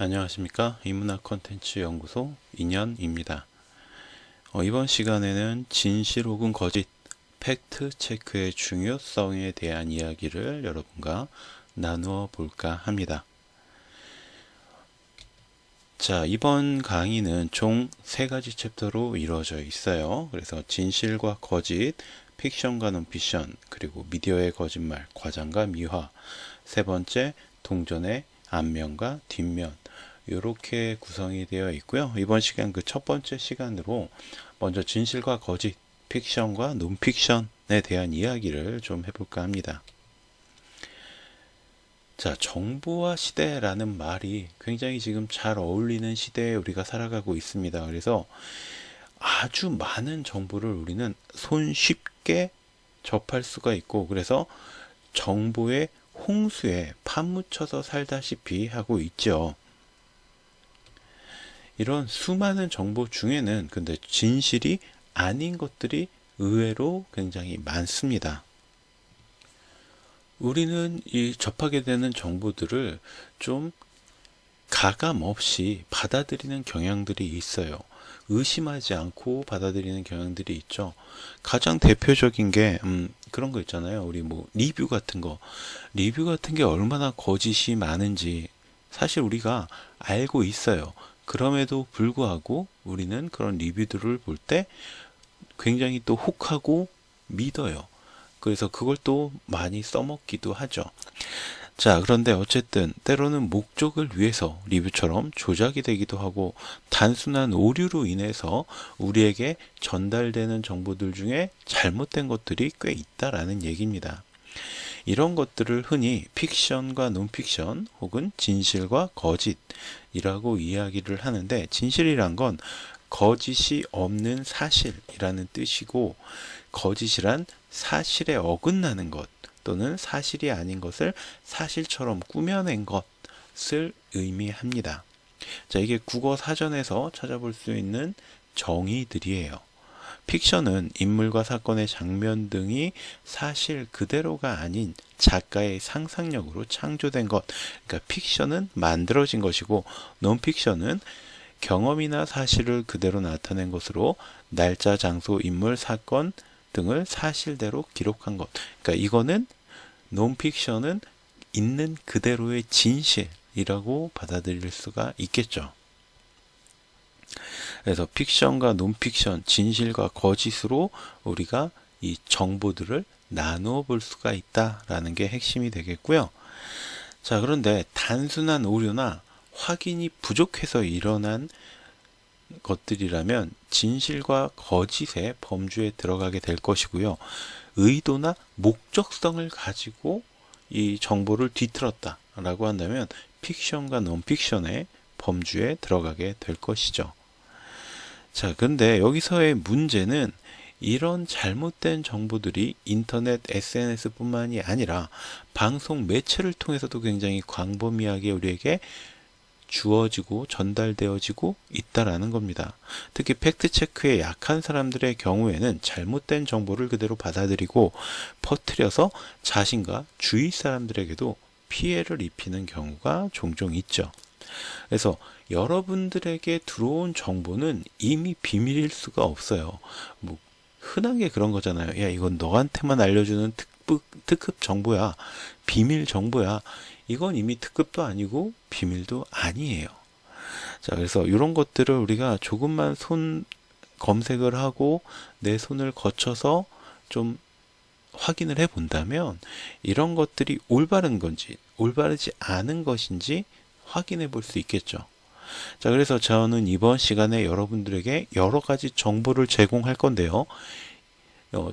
안녕하십니까. 인문학 콘텐츠 연구소 인연입니다. 이번 시간에는 진실 혹은 거짓, 팩트 체크의 중요성에 대한 이야기를 여러분과 나누어 볼까 합니다. 자, 이번 강의는 총 3가지 챕터로 이루어져 있어요. 그래서 진실과 거짓, 픽션과 논픽션, 그리고 미디어의 거짓말, 과장과 미화, 3번째 동전의 앞면과 뒷면, 이렇게 구성이 되어 있고요. 이번 시간 그 첫 번째 시간으로 먼저 진실과 거짓, 픽션과 논픽션에 대한 이야기를 좀 해볼까 합니다. 자, 정보화 시대라는 말이 굉장히 지금 잘 어울리는 시대에 우리가 살아가고 있습니다. 그래서 아주 많은 정보를 우리는 손쉽게 접할 수가 있고, 그래서 정보의 홍수에 파묻혀서 살다시피 하고 있죠. 이런 수많은 정보 중에는 근데 진실이 아닌 것들이 의외로 굉장히 많습니다. 우리는 이 접하게 되는 정보들을 좀 가감 없이 받아들이는 경향들이 있어요. 의심하지 않고 받아들이는 경향들이 있죠. 가장 대표적인 게 그런 거 있잖아요. 우리 뭐 리뷰 같은 게 얼마나 거짓이 많은지 사실 우리가 알고 있어요. 그럼에도 불구하고 우리는 그런 리뷰들을 볼 때 굉장히 또 혹하고 믿어요. 그래서 그걸 또 많이 써먹기도 하죠. 자, 그런데 어쨌든 때로는 목적을 위해서 리뷰처럼 조작이 되기도 하고 단순한 오류로 인해서 우리에게 전달되는 정보들 중에 잘못된 것들이 꽤 있다라는 얘기입니다. 이런 것들을 흔히 픽션과 논픽션 혹은 진실과 거짓이라고 이야기를 하는데, 진실이란 건 거짓이 없는 사실이라는 뜻이고, 거짓이란 사실에 어긋나는 것 또는 사실이 아닌 것을 사실처럼 꾸며낸 것을 의미합니다. 자, 이게 국어 사전에서 찾아볼 수 있는 정의들이에요. 픽션은 인물과 사건의 장면 등이 사실 그대로가 아닌 작가의 상상력으로 창조된 것. 그러니까 픽션은 만들어진 것이고, 논픽션은 경험이나 사실을 그대로 나타낸 것으로 날짜, 장소, 인물, 사건 등을 사실대로 기록한 것. 그러니까 이거는 논픽션은 있는 그대로의 진실이라고 받아들일 수가 있겠죠. 그래서 픽션과 논픽션, 진실과 거짓으로 우리가 이 정보들을 나누어 볼 수가 있다라는 게 핵심이 되겠고요. 자, 그런데 단순한 오류나 확인이 부족해서 일어난 것들이라면 진실과 거짓의 범주에 들어가게 될 것이고요. 의도나 목적성을 가지고 이 정보를 뒤틀었다라고 한다면 픽션과 논픽션의 범주에 들어가게 될 것이죠. 자, 근데 여기서의 문제는 이런 잘못된 정보들이 인터넷, SNS뿐만이 아니라 방송 매체를 통해서도 굉장히 광범위하게 우리에게 주어지고 전달되어지고 있다라는 겁니다. 특히 팩트체크에 약한 사람들의 경우에는 잘못된 정보를 그대로 받아들이고 퍼뜨려서 자신과 주위 사람들에게도 피해를 입히는 경우가 종종 있죠. 그래서 여러분들에게 들어온 정보는 이미 비밀일 수가 없어요. 뭐 흔한 게 그런 거잖아요. 야, 이건 너한테만 알려주는 특급 정보야. 비밀 정보야. 이건 이미 특급도 아니고 비밀도 아니에요. 자, 그래서 이런 것들을 우리가 조금만 손 검색을 하고 내 손을 거쳐서 좀 확인을 해 본다면 이런 것들이 올바른 건지 올바르지 않은 것인지 확인해 볼 수 있겠죠. 자, 그래서 저는 이번 시간에 여러분들에게 여러 가지 정보를 제공할 건데요.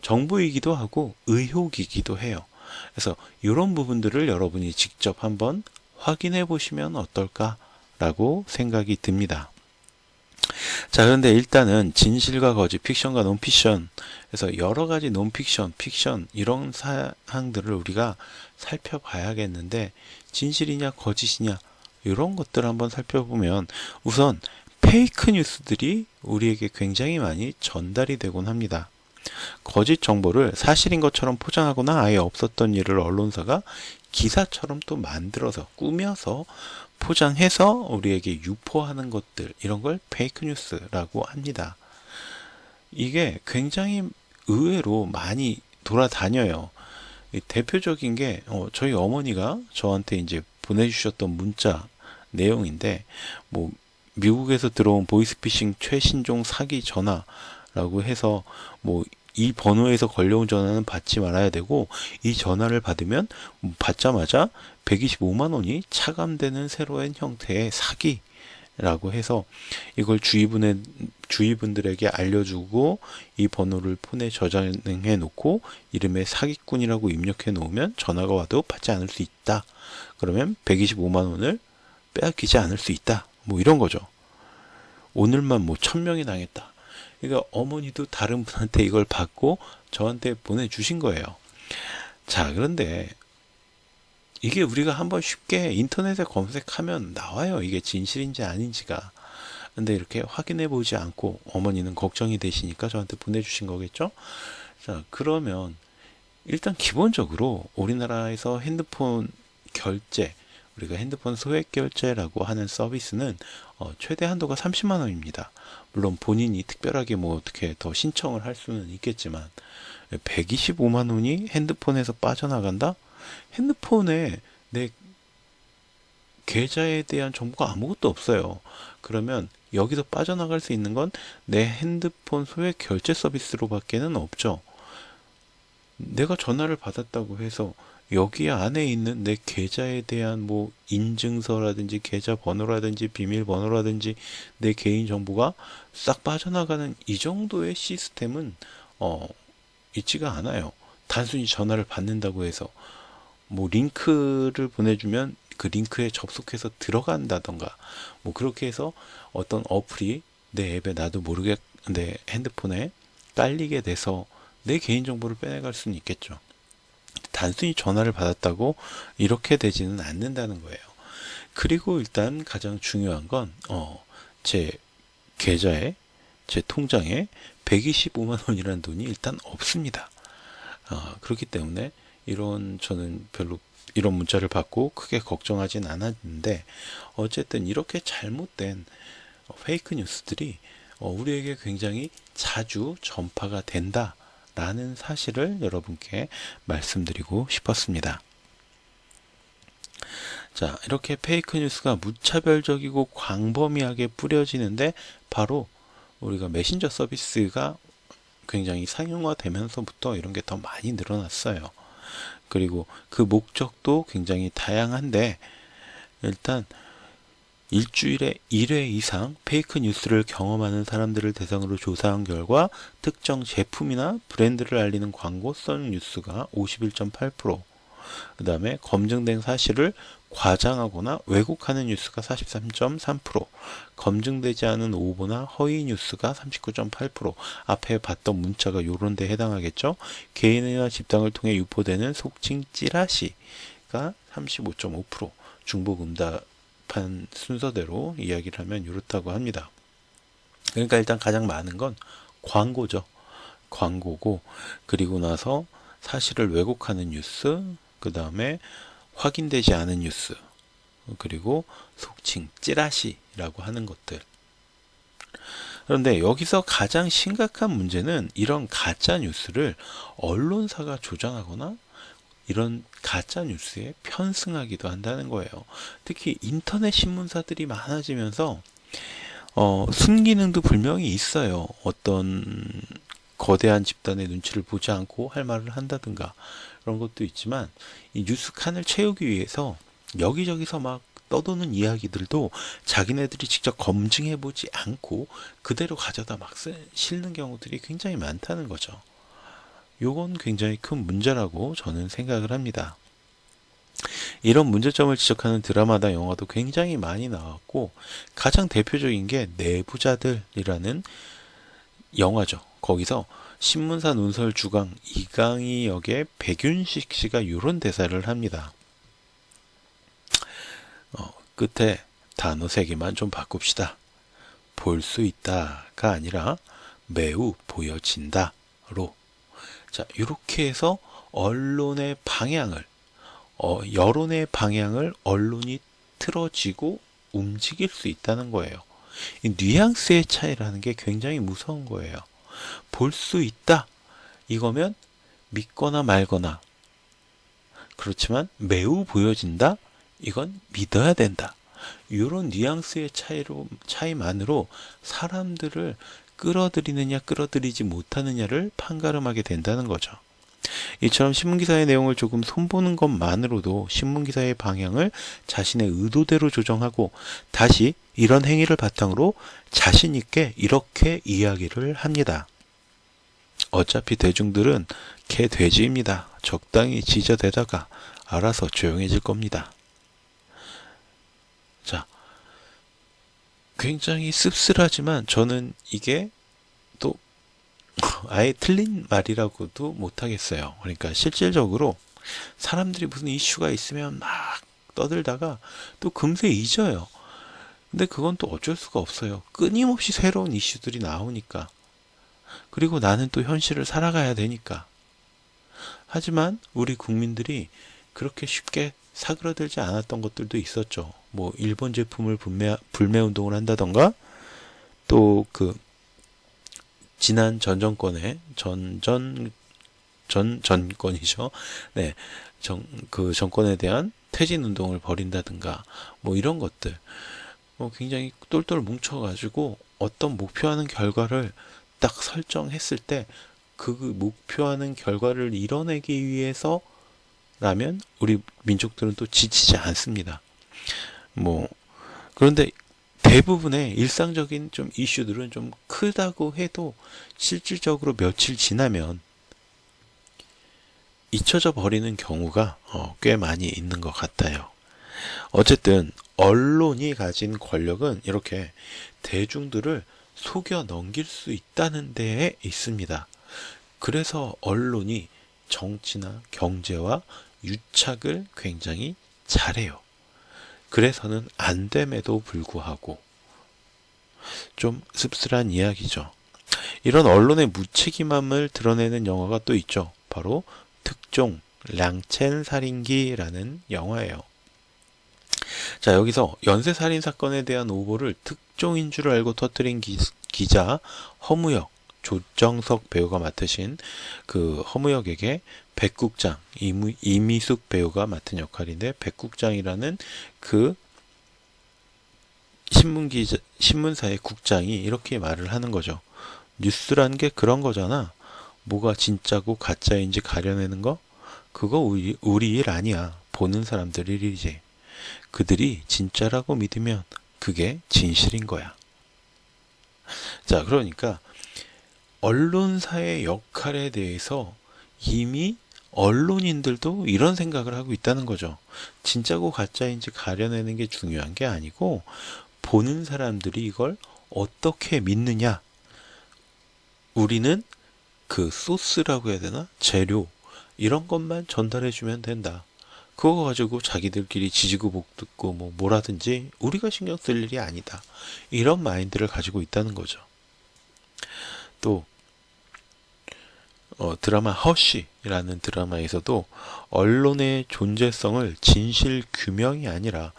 정보이기도 하고 의혹이기도 해요. 그래서 이런 부분들을 여러분이 직접 한번 확인해 보시면 어떨까라고 생각이 듭니다. 자, 그런데 일단은 진실과 거짓, 픽션과 논픽션, 그래서 여러 가지 논픽션, 픽션 이런 사항들을 우리가 살펴봐야겠는데, 진실이냐 거짓이냐 이런 것들 한번 살펴보면 우선 페이크 뉴스들이 우리에게 굉장히 많이 전달이 되곤 합니다. 거짓 정보를 사실인 것처럼 포장하거나 아예 없었던 일을 언론사가 기사처럼 또 만들어서 꾸며서 포장해서 우리에게 유포하는 것들, 이런 걸 페이크 뉴스라고 합니다. 이게 굉장히 의외로 많이 돌아다녀요. 대표적인 게 저희 어머니가 저한테 이제 보내주셨던 문자 내용인데, 뭐 미국에서 들어온 보이스피싱 최신종 사기 전화라고 해서 뭐 이 번호에서 걸려온 전화는 받지 말아야 되고, 이 전화를 받으면 받자마자 125만 원이 차감되는 새로운 형태의 사기라고 해서 이걸 주위분들에게 알려주고 이 번호를 폰에 저장해 놓고 이름에 사기꾼이라고 입력해 놓으면 전화가 와도 받지 않을 수 있다. 그러면 125만 원을 빼앗기지 않을 수 있다. 뭐 이런 거죠. 오늘만 뭐 1000명이 당했다. 그러니까 어머니도 다른 분한테 이걸 받고 저한테 보내주신 거예요. 자, 그런데 이게 우리가 한번 쉽게 인터넷에 검색하면 나와요. 이게 진실인지 아닌지가. 근데 이렇게 확인해 보지 않고 어머니는 걱정이 되시니까 저한테 보내주신 거겠죠? 자, 그러면 일단 기본적으로 우리나라에서 핸드폰 결제, 우리가 핸드폰 소액 결제라고 하는 서비스는 최대 한도가 30만 원입니다. 물론 본인이 특별하게 뭐 어떻게 더 신청을 할 수는 있겠지만 125만 원이 핸드폰에서 빠져나간다? 핸드폰에 내 계좌에 대한 정보가 아무것도 없어요. 그러면 여기서 빠져나갈 수 있는 건 내 핸드폰 소액 결제 서비스로밖에는 없죠. 내가 전화를 받았다고 해서 여기 안에 있는 내 계좌에 대한 뭐 인증서라든지 계좌 번호라든지 비밀번호라든지 내 개인 정보가 싹 빠져나가는 이 정도의 시스템은 있지가 않아요. 단순히 전화를 받는다고 해서 뭐 링크를 보내주면 그 링크에 접속해서 들어간다던가 뭐 그렇게 해서 어떤 어플이 내 앱에 나도 모르게 내 핸드폰에 깔리게 돼서 내 개인정보를 빼내갈 수는 있겠죠. 단순히 전화를 받았다고 이렇게 되지는 않는다는 거예요. 그리고 일단 가장 중요한 건 제 계좌에, 제 통장에 125만 원이라는 돈이 일단 없습니다. 그렇기 때문에 저는 별로 이런 문자를 받고 크게 걱정하진 않았는데, 어쨌든 이렇게 잘못된 페이크 뉴스들이 우리에게 굉장히 자주 전파가 된다라는 사실을 여러분께 말씀드리고 싶었습니다. 자, 이렇게 페이크 뉴스가 무차별적이고 광범위하게 뿌려지는데 바로 우리가 메신저 서비스가 굉장히 상용화되면서부터 이런 게 더 많이 늘어났어요. 그리고 그 목적도 굉장히 다양한데, 일단 일주일에 1회 이상 페이크 뉴스를 경험하는 사람들을 대상으로 조사한 결과 특정 제품이나 브랜드를 알리는 광고성 뉴스가 51.8%, 그 다음에 검증된 사실을 과장하거나 왜곡하는 뉴스가 43.3%, 검증되지 않은 오보나 허위 뉴스가 39.8%, 앞에 봤던 문자가 요런 데 해당하겠죠. 개인이나 집단을 통해 유포되는 속칭 찌라시가 35.5%, 중복응답한 순서대로 이야기를 하면 이렇다고 합니다. 그러니까 일단 가장 많은 건 광고죠. 광고고, 그리고 나서 사실을 왜곡하는 뉴스, 그 다음에 확인되지 않은 뉴스, 그리고 속칭 찌라시라고 하는 것들. 그런데 여기서 가장 심각한 문제는 이런 가짜 뉴스를 언론사가 조장하거나 이런 가짜 뉴스에 편승하기도 한다는 거예요. 특히 인터넷 신문사들이 많아지면서 순기능도 분명히 있어요. 어떤 거대한 집단의 눈치를 보지 않고 할 말을 한다든가 그런 것도 있지만, 이 뉴스 칸을 채우기 위해서 여기저기서 막 떠도는 이야기들도 자기네들이 직접 검증해 보지 않고 그대로 가져다 막 실는 경우들이 굉장히 많다는 거죠. 요건 굉장히 큰 문제라고 저는 생각을 합니다. 이런 문제점을 지적하는 드라마나 영화도 굉장히 많이 나왔고, 가장 대표적인 게 내부자들이라는 영화죠. 거기서 신문사 논설 주강 이강희 역의 백윤식 씨가 이런 대사를 합니다. 끝에 단어 3개만 좀 바꿉시다. 볼 수 있다가 아니라 매우 보여진다로. 자, 이렇게 해서 언론의 방향을, 여론의 방향을 언론이 틀어지고 움직일 수 있다는 거예요. 이 뉘앙스의 차이라는 게 굉장히 무서운 거예요. 볼 수 있다. 이거면 믿거나 말거나. 그렇지만 매우 보여진다. 이건 믿어야 된다. 이런 뉘앙스의 차이만으로 사람들을 끌어들이느냐 끌어들이지 못하느냐를 판가름하게 된다는 거죠. 이처럼 신문기사의 내용을 조금 손보는 것만으로도 신문기사의 방향을 자신의 의도대로 조정하고 다시 이런 행위를 바탕으로 자신 있게 이렇게 이야기를 합니다. 어차피 대중들은 개 돼지입니다. 적당히 지저대다가 알아서 조용해질 겁니다. 자, 굉장히 씁쓸하지만 저는 이게 또 아예 틀린 말이라고도 못하겠어요. 그러니까 실질적으로 사람들이 무슨 이슈가 있으면 막 떠들다가 또 금세 잊어요. 근데 그건 또 어쩔 수가 없어요. 끊임없이 새로운 이슈들이 나오니까. 그리고 나는 또 현실을 살아가야 되니까. 하지만 우리 국민들이 그렇게 쉽게 사그라들지 않았던 것들도 있었죠. 뭐 일본 제품을 불매 운동을 한다던가 또 그 지난 전 정권의 전권이죠. 네. 그 정권에 대한 퇴진 운동을 벌인다든가 뭐 이런 것들 굉장히 똘똘 뭉쳐가지고 어떤 목표하는 결과를 딱 설정했을 때 그 목표하는 결과를 이뤄내기 위해서라면 우리 민족들은 또 지치지 않습니다. 그런데 대부분의 일상적인 좀 이슈들은 좀 크다고 해도 실질적으로 며칠 지나면 잊혀져 버리는 경우가 꽤 많이 있는 것 같아요. 어쨌든 언론이 가진 권력은 이렇게 대중들을 속여 넘길 수 있다는 데에 있습니다. 그래서 언론이 정치나 경제와 유착을 굉장히 잘해요. 그래서는 안 됨에도 불구하고 좀 씁쓸한 이야기죠. 이런 언론의 무책임함을 드러내는 영화가 또 있죠. 바로 특종 량첸살인기라는 영화예요. 자, 여기서 연쇄살인 사건에 대한 오보를 특종인 줄 알고 터뜨린 기자 허무역, 조정석 배우가 맡으신 그 허무역에게 백국장, 이미숙 배우가 맡은 역할인데 백국장이라는 그 신문사의 국장이 이렇게 말을 하는 거죠. 뉴스란 게 그런 거잖아. 뭐가 진짜고 가짜인지 가려내는 거? 그거 우리 일 아니야. 보는 사람들 일이지. 그들이 진짜라고 믿으면 그게 진실인 거야. 자, 그러니까 언론사의 역할에 대해서 이미 언론인들도 이런 생각을 하고 있다는 거죠. 진짜고 가짜인지 가려내는 게 중요한 게 아니고 보는 사람들이 이걸 어떻게 믿느냐. 우리는 그 소스라고 해야 되나? 재료 이런 것만 전달해 주면 된다. 그거 가지고 자기들끼리 지지고 볶고 뭐라든지 우리가 신경 쓸 일이 아니다. 이런 마인드를 가지고 있다는 거죠. 또 드라마 허쉬라는 드라마에서도 언론의 존재성을 진실 규명이 아니라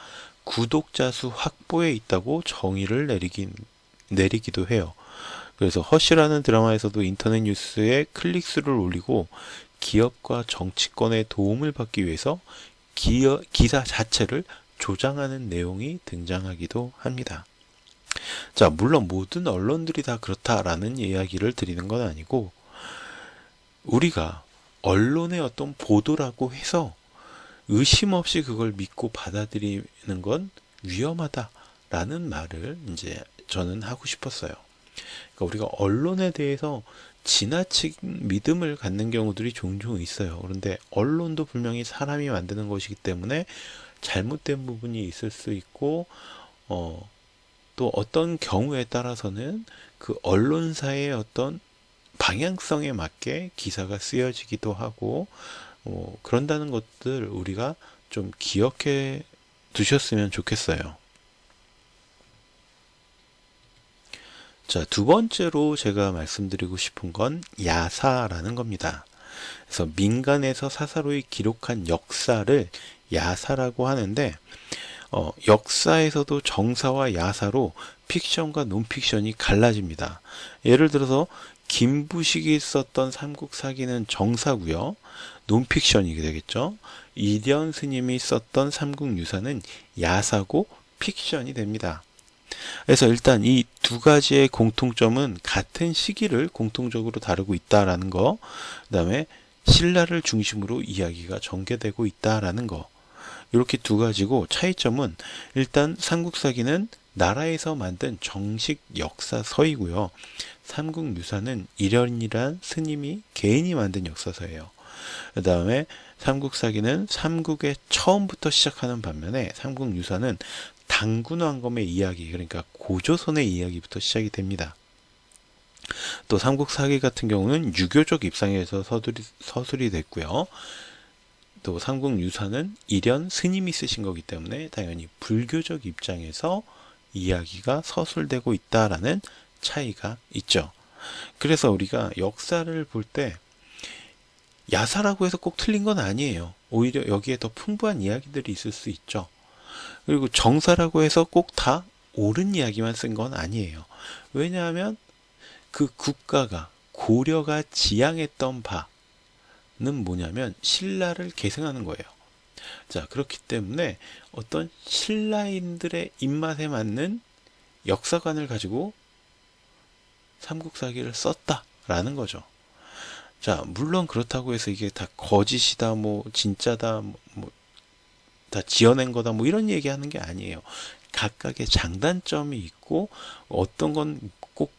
구독자 수 확보에 있다고 정의를 내리기도 해요. 그래서 허쉬라는 드라마에서도 인터넷 뉴스에 클릭수를 올리고 기업과 정치권의 도움을 받기 위해서 기사 자체를 조장하는 내용이 등장하기도 합니다. 자, 물론 모든 언론들이 다 그렇다라는 이야기를 드리는 건 아니고 우리가 언론의 어떤 보도라고 해서 의심 없이 그걸 믿고 받아들이는 건 위험하다라는 말을 이제 저는 하고 싶었어요. 그러니까 우리가 언론에 대해서 지나친 믿음을 갖는 경우들이 종종 있어요. 그런데 언론도 분명히 사람이 만드는 것이기 때문에 잘못된 부분이 있을 수 있고 또 어떤 경우에 따라서는 그 언론사의 어떤 방향성에 맞게 기사가 쓰여지기도 하고 그런다는 것들 우리가 좀 기억해 두셨으면 좋겠어요. 자, 두 번째로 제가 말씀드리고 싶은 건 야사라는 겁니다. 그래서 민간에서 사사로이 기록한 역사를 야사라고 하는데, 역사에서도 정사와 야사로 픽션과 논픽션이 갈라집니다. 예를 들어서 김부식이 썼던 삼국사기는 정사고요. 논픽션이 되겠죠. 이련 스님이 썼던 삼국유사는 야사고 픽션이 됩니다. 그래서 일단 이 두 가지의 공통점은 같은 시기를 공통적으로 다루고 있다라는 거, 그 다음에 신라를 중심으로 이야기가 전개되고 있다라는 거, 이렇게 두 가지고, 차이점은 일단 삼국사기는 나라에서 만든 정식 역사서이고요. 삼국유사는 이련이란 스님이 개인이 만든 역사서예요. 그 다음에 삼국사기는 삼국의 처음부터 시작하는 반면에 삼국유사는 당군왕검의 이야기, 그러니까 고조선의 이야기부터 시작이 됩니다. 또 삼국사기 같은 경우는 유교적 입장에서 서술이 됐고요. 또 삼국유사는 이련 스님이 쓰신 거기 때문에 당연히 불교적 입장에서 이야기가 서술되고 있다라는 차이가 있죠. 그래서 우리가 역사를 볼 때 야사라고 해서 꼭 틀린 건 아니에요. 오히려 여기에 더 풍부한 이야기들이 있을 수 있죠. 그리고 정사라고 해서 꼭 다 옳은 이야기만 쓴 건 아니에요. 왜냐하면 그 국가가, 고려가 지향했던 바는 뭐냐면 신라를 계승하는 거예요. 자, 그렇기 때문에 어떤 신라인들의 입맛에 맞는 역사관을 가지고 삼국사기를 썼다라는 거죠. 자, 물론 그렇다고 해서 이게 다 거짓이다, 뭐 진짜다, 뭐 다 지어낸 거다, 뭐 이런 얘기하는 게 아니에요. 각각의 장단점이 있고, 어떤 건 꼭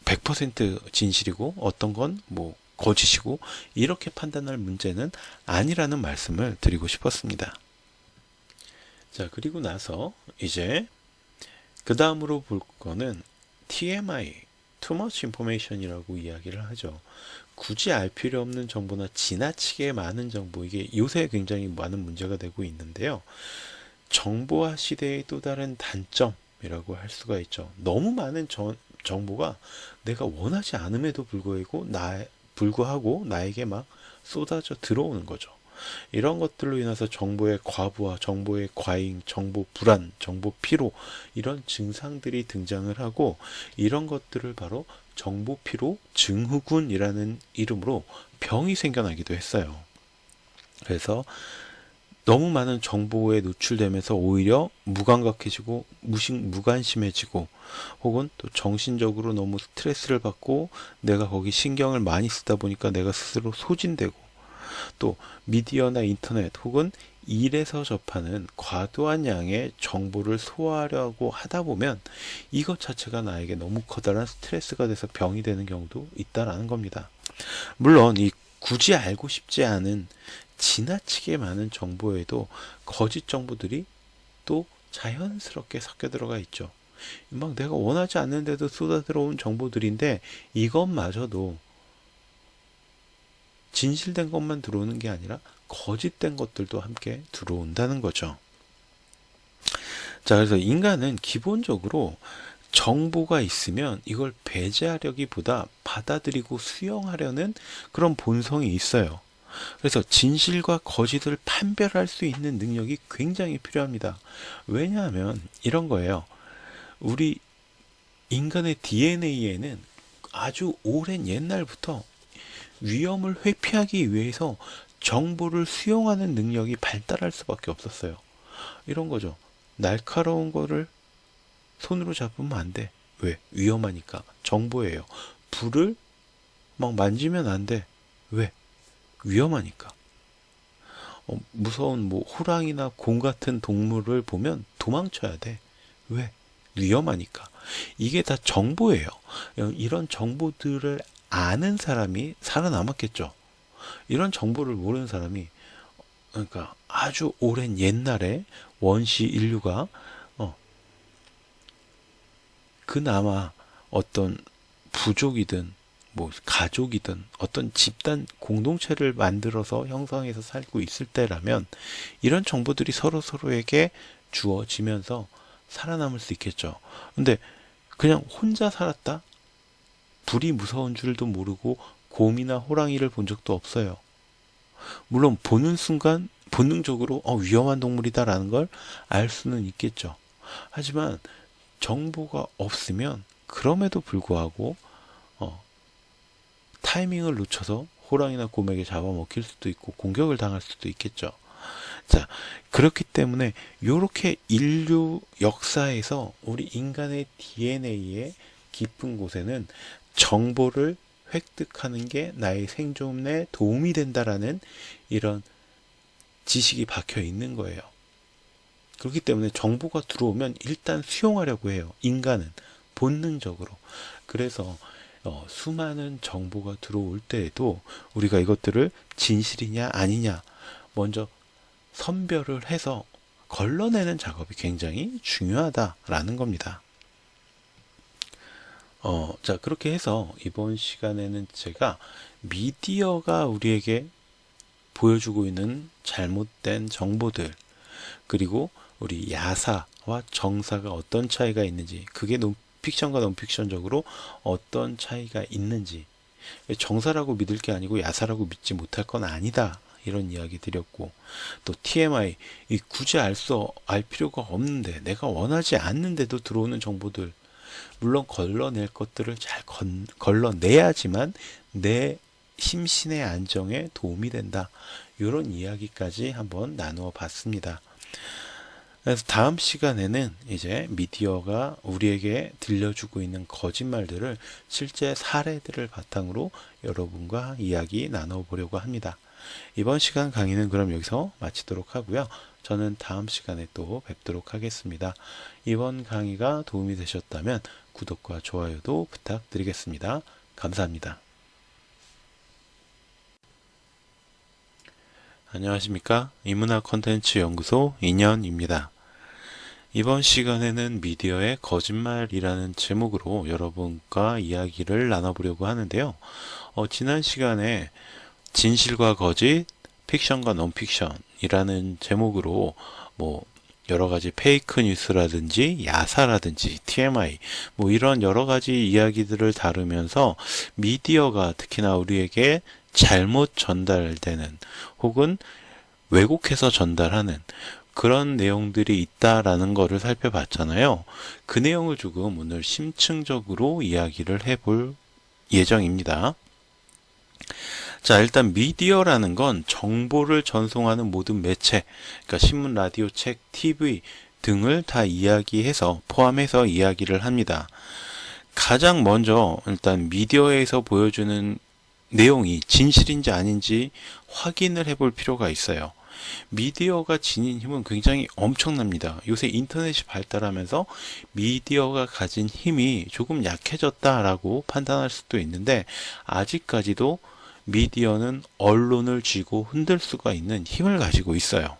100% 진실이고 어떤 건 뭐 거짓이고, 이렇게 판단할 문제는 아니라는 말씀을 드리고 싶었습니다. 자, 그리고 나서 이제 그 다음으로 볼 거는 TMI, Too Much Information이라고 이야기를 하죠. 굳이 알 필요 없는 정보나 지나치게 많은 정보, 이게 요새 굉장히 많은 문제가 되고 있는데요. 정보화 시대의 또 다른 단점이라고 할 수가 있죠. 너무 많은 정보가 내가 원하지 않음에도 불구하고 나에게 막 쏟아져 들어오는 거죠. 이런 것들로 인해서 정보의 과부하, 정보의 과잉, 정보 불안, 정보 피로, 이런 증상들이 등장을 하고, 이런 것들을 바로 정보 피로 증후군이라는 이름으로 병이 생겨나기도 했어요. 그래서 너무 많은 정보에 노출되면서 오히려 무감각해지고 무관심해지고, 혹은 또 정신적으로 너무 스트레스를 받고 내가 거기 신경을 많이 쓰다 보니까 내가 스스로 소진되고, 또 미디어나 인터넷 혹은 일에서 접하는 과도한 양의 정보를 소화하려고 하다 보면 이것 자체가 나에게 너무 커다란 스트레스가 돼서 병이 되는 경우도 있다라는 겁니다. 물론 이 굳이 알고 싶지 않은 지나치게 많은 정보에도 거짓 정보들이 또 자연스럽게 섞여 들어가 있죠. 막 내가 원하지 않는데도 쏟아 들어온 정보들인데 이것마저도 진실된 것만 들어오는 게 아니라 거짓된 것들도 함께 들어온다는 거죠. 자, 그래서 인간은 기본적으로 정보가 있으면 이걸 배제하려기보다 받아들이고 수용하려는 그런 본성이 있어요. 그래서 진실과 거짓을 판별할 수 있는 능력이 굉장히 필요합니다. 왜냐하면 이런 거예요. 우리 인간의 DNA에는 아주 오랜 옛날부터 위험을 회피하기 위해서 정보를 수용하는 능력이 발달할 수밖에 없었어요. 이런 거죠. 날카로운 거를 손으로 잡으면 안 돼. 왜? 위험하니까. 정보예요. 불을 막 만지면 안 돼. 왜? 위험하니까. 무서운 뭐 호랑이나 곰 같은 동물을 보면 도망쳐야 돼. 왜? 위험하니까. 이게 다 정보예요. 이런 정보들을 아는 사람이 살아남았겠죠. 이런 정보를 모르는 사람이, 그러니까 아주 오랜 옛날에 원시 인류가 그나마 어떤 부족이든 뭐 가족이든 어떤 집단 공동체를 만들어서 형성해서 살고 있을 때라면 이런 정보들이 서로에게 주어지면서 살아남을 수 있겠죠. 근데 그냥 혼자 살았다? 불이 무서운 줄도 모르고 곰이나 호랑이를 본 적도 없어요. 물론 보는 순간 본능적으로 위험한 동물이다라는 걸 알 수는 있겠죠. 하지만 정보가 없으면 그럼에도 불구하고 타이밍을 놓쳐서 호랑이나 곰에게 잡아먹힐 수도 있고 공격을 당할 수도 있겠죠. 자, 그렇기 때문에 이렇게 인류 역사에서 우리 인간의 DNA의 깊은 곳에는 정보를 획득하는 게 나의 생존에 도움이 된다라는 이런 지식이 박혀 있는 거예요. 그렇기 때문에 정보가 들어오면 일단 수용하려고 해요. 인간은 본능적으로. 그래서 수많은 정보가 들어올 때에도 우리가 이것들을 진실이냐 아니냐 먼저 선별을 해서 걸러내는 작업이 굉장히 중요하다라는 겁니다. 자, 그렇게 해서 이번 시간에는 제가 미디어가 우리에게 보여주고 있는 잘못된 정보들, 그리고 우리 야사와 정사가 어떤 차이가 있는지, 그게 픽션과 논픽션적으로 어떤 차이가 있는지, 정사라고 믿을 게 아니고 야사라고 믿지 못할 건 아니다, 이런 이야기 드렸고, 또 TMI, 굳이 알 필요가 없는데 내가 원하지 않는데도 들어오는 정보들, 물론 걸러낼 것들을 잘 걸러내야지만 내 심신의 안정에 도움이 된다, 이런 이야기까지 한번 나누어 봤습니다. 그래서 다음 시간에는 이제 미디어가 우리에게 들려주고 있는 거짓말들을 실제 사례들을 바탕으로 여러분과 이야기 나눠보려고 합니다. 이번 시간 강의는 그럼 여기서 마치도록 하고요. 저는 다음 시간에 또 뵙도록 하겠습니다. 이번 강의가 도움이 되셨다면 구독과 좋아요도 부탁드리겠습니다. 감사합니다. 안녕하십니까? 인문학 콘텐츠 연구소 인현입니다. 이번 시간에는 미디어의 거짓말이라는 제목으로 여러분과 이야기를 나눠보려고 하는데요. 지난 시간에 진실과 거짓, 픽션과 논픽션이라는 제목으로 여러 가지 페이크 뉴스라든지 야사라든지 TMI 이런 여러 가지 이야기들을 다루면서 미디어가 특히나 우리에게 잘못 전달되는 혹은 왜곡해서 전달하는 그런 내용들이 있다라는 것을 살펴봤잖아요. 그 내용을 조금 오늘 심층적으로 이야기를 해볼 예정입니다. 자, 일단 미디어라는 건 정보를 전송하는 모든 매체, 그러니까 신문, 라디오, 책, TV 등을 다 포함해서 이야기를 합니다. 가장 먼저 일단 미디어에서 보여주는 내용이 진실인지 아닌지 확인을 해볼 필요가 있어요. 미디어가 지닌 힘은 굉장히 엄청납니다. 요새 인터넷이 발달하면서 미디어가 가진 힘이 조금 약해졌다라고 판단할 수도 있는데, 아직까지도 미디어는 언론을 쥐고 흔들 수가 있는 힘을 가지고 있어요.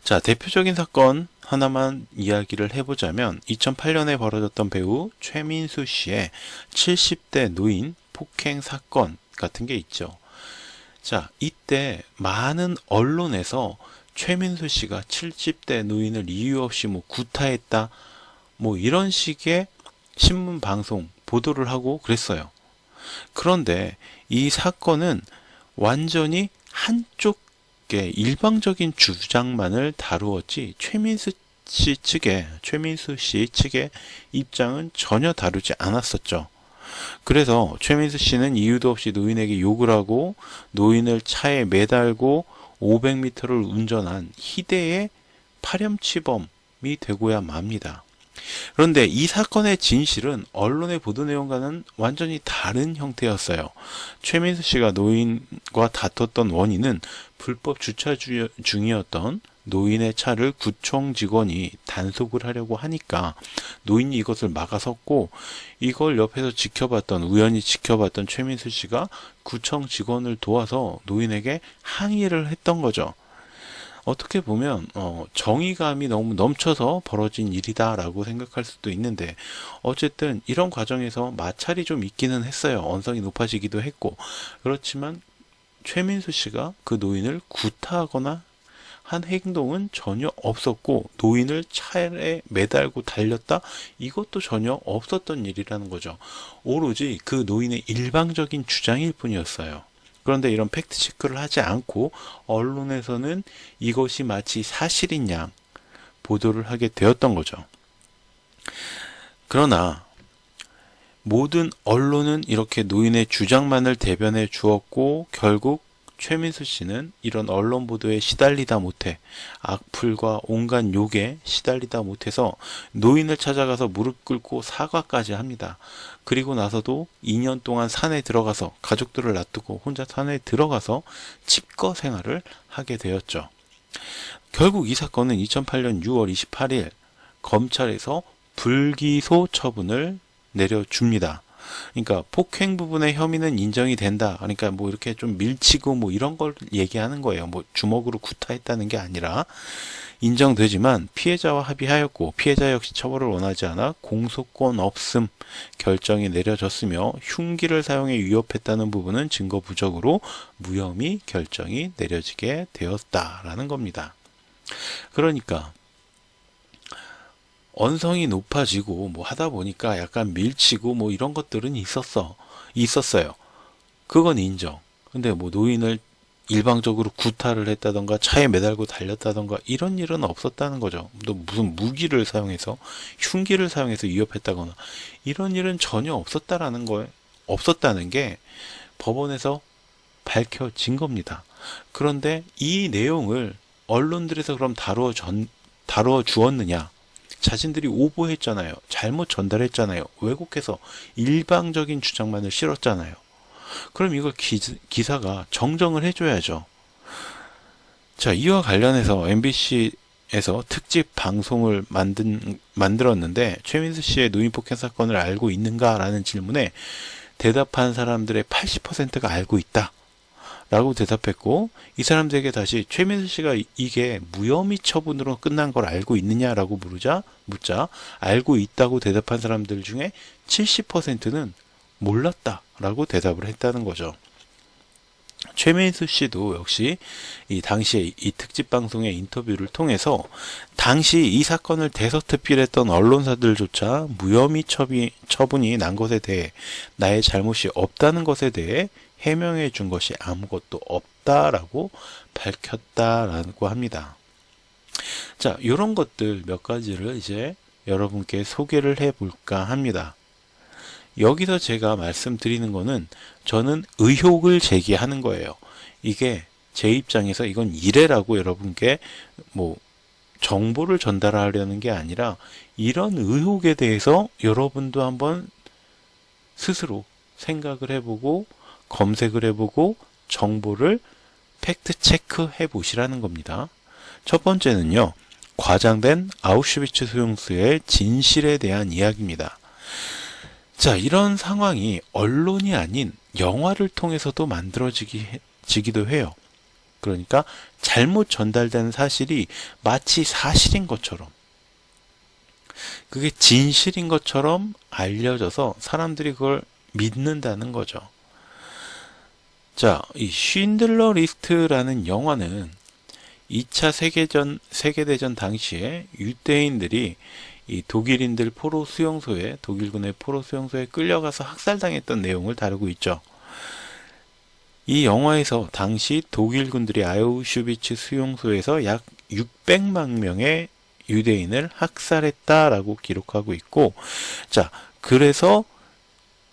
자, 대표적인 사건 하나만 이야기를 해보자면 2008년에 벌어졌던 배우 최민수 씨의 70대 노인 폭행 사건 같은 게 있죠. 자, 이때 많은 언론에서 최민수 씨가 70대 노인을 이유 없이 구타했다, 이런 식의 신문 방송 보도를 하고 그랬어요. 그런데 이 사건은 완전히 한쪽의 일방적인 주장만을 다루었지 최민수 씨 측의 입장은 전혀 다루지 않았었죠. 그래서 최민수 씨는 이유도 없이 노인에게 욕을 하고 노인을 차에 매달고 500m를 운전한 희대의 파렴치범이 되고야 맙니다. 그런데 이 사건의 진실은 언론의 보도 내용과는 완전히 다른 형태였어요. 최민수 씨가 노인과 다퉜던 원인은 불법 주차 중이었던 노인의 차를 구청 직원이 단속을 하려고 하니까 노인이 이것을 막아섰고, 이걸 옆에서 우연히 지켜봤던 최민수 씨가 구청 직원을 도와서 노인에게 항의를 했던 거죠. 어떻게 보면 정의감이 너무 넘쳐서 벌어진 일이다라고 생각할 수도 있는데, 어쨌든 이런 과정에서 마찰이 좀 있기는 했어요. 언성이 높아지기도 했고. 그렇지만 최민수 씨가 그 노인을 구타하거나 한 행동은 전혀 없었고 노인을 차에 매달고 달렸다? 이것도 전혀 없었던 일이라는 거죠. 오로지 그 노인의 일방적인 주장일 뿐이었어요. 그런데 이런 팩트 체크를 하지 않고 언론에서는 이것이 마치 사실인 양 보도를 하게 되었던 거죠. 그러나 모든 언론은 이렇게 노인의 주장만을 대변해 주었고 결국 최민수 씨는 이런 언론 보도에 시달리다 못해 악플과 온갖 욕에 시달리다 못해서 노인을 찾아가서 무릎 꿇고 사과까지 합니다. 그리고 나서도 2년 동안 산에 들어가서 가족들을 놔두고 혼자 산에 들어가서 집거 생활을 하게 되었죠. 결국 이 사건은 2008년 6월 28일 검찰에서 불기소 처분을 내려줍니다. 그러니까 폭행 부분의 혐의는 인정이 된다. 그러니까 뭐 이렇게 좀 밀치고 뭐 이런 걸 얘기하는 거예요. 뭐 주먹으로 구타했다는 게 아니라 인정되지만 피해자와 합의하였고 피해자 역시 처벌을 원하지 않아 공소권 없음 결정이 내려졌으며 흉기를 사용해 위협했다는 부분은 증거 부족으로 무혐의 결정이 내려지게 되었다라는 겁니다. 그러니까 언성이 높아지고 뭐 하다 보니까 약간 밀치고 뭐 이런 것들은 있었어요. 그건 인정. 근데 뭐 노인을 일방적으로 구타를 했다던가 차에 매달고 달렸다던가 이런 일은 없었다는 거죠. 또 무슨 무기를 사용해서 흉기를 사용해서 위협했다거나 이런 일은 전혀 없었다는 게 법원에서 밝혀진 겁니다. 그런데 이 내용을 언론들에서 그럼 다루어 주었느냐? 자신들이 오보했잖아요. 잘못 전달했잖아요. 왜곡해서 일방적인 주장만을 실었잖아요. 그럼 이걸 기사가 정정을 해줘야죠. 자, 이와 관련해서 MBC에서 특집 방송을 만들었는데 최민수 씨의 노인 폭행 사건을 알고 있는가라는 질문에 대답한 사람들의 80%가 알고 있다. 라고 대답했고 이 사람들에게 다시 최민수 씨가 이게 무혐의 처분으로 끝난 걸 알고 있느냐라고 묻자 알고 있다고 대답한 사람들 중에 70%는 몰랐다라고 대답을 했다는 거죠. 최민수 씨도 역시 이 당시에 이 특집 방송의 인터뷰를 통해서 당시 이 사건을 대서특필했던 언론사들조차 무혐의 처분이 난 것에 대해 나의 잘못이 없다는 것에 대해 해명해 준 것이 아무것도 없다라고 밝혔다라고 합니다. 자, 이런 것들 몇 가지를 이제 여러분께 소개를 해 볼까 합니다. 여기서 제가 말씀드리는 거는 저는 의혹을 제기하는 거예요. 이게 제 입장에서 이건 이래라고 여러분께 뭐 정보를 전달하려는 게 아니라 이런 의혹에 대해서 여러분도 한번 스스로 생각을 해보고 검색을 해보고 정보를 팩트 체크해 보시라는 겁니다. 첫 번째는요. 과장된 아우슈비츠 수용소의 진실에 대한 이야기입니다. 자, 이런 상황이 언론이 아닌 영화를 통해서도 만들어지기도 해요. 그러니까 잘못 전달된 사실이 마치 사실인 것처럼 그게 진실인 것처럼 알려져서 사람들이 그걸 믿는다는 거죠. 자, 이 쉰들러 리스트라는 영화는 2차 세계대전 당시에 유대인들이 이 독일군의 포로 수용소에 끌려가서 학살당했던 내용을 다루고 있죠. 이 영화에서 당시 독일군들이 아우슈비츠 수용소에서 약 600만 명의 유대인을 학살했다라고 기록하고 있고, 자, 그래서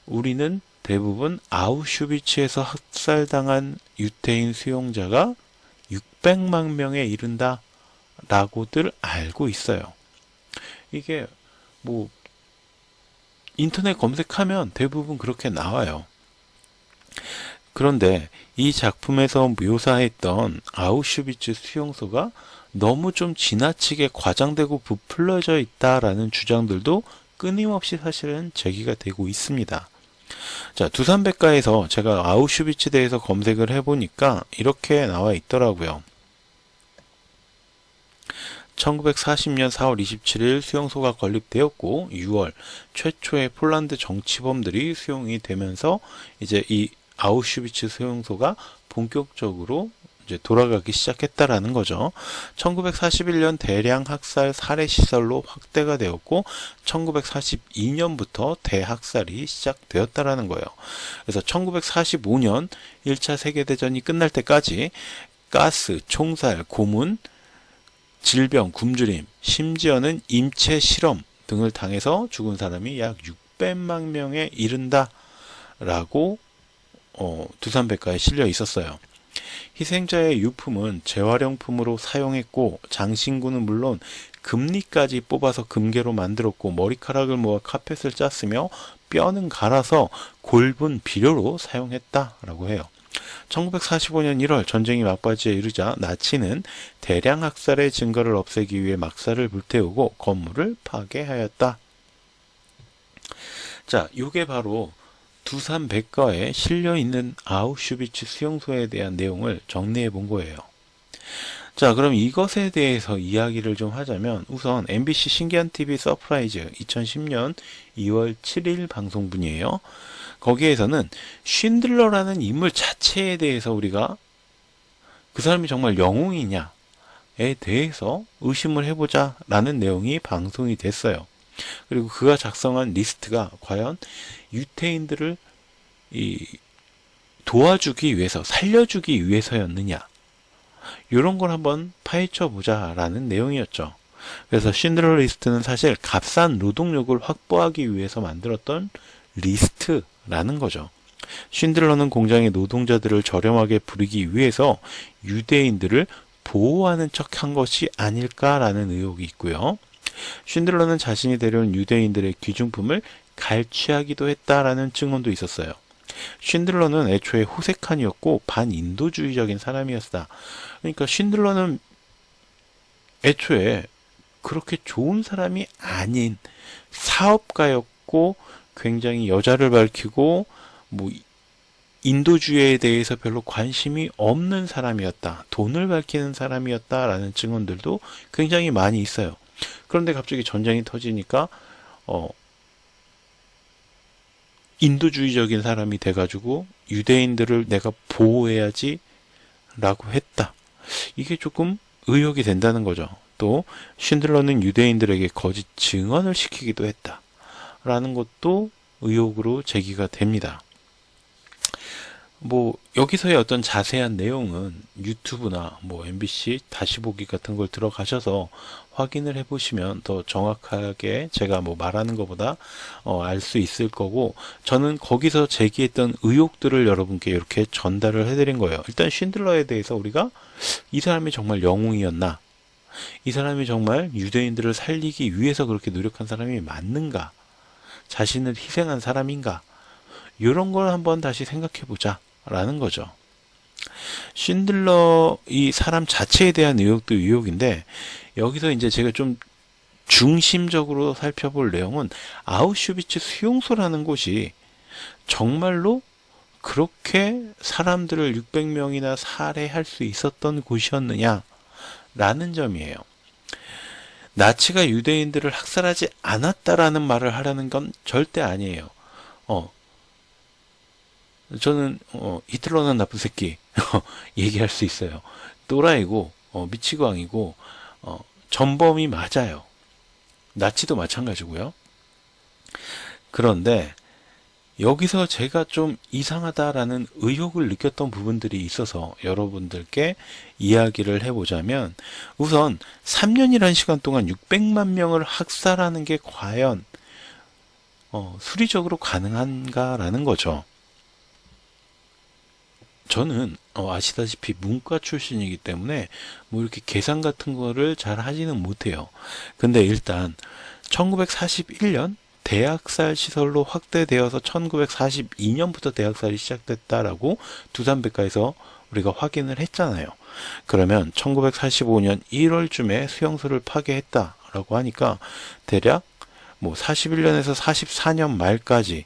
우리는 대부분 아우슈비츠에서 학살당한 유대인 수용자가 600만 명에 이른다 라고들 알고 있어요. 이게 뭐 인터넷 검색하면 대부분 그렇게 나와요. 그런데 이 작품에서 묘사했던 아우슈비츠 수용소가 너무 좀 지나치게 과장되고 부풀려져 있다라는 주장들도 끊임없이 사실은 제기가 되고 있습니다. 자, 두산백과에서 제가 아우슈비츠에 대해서 검색을 해보니까 이렇게 나와 있더라고요. 1940년 4월 27일 수용소가 건립되었고 6월 최초의 폴란드 정치범들이 수용이 되면서 이제 이 아우슈비츠 수용소가 본격적으로 이제 돌아가기 시작했다라는 거죠. 1941년 대량 학살 살해 시설로 확대가 되었고 1942년부터 대학살이 시작되었다라는 거예요. 그래서 1945년 1차 세계대전이 끝날 때까지 가스, 총살, 고문, 질병, 굶주림, 심지어는 인체 실험 등을 당해서 죽은 사람이 약 600만 명에 이른다 라고 두산백과에 실려 있었어요. 희생자의 유품은 재활용품으로 사용했고 장신구는 물론 금리까지 뽑아서 금괴로 만들었고 머리카락을 모아 카펫을 짰으며 뼈는 갈아서 골분 비료로 사용했다라고 해요. 1945년 1월 전쟁이 막바지에 이르자 나치는 대량 학살의 증거를 없애기 위해 막사를 불태우고 건물을 파괴하였다. 자, 이게 바로 두산백과에 실려있는 아우슈비츠 수용소에 대한 내용을 정리해 본 거예요. 자, 그럼 이것에 대해서 이야기를 좀 하자면 우선 MBC 신기한 TV 서프라이즈 2010년 2월 7일 방송분이에요. 거기에서는 쉰들러라는 인물 자체에 대해서 우리가 그 사람이 정말 영웅이냐에 대해서 의심을 해보자 라는 내용이 방송이 됐어요. 그리고 그가 작성한 리스트가 과연 유태인들을 도와주기 위해서, 살려주기 위해서였느냐, 이런 걸 한번 파헤쳐 보자 라는 내용이었죠. 그래서 쉰들러 리스트는 사실 값싼 노동력을 확보하기 위해서 만들었던 리스트라는 거죠. 쉰들러는 공장의 노동자들을 저렴하게 부리기 위해서 유대인들을 보호하는 척한 것이 아닐까라는 의혹이 있고요. 쉰들러는 자신이 데려온 유대인들의 귀중품을 갈취하기도 했다라는 증언도 있었어요. 쉰들러는 애초에 호색한이었고 반인도주의적인 사람이었다. 그러니까 쉰들러는 애초에 그렇게 좋은 사람이 아닌 사업가였고 굉장히 여자를 밝히고 인도주의에 대해서 별로 관심이 없는 사람이었다. 돈을 밝히는 사람이었다라는 증언들도 굉장히 많이 있어요. 그런데 갑자기 전쟁이 터지니까 인도주의적인 사람이 돼가지고 유대인들을 내가 보호해야지 라고 했다. 이게 조금 의혹이 된다는 거죠. 또 쉰들러는 유대인들에게 거짓 증언을 시키기도 했다 라는 것도 의혹으로 제기가 됩니다. 여기서의 어떤 자세한 내용은 유튜브나 MBC 다시 보기 같은 걸 들어가셔서 확인을 해보시면 더 정확하게 제가 말하는 것보다 알 수 있을 거고, 저는 거기서 제기했던 의혹들을 여러분께 이렇게 전달을 해드린 거예요. 일단 쉰들러에 대해서 우리가 이 사람이 정말 영웅이었나? 이 사람이 정말 유대인들을 살리기 위해서 그렇게 노력한 사람이 맞는가? 자신을 희생한 사람인가? 이런 걸 한번 다시 생각해 보자 라는 거죠. 쉰들러 이 사람 자체에 대한 의혹도 의혹인데, 여기서 이제 제가 좀 중심적으로 살펴볼 내용은 아우슈비츠 수용소라는 곳이 정말로 그렇게 사람들을 600명이나 살해할 수 있었던 곳이었느냐 라는 점이에요. 나치가 유대인들을 학살하지 않았다라는 말을 하라는 건 절대 아니에요. 저는 히틀러는 나쁜 새끼 얘기할 수 있어요. 또라이고 미치광이고 전범이 맞아요. 나치도 마찬가지고요. 그런데 여기서 제가 좀 이상하다라는 의혹을 느꼈던 부분들이 있어서 여러분들께 이야기를 해보자면, 우선 3년이라는 시간 동안 600만 명을 학살하는 게 과연 수리적으로 가능한가라는 거죠. 저는 아시다시피 문과 출신이기 때문에 이렇게 계산 같은 거를 잘 하지는 못해요. 근데 일단 1941년 대학살 시설로 확대되어서 1942년부터 대학살이 시작됐다라고 두산백과에서 우리가 확인을 했잖아요. 그러면 1945년 1월쯤에 수용소를 파괴했다라고 하니까 대략 41년에서 44년 말까지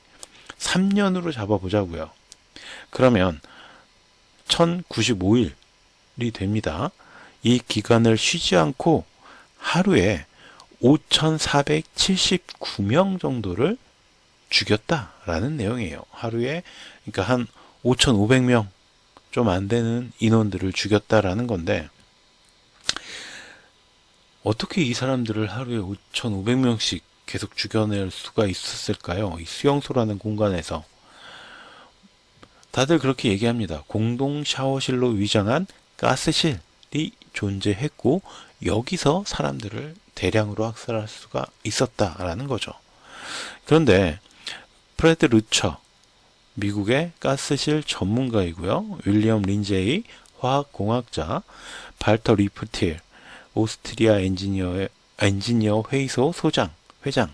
3년으로 잡아보자고요. 그러면 1095일이 됩니다. 이 기간을 쉬지 않고 하루에 5,479명 정도를 죽였다라는 내용이에요. 하루에, 그러니까 한 5,500명 좀 안 되는 인원들을 죽였다라는 건데, 어떻게 이 사람들을 하루에 5,500명씩 계속 죽여낼 수가 있었을까요? 이 수용소라는 공간에서. 다들 그렇게 얘기합니다. 공동 샤워실로 위장한 가스실이 존재했고, 여기서 사람들을 대량으로 학살할 수가 있었다라는 거죠. 그런데 프레드 루처, 미국의 가스실 전문가이고요. 윌리엄 린제이, 화학공학자, 발터 리프틸, 오스트리아 엔지니어 회의소 회장,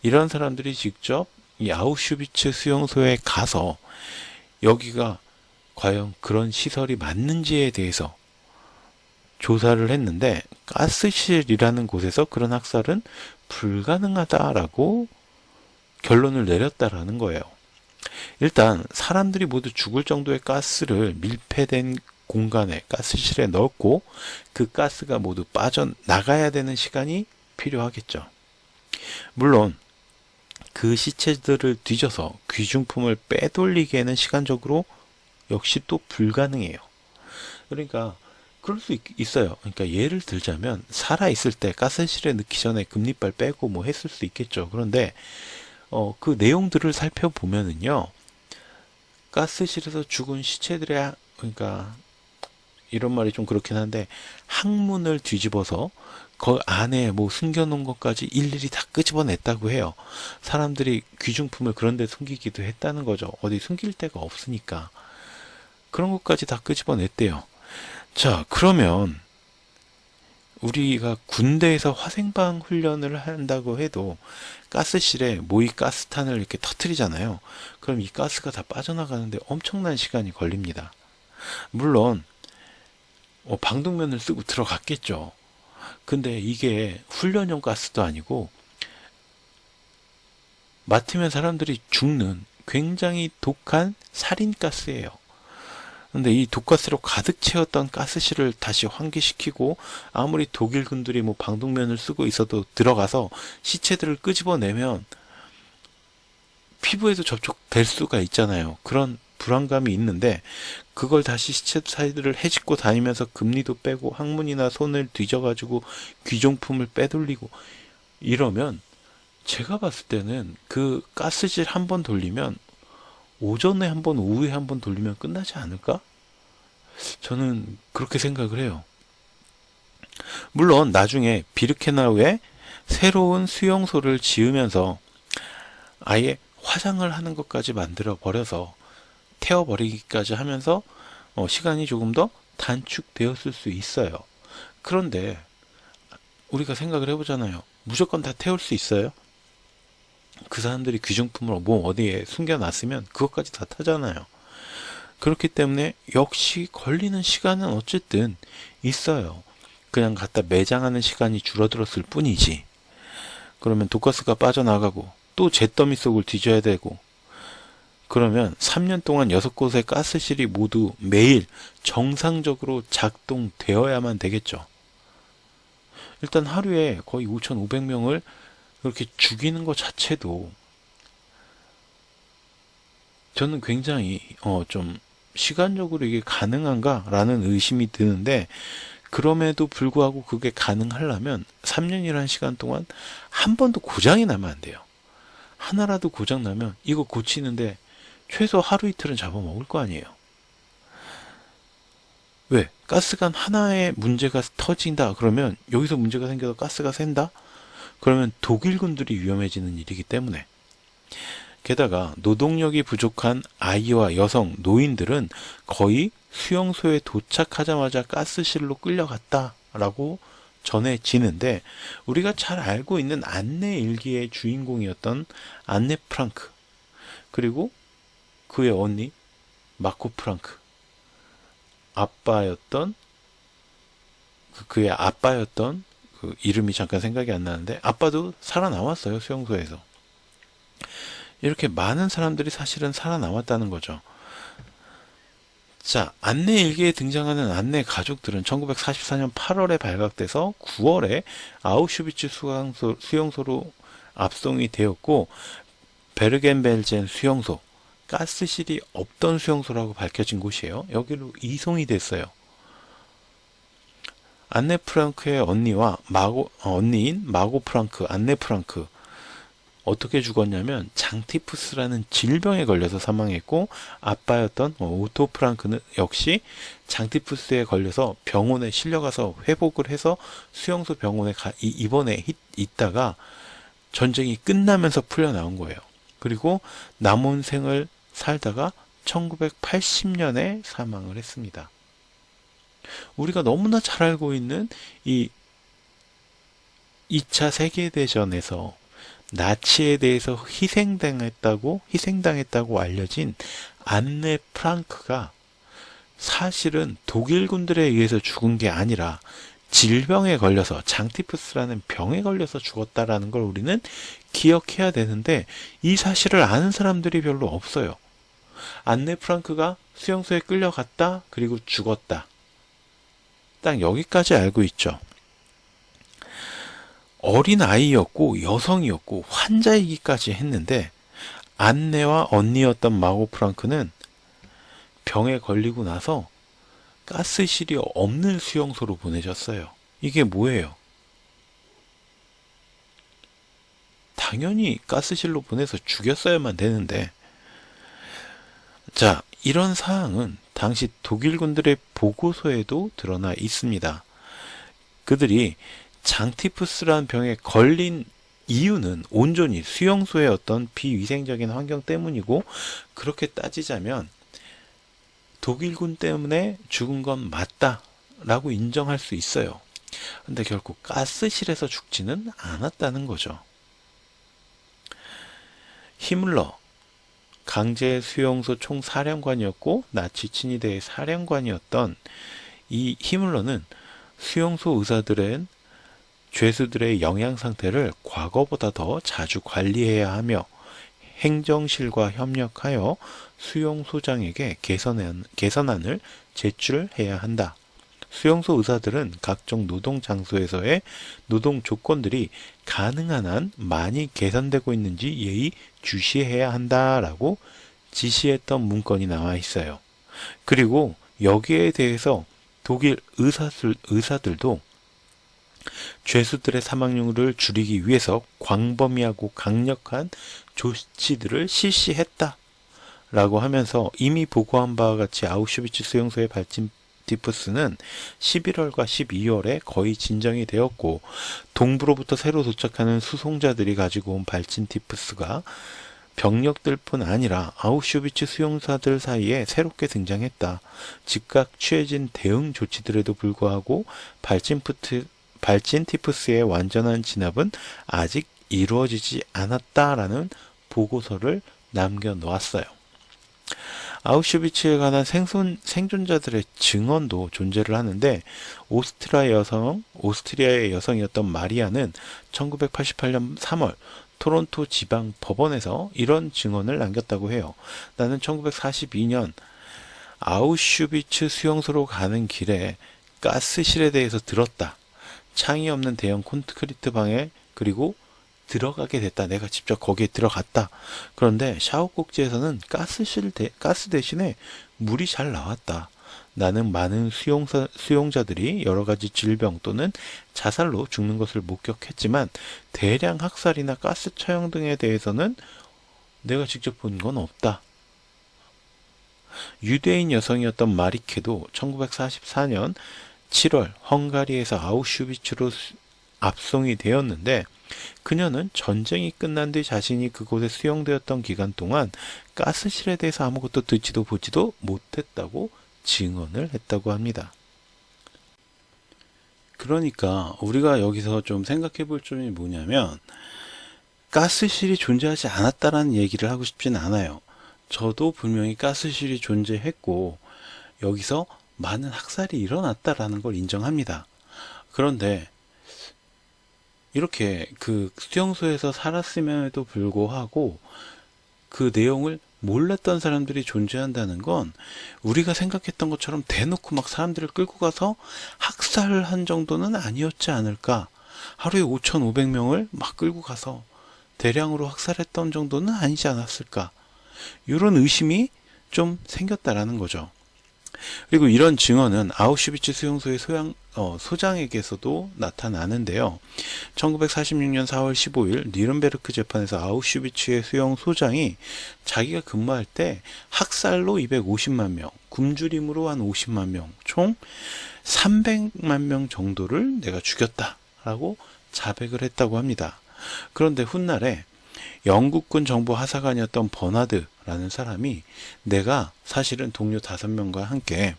이런 사람들이 직접 이 아우슈비츠 수용소에 가서 여기가 과연 그런 시설이 맞는지에 대해서 조사를 했는데, 가스실이라는 곳에서 그런 학살은 불가능하다라고 결론을 내렸다라는 거예요. 일단 사람들이 모두 죽을 정도의 가스를 밀폐된 공간에, 가스실에 넣었고, 그 가스가 모두 빠져나가야 되는 시간이 필요하겠죠. 물론 그 시체들을 뒤져서 귀중품을 빼돌리기에는 시간적으로 역시 또 불가능해요. 그러니까 그럴 수 있어요. 그러니까 예를 들자면, 살아있을 때 가스실에 넣기 전에 금리빨 빼고 뭐 했을 수 있겠죠. 그런데 그 내용들을 살펴보면은요, 가스실에서 죽은 시체들의, 그러니까 이런 말이 좀 그렇긴 한데, 항문을 뒤집어서 그 안에 뭐 숨겨놓은 것까지 일일이 다 끄집어냈다고 해요. 사람들이 귀중품을 그런 데 숨기기도 했다는 거죠. 어디 숨길 데가 없으니까. 그런 것까지 다 끄집어냈대요. 자, 그러면 우리가 군대에서 화생방 훈련을 한다고 해도 가스실에 모의 가스탄을 이렇게 터뜨리잖아요. 그럼 이 가스가 다 빠져나가는데 엄청난 시간이 걸립니다. 물론 방독면을 쓰고 들어갔겠죠. 근데 이게 훈련용 가스도 아니고 맡으면 사람들이 죽는 굉장히 독한 살인가스예요. 근데 이 독가스로 가득 채웠던 가스실을 다시 환기시키고, 아무리 독일군들이 뭐 방독면을 쓰고 있어도 들어가서 시체들을 끄집어내면 피부에도 접촉될 수가 있잖아요. 그런 불안감이 있는데, 그걸 다시 시체 사이들을 헤집고 다니면서 금리도 빼고 항문이나 손을 뒤져가지고 귀중품을 빼돌리고 이러면, 제가 봤을 때는 그 가스실 한 번 돌리면 오전에 한 번, 오후에 한 번 돌리면 끝나지 않을까? 저는 그렇게 생각을 해요. 물론 나중에 비르케나우에 새로운 수용소를 지으면서 아예 화장을 하는 것까지 만들어 버려서 태워버리기까지 하면서 시간이 조금 더 단축되었을 수 있어요. 그런데 우리가 생각을 해보잖아요. 무조건 다 태울 수 있어요? 그 사람들이 귀중품을 뭐 어디에 숨겨놨으면 그것까지 다 타잖아요. 그렇기 때문에 역시 걸리는 시간은 어쨌든 있어요. 그냥 갖다 매장하는 시간이 줄어들었을 뿐이지. 그러면 독가스가 빠져나가고 또 잿더미 속을 뒤져야 되고, 그러면 3년 동안 6곳의 가스실이 모두 매일 정상적으로 작동되어야만 되겠죠. 일단 하루에 거의 5,500명을 그렇게 죽이는 것 자체도 저는 굉장히 좀 시간적으로 이게 가능한가 라는 의심이 드는데, 그럼에도 불구하고 그게 가능하려면 3년이라는 시간 동안 한 번도 고장이 나면 안 돼요. 하나라도 고장 나면 이거 고치는데 최소 하루 이틀은 잡아먹을 거 아니에요. 왜? 가스관 하나에 문제가 터진다 그러면 여기서 문제가 생겨서 가스가 샌다? 그러면 독일군들이 위험해지는 일이기 때문에. 게다가 노동력이 부족한 아이와 여성, 노인들은 거의 수용소에 도착하자마자 가스실로 끌려갔다라고 전해지는데, 우리가 잘 알고 있는 안내 일기의 주인공이었던 안네 프랑크, 그리고 그의 언니 마코 프랑크, 그의 아빠였던 그 이름이 잠깐 생각이 안 나는데, 아빠도 살아남았어요, 수용소에서. 이렇게 많은 사람들이 사실은 살아남았다는 거죠. 자, 안내 일기에 등장하는 안내 가족들은 1944년 8월에 발각돼서 9월에 아우슈비츠 수용소로 압송이 되었고, 베르겐벨젠 수용소, 가스실이 없던 수용소라고 밝혀진 곳이에요. 여기로 이송이 됐어요. 안네 프랑크의 언니인 마고 프랑크, 안네 프랑크. 어떻게 죽었냐면 장티푸스라는 질병에 걸려서 사망했고, 아빠였던 오토 프랑크는 역시 장티푸스에 걸려서 병원에 실려가서 회복을 해서 수용소 병원에 입원해 있다가 전쟁이 끝나면서 풀려 나온 거예요. 그리고 남은 생을 살다가 1980년에 사망을 했습니다. 우리가 너무나 잘 알고 있는 이 2차 세계대전에서 나치에 대해서 희생당했다고 알려진 안네 프랑크가 사실은 독일군들에 의해서 죽은 게 아니라 질병에 걸려서 장티푸스라는 병에 걸려서 죽었다라는 걸 우리는 기억해야 되는데, 이 사실을 아는 사람들이 별로 없어요. 안네 프랑크가 수용소에 끌려갔다, 그리고 죽었다. 딱 여기까지 알고 있죠. 어린 아이였고 여성이었고 환자이기까지 했는데, 안네와 언니였던 마고 프랑크는 병에 걸리고 나서 가스실이 없는 수용소로 보내졌어요. 이게 뭐예요? 당연히 가스실로 보내서 죽였어야만 되는데, 자, 이런 사항은 당시 독일군들의 보고서에도 드러나 있습니다. 그들이 장티푸스라는 병에 걸린 이유는 온전히 수용소의 어떤 비위생적인 환경 때문이고, 그렇게 따지자면 독일군 때문에 죽은 건 맞다라고 인정할 수 있어요. 근데 결국 가스실에서 죽지는 않았다는 거죠. 히물러, 강제 수용소 총사령관이었고 나치 친위대의 사령관이었던 이 히물러는 수용소 의사들은 죄수들의 영양 상태를 과거보다 더 자주 관리해야 하며 행정실과 협력하여 수용소장에게 개선안을 제출해야 한다. 수용소 의사들은 각종 노동 장소에서의 노동 조건들이 가능한 한 많이 개선되고 있는지 예의 주시해야 한다라고 지시했던 문건이 나와 있어요. 그리고 여기에 대해서 독일 의사들도 죄수들의 사망률을 줄이기 위해서 광범위하고 강력한 조치들을 실시했다 라고 하면서, 이미 보고한 바와 같이 아우슈비츠 수용소의 발진티푸스는 11월과 12월에 거의 진정이 되었고, 동부로부터 새로 도착하는 수송자들이 가지고 온 발진티푸스가 병력들뿐 아니라 아우슈비츠 수용사들 사이에 새롭게 등장했다. 즉각 취해진 대응 조치들에도 불구하고 발진티푸스의 완전한 진압은 아직 이루어지지 않았다라는 보고서를 남겨놓았어요. 아우슈비츠에 관한 생존자들의 증언도 존재를 하는데, 오스트리아의 여성이었던 마리아는 1988년 3월 토론토 지방 법원에서 이런 증언을 남겼다고 해요. 나는 1942년 아우슈비츠 수용소로 가는 길에 가스실에 대해서 들었다. 창이 없는 대형 콘크리트 방에 그리고 들어가게 됐다. 내가 직접 거기에 들어갔다. 그런데 샤워 꼭지에서는 가스 대신에 물이 잘 나왔다. 나는 많은 수용자들이 여러 가지 질병 또는 자살로 죽는 것을 목격했지만 대량 학살이나 가스 처형 등에 대해서는 내가 직접 본 건 없다. 유대인 여성이었던 마리케도 1944년 7월 헝가리에서 아우슈비츠로 압송이 되었는데, 그녀는 전쟁이 끝난 뒤 자신이 그곳에 수용되었던 기간 동안 가스실에 대해서 아무것도 듣지도 보지도 못했다고 증언을 했다고 합니다. 그러니까 우리가 여기서 좀 생각해 볼 점이 뭐냐면, 가스실이 존재하지 않았다라는 얘기를 하고 싶진 않아요. 저도 분명히 가스실이 존재했고 여기서 많은 학살이 일어났다라는 걸 인정합니다. 그런데 이렇게 그 수용소에서 살았음에도 불구하고 그 내용을 몰랐던 사람들이 존재한다는 건 우리가 생각했던 것처럼 대놓고 막 사람들을 끌고 가서 학살을 한 정도는 아니었지 않을까. 하루에 5,500명을 막 끌고 가서 대량으로 학살했던 정도는 아니지 않았을까. 이런 의심이 좀 생겼다라는 거죠. 그리고 이런 증언은 아우슈비츠 수용소의 소장에게서도 나타나는데요. 1946년 4월 15일 뉘른베르크 재판에서 아우슈비츠의 수용 소장이 자기가 근무할 때 학살로 250만 명, 굶주림으로 한 50만 명, 총 300만 명 정도를 내가 죽였다라고 자백을 했다고 합니다. 그런데 훗날에 영국군 정보 하사관이었던 버나드라는 사람이 내가 사실은 동료 5명과 함께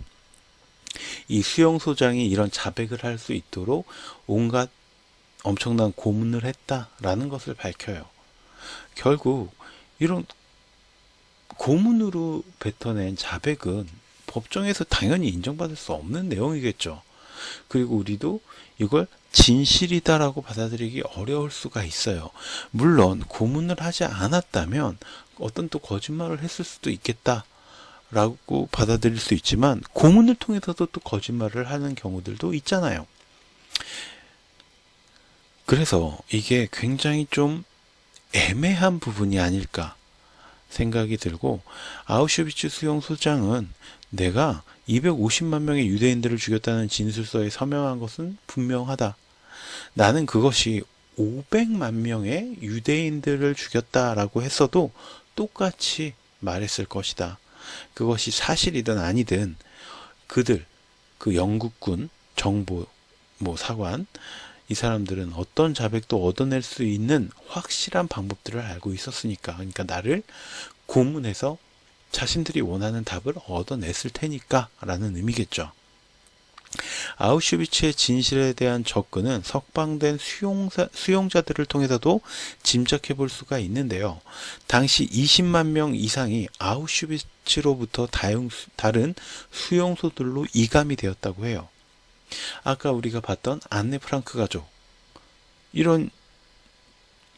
이 수용소장이 이런 자백을 할 수 있도록 온갖 엄청난 고문을 했다라는 것을 밝혀요. 결국 이런 고문으로 뱉어낸 자백은 법정에서 당연히 인정받을 수 없는 내용이겠죠. 그리고 우리도 이걸 진실이다라고 받아들이기 어려울 수가 있어요. 물론 고문을 하지 않았다면 어떤 또 거짓말을 했을 수도 있겠다라고 받아들일 수 있지만 고문을 통해서도 또 거짓말을 하는 경우들도 있잖아요. 그래서 이게 굉장히 좀 애매한 부분이 아닐까 생각이 들고, 아우슈비츠 수용소장은 내가 250만 명의 유대인들을 죽였다는 진술서에 서명한 것은 분명하다. 나는 그것이 500만 명의 유대인들을 죽였다라고 했어도 똑같이 말했을 것이다. 그것이 사실이든 아니든 그 영국군 정보 사관, 이 사람들은 어떤 자백도 얻어낼 수 있는 확실한 방법들을 알고 있었으니까, 그러니까 나를 고문해서 자신들이 원하는 답을 얻어냈을 테니까 라는 의미겠죠. 아우슈비츠의 진실에 대한 접근은 석방된 수용자들을 통해서도 짐작해 볼 수가 있는데요. 당시 20만 명 이상이 아우슈비츠로부터 다른 수용소들로 이감이 되었다고 해요. 아까 우리가 봤던 안네 프랑크 가족, 이런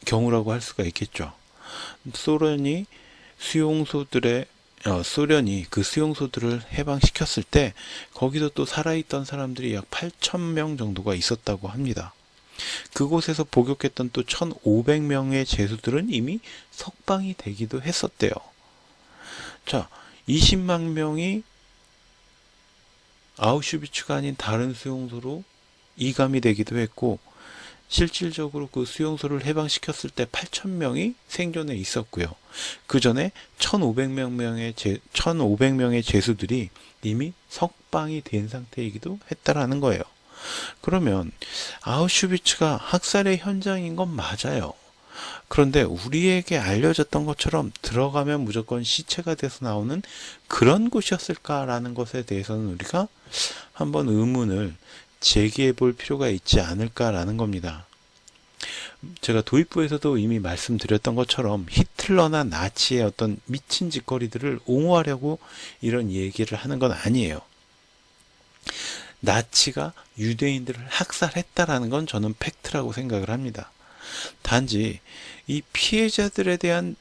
경우라고 할 수가 있겠죠. 소련이 그 수용소들을 해방시켰을 때 거기서 또 살아있던 사람들이 약 8,000명 정도가 있었다고 합니다. 그곳에서 복역했던 또 1,500명의 죄수들은 이미 석방이 되기도 했었대요. 자, 20만 명이 아우슈비츠가 아닌 다른 수용소로 이감이 되기도 했고, 실질적으로 그 수용소를 해방시켰을 때 8,000명이 생존해 있었고요. 그 전에 1,500명의 죄수들이 이미 석방이 된 상태이기도 했다라는 거예요. 그러면 아우슈비츠가 학살의 현장인 건 맞아요. 그런데 우리에게 알려졌던 것처럼 들어가면 무조건 시체가 돼서 나오는 그런 곳이었을까라는 것에 대해서는 우리가 한번 의문을 제기해 볼 필요가 있지 않을까라는 겁니다. 제가 도입부에서도 이미 말씀드렸던 것처럼 히틀러나 나치의 어떤 미친 짓거리들을 옹호하려고 이런 얘기를 하는 건 아니에요. 나치가 유대인들을 학살했다라는 건 저는 팩트라고 생각을 합니다. 단지 이 피해자들에 대한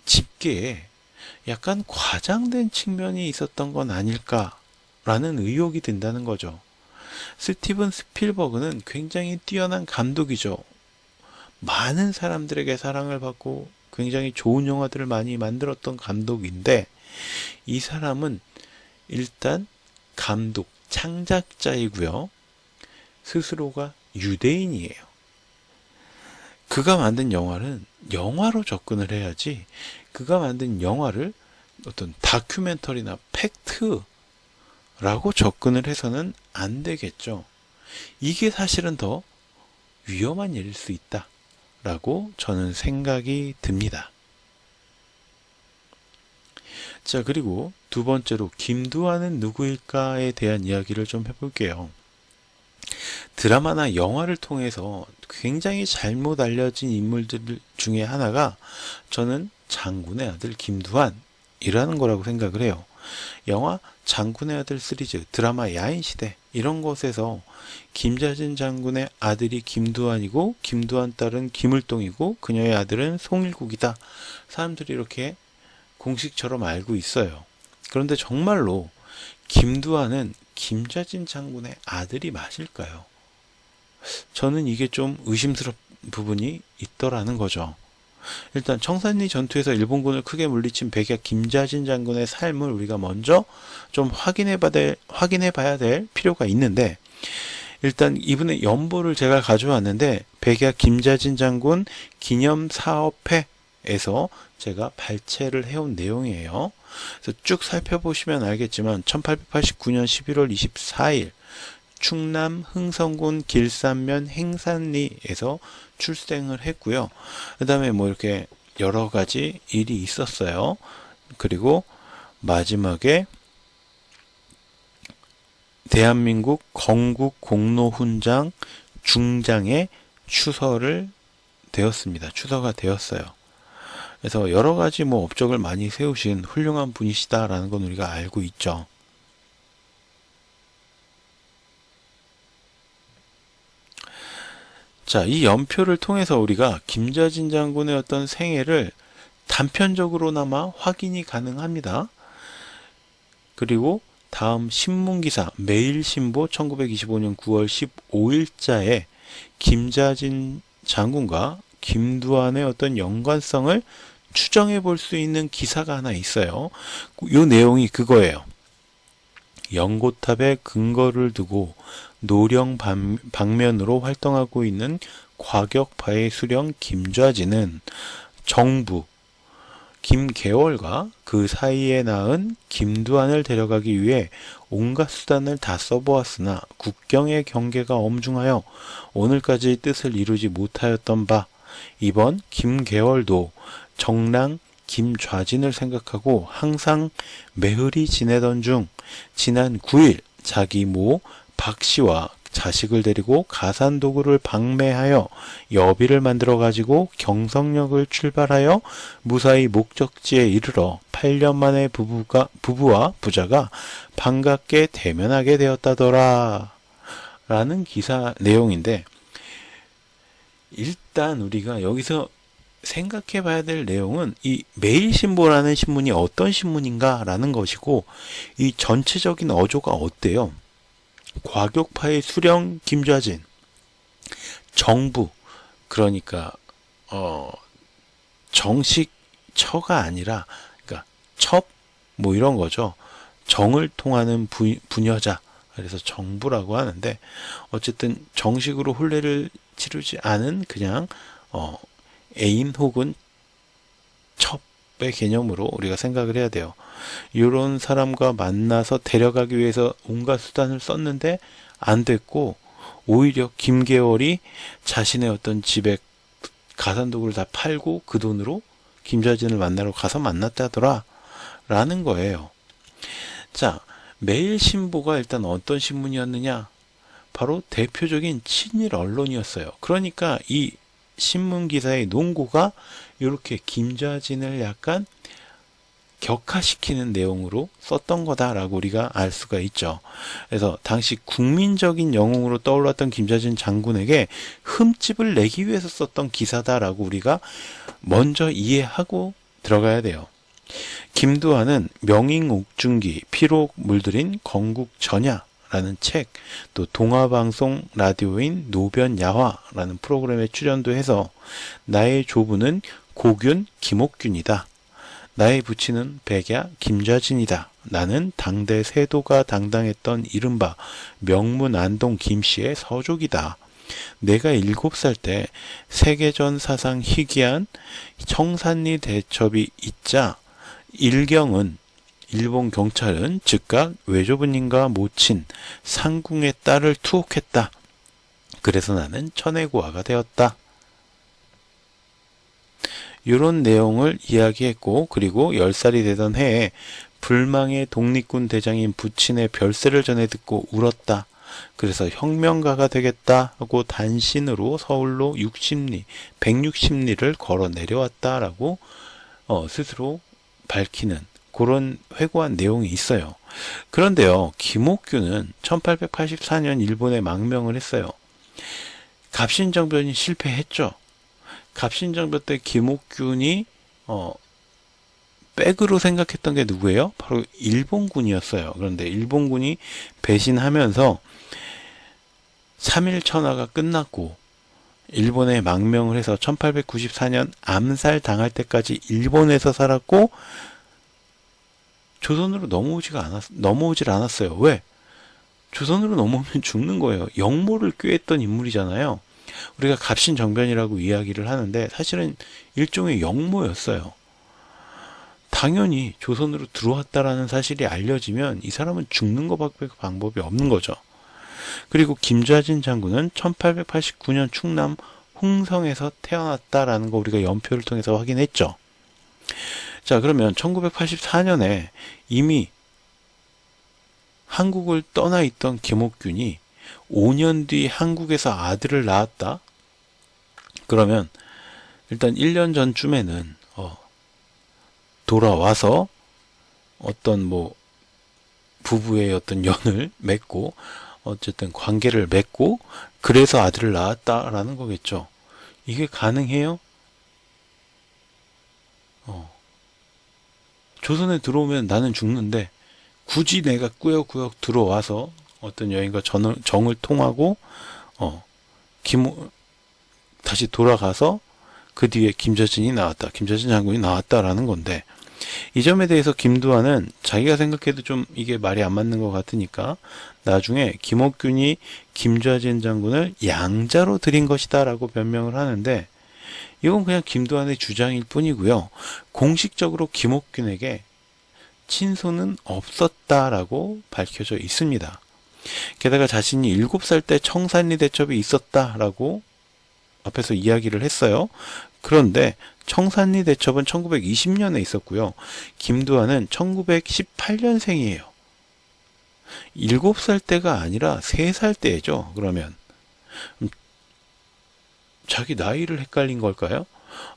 집계에 약간 과장된 측면이 있었던 건 아닐까라는 의혹이 든다는 거죠. 스티븐 스필버그는 굉장히 뛰어난 감독이죠. 많은 사람들에게 사랑을 받고 굉장히 좋은 영화들을 많이 만들었던 감독인데, 이 사람은 일단 감독, 창작자이고요. 스스로가 유대인이에요. 그가 만든 영화는 영화로 접근을 해야지, 그가 만든 영화를 어떤 다큐멘터리나 팩트라고 접근을 해서는 안 되겠죠. 이게 사실은 더 위험한 일일 수 있다라고 저는 생각이 듭니다. 자, 그리고 두 번째로 김두한은 누구일까에 대한 이야기를 좀 해볼게요. 드라마나 영화를 통해서 굉장히 잘못 알려진 인물들 중에 하나가 저는 장군의 아들 김두한이라는 거라고 생각을 해요. 영화 장군의 아들 시리즈, 드라마 야인시대, 이런 것에서 김자진 장군의 아들이 김두한이고 김두한 딸은 김을동이고 그녀의 아들은 송일국이다. 사람들이 이렇게 공식처럼 알고 있어요. 그런데 정말로 김두한은 김자진 장군의 아들이 맞을까요? 저는 이게 좀 의심스러운 부분이 있더라는 거죠. 일단 청산리 전투에서 일본군을 크게 물리친 백야 김자진 장군의 삶을 우리가 먼저 좀 확인해 봐야 될 필요가 있는데, 일단 이분의 연보를 제가 가져왔는데 백야 김자진 장군 기념사업회에서 제가 발췌를 해온 내용이에요. 그래서 쭉 살펴보시면 알겠지만 1889년 11월 24일 충남 흥성군 길산면 행산리에서 출생을 했고요. 그 다음에 뭐 이렇게 여러 가지 일이 있었어요. 그리고 마지막에 대한민국 건국공로훈장 중장에 추서가 되었어요. 그래서 여러 가지 뭐 업적을 많이 세우신 훌륭한 분이시다라는 건 우리가 알고 있죠. 자, 이 연표를 통해서 우리가 김자진 장군의 어떤 생애를 단편적으로나마 확인이 가능합니다. 그리고 다음 신문기사 매일신보 1925년 9월 15일자에 김자진 장군과 김두한의 어떤 연관성을 추정해 볼 수 있는 기사가 하나 있어요. 이 내용이 그거예요. 연고탑에 근거를 두고 노령 방면으로 활동하고 있는 과격파의 수령 김좌진은 정부 김계월과 그 사이에 낳은 김두한을 데려가기 위해 온갖 수단을 다 써보았으나 국경의 경계가 엄중하여 오늘까지 뜻을 이루지 못하였던 바, 이번 김계월도 정랑 김좌진을 생각하고 항상 매흘이 지내던 중 지난 9일 자기 모 박씨와 자식을 데리고 가산도구를 방매하여 여비를 만들어 가지고 경성역을 출발하여 무사히 목적지에 이르러 8년 만에 부부와 부자가 반갑게 대면하게 되었다더라 라는 기사 내용인데, 일단 우리가 여기서 생각해 봐야 될 내용은 이 매일신보라는 신문이 어떤 신문인가 라는 것이고, 이 전체적인 어조가 어때요? 과격파의 수령 김좌진, 정부, 그러니까 정식 처가 아니라 그러니까 첩 뭐 이런 거죠. 정을 통하는 부녀자, 그래서 정부라고 하는데, 어쨌든 정식으로 혼례를 치르지 않은 그냥 애인 혹은 첩의 개념으로 우리가 생각을 해야 돼요. 이런 사람과 만나서 데려가기 위해서 온갖 수단을 썼는데 안 됐고, 오히려 김계월이 자신의 어떤 집에 가산도구를 다 팔고 그 돈으로 김좌진을 만나러 가서 만났다더라 라는 거예요. 자, 매일신보가 일단 어떤 신문이었느냐? 바로 대표적인 친일 언론이었어요. 그러니까 이 신문 기사의 논고가 이렇게 김좌진을 약간 격하시키는 내용으로 썼던 거다라고 우리가 알 수가 있죠. 그래서 당시 국민적인 영웅으로 떠올랐던 김좌진 장군에게 흠집을 내기 위해서 썼던 기사다라고 우리가 먼저 이해하고 들어가야 돼요. 김두한은 명인옥중기, 피로 물들인 건국전야라는 책, 또 동아방송 라디오인 노변야화라는 프로그램에 출연도 해서 나의 조부는 고균 김옥균이다. 나의 부친은 백야 김좌진이다. 나는 당대 세도가 당당했던 이른바 명문안동 김씨의 서족이다. 내가 7살 때 세계전 사상 희귀한 청산리 대첩이 있자 일본 경찰은 즉각 외조부님과 모친 상궁의 딸을 투옥했다. 그래서 나는 천혜고아가 되었다. 이런 내용을 이야기했고, 그리고 10살이 되던 해에 불망의 독립군 대장인 부친의 별세를 전해 듣고 울었다. 그래서 혁명가가 되겠다 하고 단신으로 서울로 160리를 걸어 내려왔다라고 스스로 밝히는 그런 회고한 내용이 있어요. 그런데요, 김옥균은 1884년 일본에 망명을 했어요. 갑신정변이 실패했죠. 갑신정변 때 김옥균이 백으로 생각했던 게 누구예요? 바로 일본군이었어요. 그런데 일본군이 배신하면서 3.1 천하가 끝났고, 일본에 망명을 해서 1894년 암살 당할 때까지 일본에서 살았고 조선으로 넘어오질 않았어요. 왜? 조선으로 넘어오면 죽는 거예요. 역모를 꾀했던 인물이잖아요. 우리가 갑신정변이라고 이야기를 하는데 사실은 일종의 역모였어요. 당연히 조선으로 들어왔다라는 사실이 알려지면 이 사람은 죽는 것밖에 방법이 없는 거죠. 그리고 김좌진 장군은 1889년 충남 홍성에서 태어났다라는 거 우리가 연표를 통해서 확인했죠. 자, 그러면 1984년에 이미 한국을 떠나 있던 김옥균이 5년 뒤 한국에서 아들을 낳았다? 그러면 일단 1년 전쯤에는 돌아와서 어떤 부부의 어떤 연을 맺고 어쨌든 관계를 맺고 그래서 아들을 낳았다라는 거겠죠. 이게 가능해요? 조선에 들어오면 나는 죽는데 굳이 내가 꾸역꾸역 들어와서 어떤 여인과 정을 통하고 다시 돌아가서 그 뒤에 김좌진 장군이 나왔다라는 건데, 이 점에 대해서 김두한은 자기가 생각해도 좀 이게 말이 안 맞는 것 같으니까 나중에 김옥균이 김좌진 장군을 양자로 들인 것이다 라고 변명을 하는데, 이건 그냥 김두한의 주장일 뿐이고요. 공식적으로 김옥균에게 친손은 없었다라고 밝혀져 있습니다. 게다가 자신이 7살 때 청산리 대첩이 있었다라고 앞에서 이야기를 했어요. 그런데 청산리 대첩은 1920년에 있었고요. 김두한은 1918년생이에요. 7살 때가 아니라 3살 때죠. 그러면 자기 나이를 헷갈린 걸까요?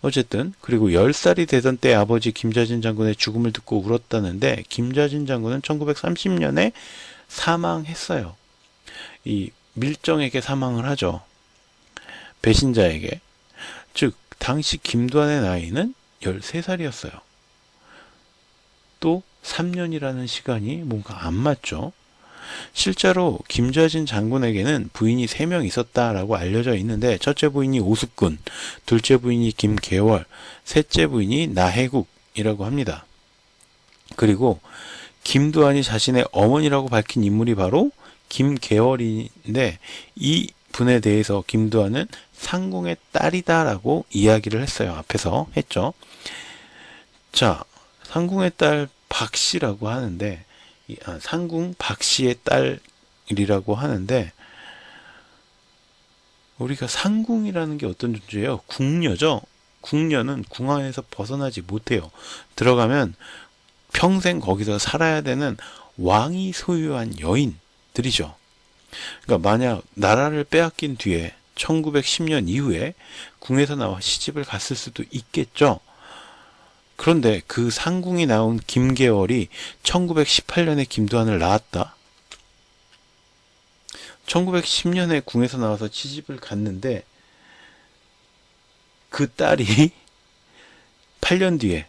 어쨌든 그리고 10살이 되던 때 아버지 김좌진 장군의 죽음을 듣고 울었다는데, 김좌진 장군은 1930년에 사망했어요. 이 밀정에게 사망을 하죠. 배신자에게. 즉 당시 김두한의 나이는 13살이었어요. 또 3년이라는 시간이 뭔가 안 맞죠. 실제로 김좌진 장군에게는 부인이 3명 있었다라고 알려져 있는데, 첫째 부인이 오숙군, 둘째 부인이 김계월, 셋째 부인이 나해국이라고 합니다. 그리고 김두한이 자신의 어머니라고 밝힌 인물이 바로 김계월인데, 이 분에 대해서 김두한은 상궁의 딸이다라고 이야기를 했어요. 앞에서 했죠. 자, 상궁의 딸 박씨라고 하는데, 상궁 박씨의 딸이라고 하는데, 우리가 상궁이라는 게 어떤 존재예요? 궁녀죠. 궁녀는 궁 안에서 벗어나지 못해요. 들어가면 평생 거기서 살아야 되는 왕이 소유한 여인들이죠. 그러니까 만약 나라를 빼앗긴 뒤에 1910년 이후에 궁에서 나와 시집을 갔을 수도 있겠죠. 그런데 그 상궁이 나온 김계월이 1918년에 김두한을 낳았다. 1910년에 궁에서 나와서 시집을 갔는데, 그 딸이 8년 뒤에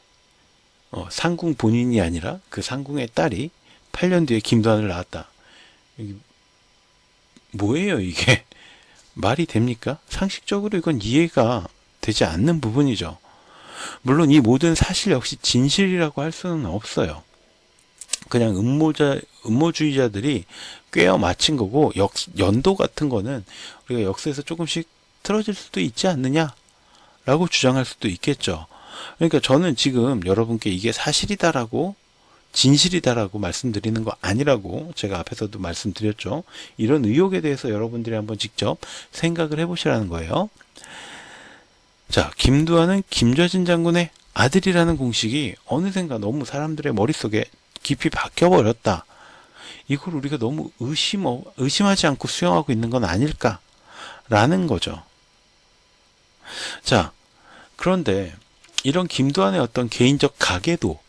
상궁 본인이 아니라 그 상궁의 딸이 8년 뒤에 김두한을 낳았다. 뭐예요 이게? 말이 됩니까? 상식적으로 이건 이해가 되지 않는 부분이죠. 물론 이 모든 사실 역시 진실이라고 할 수는 없어요. 그냥 음모주의자들이 꿰어 맞힌 거고, 연도 같은 거는 우리가 역사에서 조금씩 틀어질 수도 있지 않느냐라고 주장할 수도 있겠죠. 그러니까 저는 지금 여러분께 이게 사실이다라고, 진실이다라고 말씀드리는 거 아니라고 제가 앞에서도 말씀드렸죠. 이런 의혹에 대해서 여러분들이 한번 직접 생각을 해보시라는 거예요. 자, 김두한은 김좌진 장군의 아들이라는 공식이 어느샌가 너무 사람들의 머릿속에 깊이 박혀버렸다. 이걸 우리가 너무 의심하지 않고 수용하고 있는 건 아닐까라는 거죠. 자, 그런데 이런 김두한의 어떤 개인적 가계도,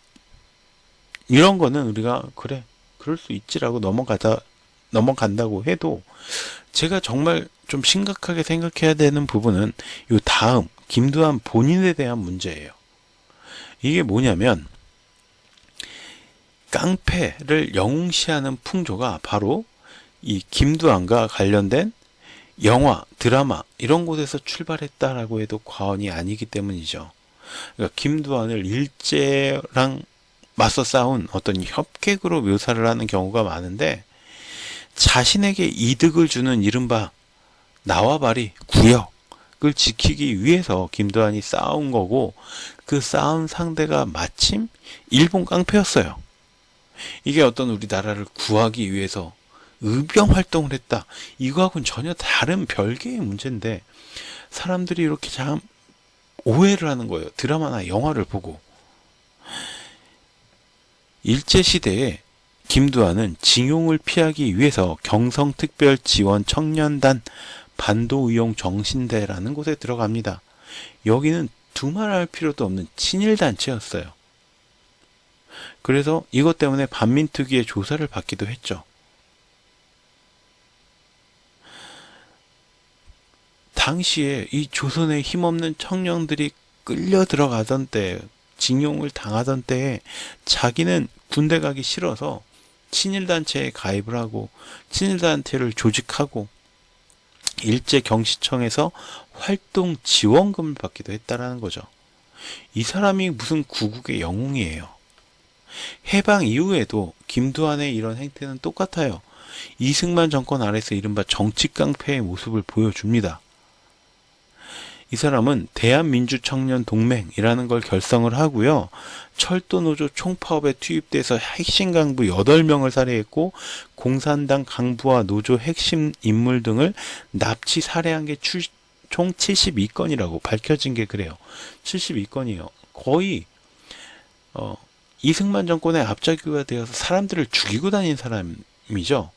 이런 거는 우리가 그래, 그럴 수 있지라고 넘어간다고 해도, 제가 정말 좀 심각하게 생각해야 되는 부분은 이 다음 김두한 본인에 대한 문제예요. 이게 뭐냐면, 깡패를 영웅시하는 풍조가 바로 이 김두한과 관련된 영화, 드라마 이런 곳에서 출발했다라고 해도 과언이 아니기 때문이죠. 그러니까 김두한을 일제랑 맞서 싸운 어떤 협객으로 묘사를 하는 경우가 많은데, 자신에게 이득을 주는 이른바 나와바리 구역을 지키기 위해서 김두한이 싸운 거고, 그 싸운 상대가 마침 일본 깡패였어요. 이게 어떤 우리나라를 구하기 위해서 의병 활동을 했다, 이거하고는 전혀 다른 별개의 문제인데, 사람들이 이렇게 참 오해를 하는 거예요. 드라마나 영화를 보고. 일제시대에 김두한은 징용을 피하기 위해서 경성특별지원 청년단 반도의용 정신대라는 곳에 들어갑니다. 여기는 두말할 필요도 없는 친일단체였어요. 그래서 이것 때문에 반민특위의 조사를 받기도 했죠. 당시에 이 조선의 힘없는 청년들이 끌려 들어가던 때, 징용을 당하던 때에 자기는 군대 가기 싫어서 친일단체에 가입을 하고 친일단체를 조직하고 일제경시청에서 활동 지원금을 받기도 했다라는 거죠. 이 사람이 무슨 구국의 영웅이에요. 해방 이후에도 김두한의 이런 행태는 똑같아요. 이승만 정권 아래서 이른바 정치깡패의 모습을 보여줍니다. 이 사람은 대한민주청년동맹이라는 걸 결성을 하고요. 철도노조 총파업에 투입돼서 핵심 강부 8명을 살해했고, 공산당 강부와 노조 핵심 인물 등을 납치 살해한 게 총 72건이라고 밝혀진 게 그래요. 72건이에요. 거의 이승만 정권의 앞잡이가 되어서 사람들을 죽이고 다닌 사람이죠.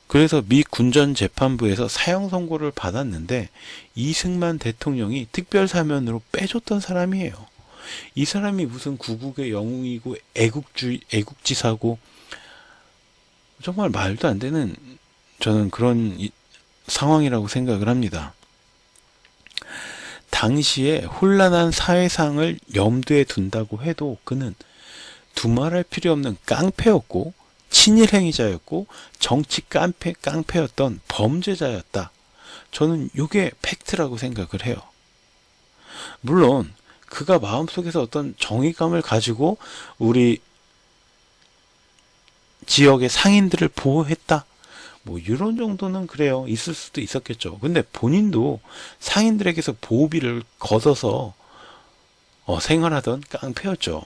그래서 미 군전재판부에서 사형 선고를 받았는데 이승만 대통령이 특별사면으로 빼줬던 사람이에요. 이 사람이 무슨 구국의 영웅이고 애국지사고, 정말 말도 안 되는, 저는 그런 상황이라고 생각을 합니다. 당시에 혼란한 사회상을 염두에 둔다고 해도 그는 두말할 필요 없는 깡패였고, 친일 행위자였고, 정치 깡패였던 범죄자였다. 저는 이게 팩트라고 생각을 해요. 물론 그가 마음속에서 어떤 정의감을 가지고 우리 지역의 상인들을 보호했다, 뭐 이런 정도는 그래요. 있을 수도 있었겠죠. 근데 본인도 상인들에게서 보호비를 걷어서 생활하던 깡패였죠.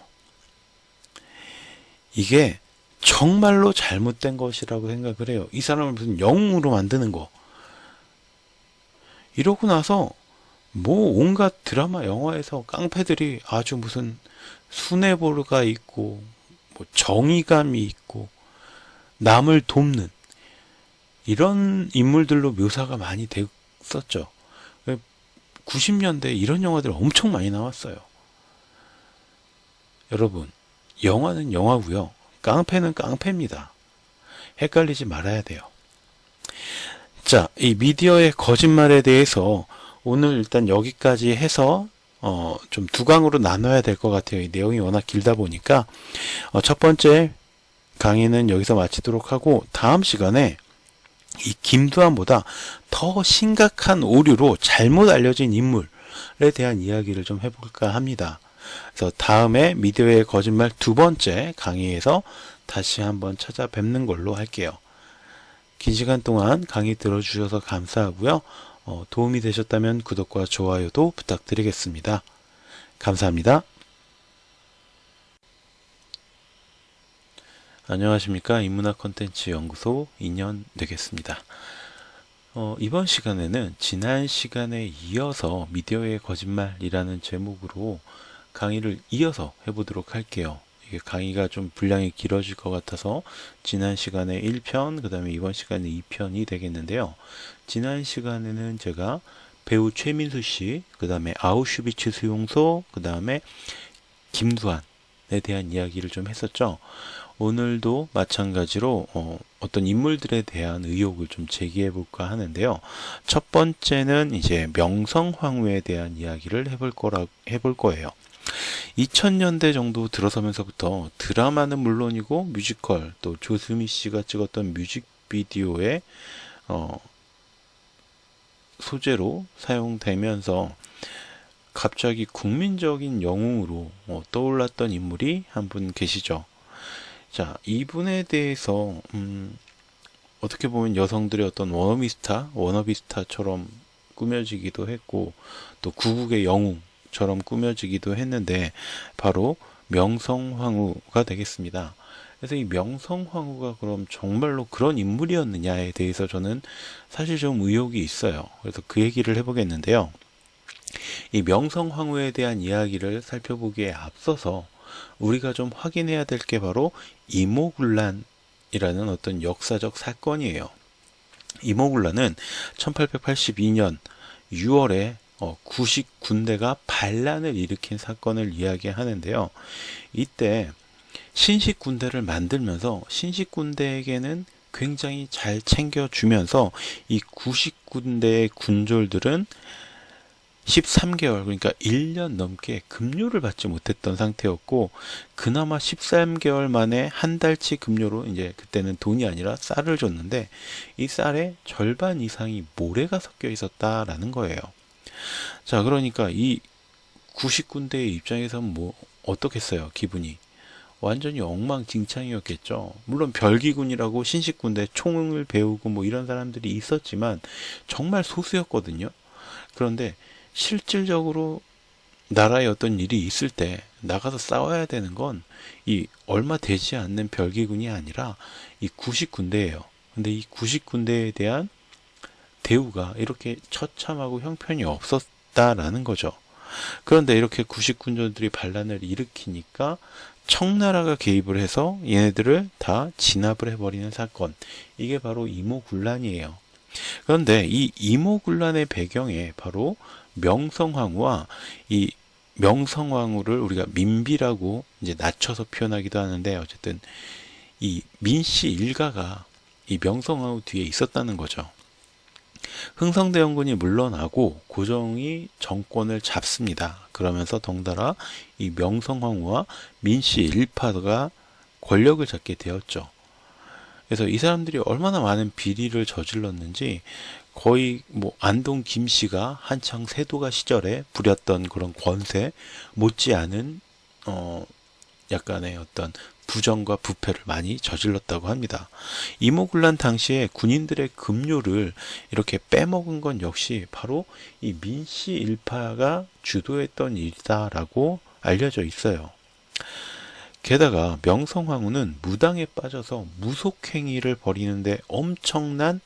이게 정말로 잘못된 것이라고 생각을 해요. 이 사람을 무슨 영웅으로 만드는 거. 이러고 나서 뭐 온갖 드라마 영화에서 깡패들이 아주 무슨 수뇌보루가 있고, 뭐 정의감이 있고, 남을 돕는 이런 인물들로 묘사가 많이 됐었죠. 90년대에 이런 영화들 엄청 많이 나왔어요. 여러분, 영화는 영화고요, 깡패는 깡패입니다. 헷갈리지 말아야 돼요. 자, 이 미디어의 거짓말에 대해서 오늘 일단 여기까지 해서 좀 두 강으로 나눠야 될 것 같아요. 이 내용이 워낙 길다 보니까 첫 번째 강의는 여기서 마치도록 하고, 다음 시간에 이 김두한보다 더 심각한 오류로 잘못 알려진 인물에 대한 이야기를 좀 해볼까 합니다. 그래서 다음에 미디어의 거짓말 두 번째 강의에서 다시 한번 찾아뵙는 걸로 할게요. 긴 시간 동안 강의 들어주셔서 감사하고요. 도움이 되셨다면 구독과 좋아요도 부탁드리겠습니다. 감사합니다. 안녕하십니까. 인문학 콘텐츠 연구소 인연 되겠습니다. 이번 시간에는 지난 시간에 이어서 미디어의 거짓말이라는 제목으로 강의를 이어서 해보도록 할게요. 이게 강의가 좀 분량이 길어질 것 같아서 지난 시간에 1편, 그 다음에 이번 시간에 2편이 되겠는데요. 지난 시간에는 제가 배우 최민수 씨, 그 다음에 아우슈비츠 수용소, 그 다음에 김두한에 대한 이야기를 좀 했었죠. 오늘도 마찬가지로 어떤 인물들에 대한 의혹을 좀 제기해 볼까 하는데요. 첫 번째는 이제 명성황후에 대한 이야기를 해볼 거예요. 2000년대 정도 들어서면서부터 드라마는 물론이고 뮤지컬, 또 조수미 씨가 찍었던 뮤직비디오에 소재로 사용되면서 갑자기 국민적인 영웅으로 떠올랐던 인물이 한 분 계시죠. 자, 이분에 대해서 어떻게 보면 여성들의 어떤 워너비 스타처럼 꾸며지기도 했고 또 구국의 영웅처럼 꾸며지기도 했는데 바로 명성황후가 되겠습니다. 그래서 이 명성황후가 그럼 정말로 그런 인물이었느냐에 대해서 저는 사실 좀 의혹이 있어요. 그래서 그 얘기를 해보겠는데요. 이 명성황후에 대한 이야기를 살펴보기에 앞서서 우리가 좀 확인해야 될 게 바로 이모군란이라는 어떤 역사적 사건이에요. 이모군란은 1882년 6월에 구식 군대가 반란을 일으킨 사건을 이야기하는데요. 이때 신식 군대를 만들면서 신식 군대에게는 굉장히 잘 챙겨주면서 이 구식 군대의 군졸들은 13개월, 그러니까 1년 넘게 급료를 받지 못했던 상태였고, 그나마 13개월 만에 한 달치 급료로 이제 그때는 돈이 아니라 쌀을 줬는데, 이 쌀의 절반 이상이 모래가 섞여 있었다라는 거예요. 자, 그러니까 이 구식군대의 입장에서는 뭐 어떻겠어요, 기분이? 완전히 엉망진창이었겠죠. 물론 별기군이라고 신식군대 총을 배우고 뭐 이런 사람들이 있었지만 정말 소수였거든요. 그런데 실질적으로 나라에 어떤 일이 있을 때 나가서 싸워야 되는 건 이 얼마 되지 않는 별기군이 아니라 이 구식군대예요. 근데 이 구식군대에 대한 대우가 이렇게 처참하고 형편이 없었다라는 거죠. 그런데 이렇게 구식군들이 반란을 일으키니까 청나라가 개입을 해서 얘네들을 다 진압을 해버리는 사건. 이게 바로 이모군란이에요. 그런데 이 이모군란의 배경에 바로 명성황후와 이 명성황후를 우리가 민비라고 이제 낮춰서 표현하기도 하는데 어쨌든 이 민씨 일가가 이 명성황후 뒤에 있었다는 거죠. 흥성대원군이 물러나고 고종이 정권을 잡습니다. 그러면서 덩달아 이 명성황후와 민씨 일파가 권력을 잡게 되었죠. 그래서 이 사람들이 얼마나 많은 비리를 저질렀는지 거의 뭐 안동 김씨가 한창 세도가 시절에 부렸던 그런 권세 못지않은 약간의 어떤 부정과 부패를 많이 저질렀다고 합니다. 이모군란 당시에 군인들의 급료를 이렇게 빼먹은 건 역시 바로 이 민씨 일파가 주도했던 일이다라고 알려져 있어요. 게다가 명성황후는 무당에 빠져서 무속행위를 벌이는데 엄청난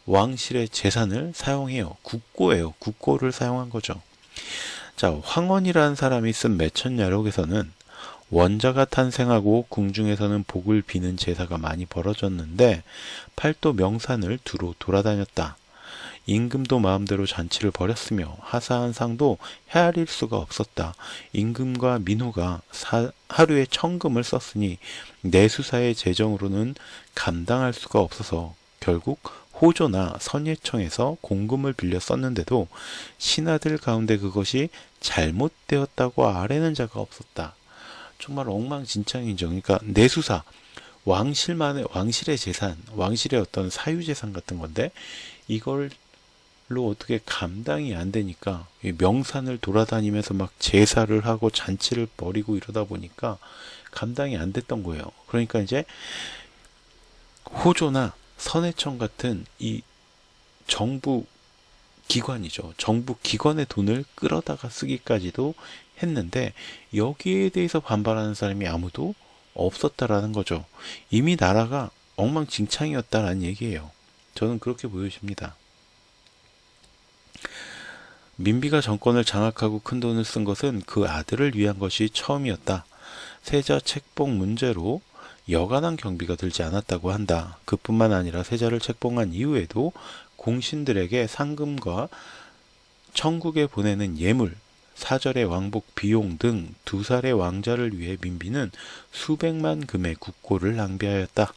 왕실의 재산을 사용해요. 국고예요. 국고를 사용한 거죠. 자, 황원이라는 사람이 쓴 매천야록에서는 원자가 탄생하고 궁중에서는 복을 비는 제사가 많이 벌어졌는데 팔도 명산을 두루 돌아다녔다. 임금도 마음대로 잔치를 벌였으며 하사한 상도 헤아릴 수가 없었다. 임금과 민호가 하루에 천금을 썼으니 내수사의 재정으로는 감당할 수가 없어서 결국 호조나 선예청에서 공금을 빌려 썼는데도 신하들 가운데 그것이 잘못되었다고 아뢰는 자가 없었다. 정말 엉망진창이죠. 그러니까 내수사, 왕실의 재산, 왕실의 어떤 사유재산 같은 건데 이걸로 어떻게 감당이 안 되니까 명산을 돌아다니면서 막 제사를 하고 잔치를 벌이고 이러다 보니까 감당이 안 됐던 거예요. 그러니까 이제 호조나 선해청 같은 이 정부 기관이죠. 정부 기관의 돈을 끌어다가 쓰기까지도 했는데 여기에 대해서 반발하는 사람이 아무도 없었다라는 거죠. 이미 나라가 엉망진창이었다라는 얘기예요. 저는 그렇게 보여집니다. 민비가 정권을 장악하고 큰 돈을 쓴 것은 그 아들을 위한 것이 처음이었다. 세자 책봉 문제로 여간한 경비가 들지 않았다고 한다. 그뿐만 아니라 세자를 책봉한 이후에도 공신들에게 상금과 천국에 보내는 예물, 사절의 왕복 비용 등 두 살의 왕자를 위해 민비는 수백만 금의 국고를 낭비하였다.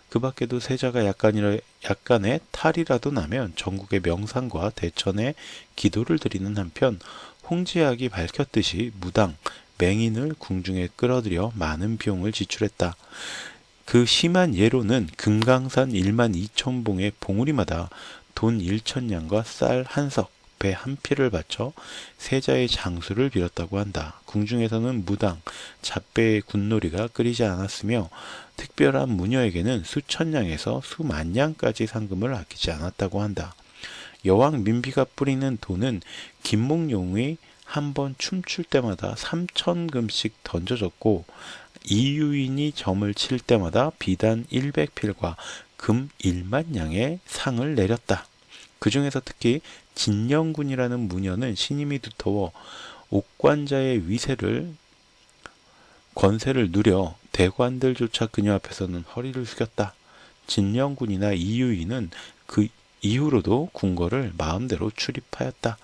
그 밖에도 세자가 약간의 탈이라도 나면 전국의 명산과 대천에 기도를 드리는 한편 홍지학이 밝혔듯이 무당, 맹인을 궁중에 끌어들여 많은 비용을 지출했다. 그 심한 예로는 금강산 1만 2천 봉의 봉우리마다 돈 1,000냥과 쌀 한 석, 배 한 피를 바쳐 세자의 장수를 빌었다고 한다. 궁중에서는 무당, 잡배의 군놀이가 끊이지 않았으며 특별한 무녀에게는 수천 냥에서 수만 냥까지 상금을 아끼지 않았다고 한다. 여왕 민비가 뿌리는 돈은 김몽룡이 한 번 춤출 때마다 3,000금씩 던져줬고 이유인이 점을 칠 때마다 비단 100필과 금 1만 냥의 상을 내렸다. 그 중에서 특히 진령군이라는 무녀는 신임이 두터워 옥관자의 권세를 누려 대관들조차 그녀 앞에서는 허리를 숙였다. 진령군이나 이유인은 그 이후로도 궁궐을 마음대로 출입하였다.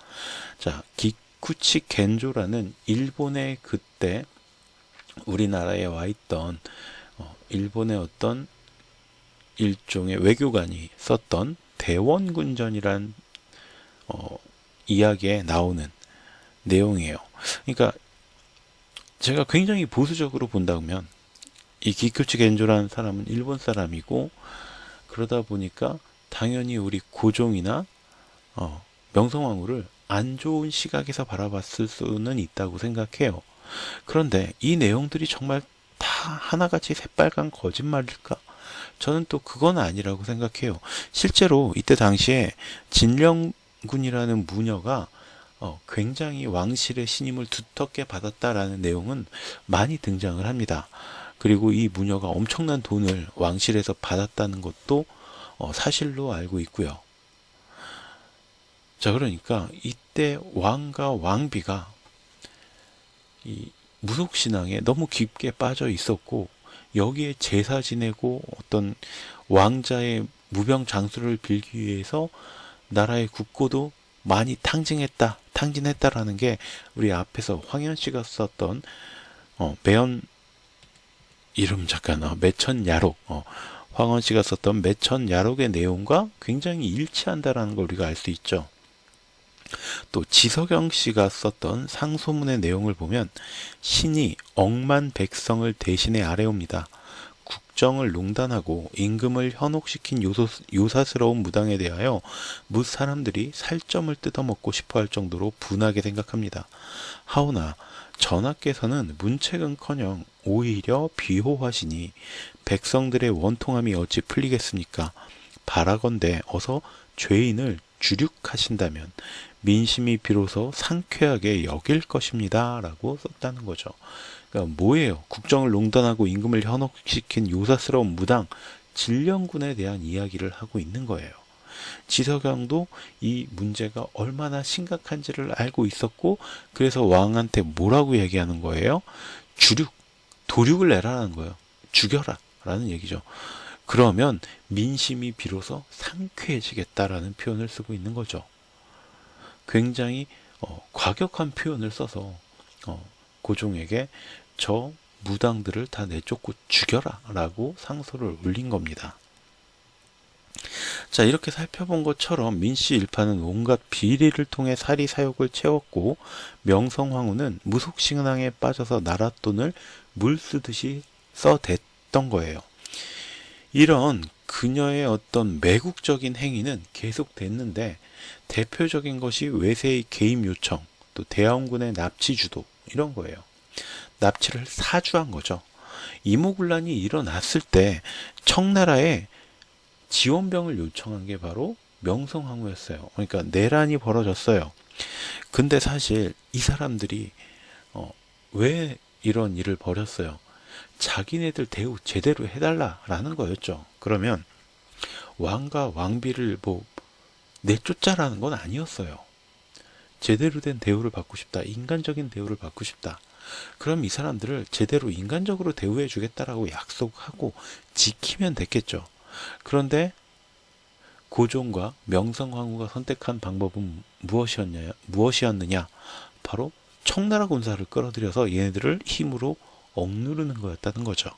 자, 기쿠치 겐조라는 일본의 그때 우리나라에 와 있던 일본의 어떤 일종의 외교관이 썼던 대원군전이란 이야기에 나오는 내용이에요. 그러니까 제가 굉장히 보수적으로 본다면 이 기쿠치 겐조라는 사람은 일본 사람이고 그러다 보니까 당연히 우리 고종이나 명성황후를 안 좋은 시각에서 바라봤을 수는 있다고 생각해요. 그런데 이 내용들이 정말 다 하나같이 새빨간 거짓말일까? 저는 또 그건 아니라고 생각해요. 실제로 이때 당시에 진령군이라는 무녀가 굉장히 왕실의 신임을 두텁게 받았다라는 내용은 많이 등장을 합니다. 그리고 이 무녀가 엄청난 돈을 왕실에서 받았다는 것도 사실로 알고 있고요. 자, 그러니까 이때 왕과 왕비가 이 무속신앙에 너무 깊게 빠져 있었고 여기에 제사 지내고 어떤 왕자의 무병장수를 빌기 위해서 나라의 국고도 많이 탕진했다라는 게 우리 앞에서 황현 씨가 썼던 매연 이름 잠깐 매천야록 황원 씨가 썼던 매천야록의 내용과 굉장히 일치한다라는 걸 우리가 알 수 있죠. 또 지석영 씨가 썼던 상소문의 내용을 보면 신이 억만 백성을 대신에 아래옵니다. 국정을 농단하고 임금을 현혹시킨 요사스러운 무당에 대하여 무 사람들이 살점을 뜯어먹고 싶어할 정도로 분하게 생각합니다. 하오나 전하께서는 문책은커녕 오히려 비호하시니 백성들의 원통함이 어찌 풀리겠습니까? 바라건대 어서 죄인을 주륙하신다면 민심이 비로소 상쾌하게 여길 것입니다. 라고 썼다는 거죠. 그러니까 뭐예요? 국정을 농단하고 임금을 현혹시킨 요사스러운 무당 진령군에 대한 이야기를 하고 있는 거예요. 지석영도 이 문제가 얼마나 심각한지를 알고 있었고 그래서 왕한테 뭐라고 얘기하는 거예요? 도륙을 내라는 거예요. 죽여라 라는 얘기죠. 그러면 민심이 비로소 상쾌해지겠다라는 표현을 쓰고 있는 거죠. 굉장히 과격한 표현을 써서 고종에게 저 무당들을 다 내쫓고 죽여라 라고 상소를 올린 겁니다. 자, 이렇게 살펴본 것처럼 민씨 일파는 온갖 비리를 통해 사리사욕을 채웠고 명성황후는 무속신앙에 빠져서 나라 돈을 물 쓰듯이 써댔던 거예요. 이런 그녀의 어떤 매국적인 행위는 계속됐는데 대표적인 것이 외세의 개임 요청, 또 대원군의 납치 주도 이런 거예요. 납치를 사주한 거죠. 이모군란이 일어났을 때 청나라에 지원병을 요청한 게 바로 명성황후였어요. 그러니까 내란이 벌어졌어요. 근데 사실 이 사람들이 왜 이런 일을 벌였어요? 자기네들 대우 제대로 해달라라는 거였죠. 그러면 왕과 왕비를 내쫓자라는 건 아니었어요. 제대로 된 대우를 받고 싶다. 인간적인 대우를 받고 싶다. 그럼 이 사람들을 제대로 인간적으로 대우해 주겠다라고 약속하고 지키면 됐겠죠. 그런데 고종과 명성황후가 선택한 방법은 무엇이었느냐? 바로 청나라 군사를 끌어들여서 얘네들을 힘으로 억누르는 거였다는 거죠.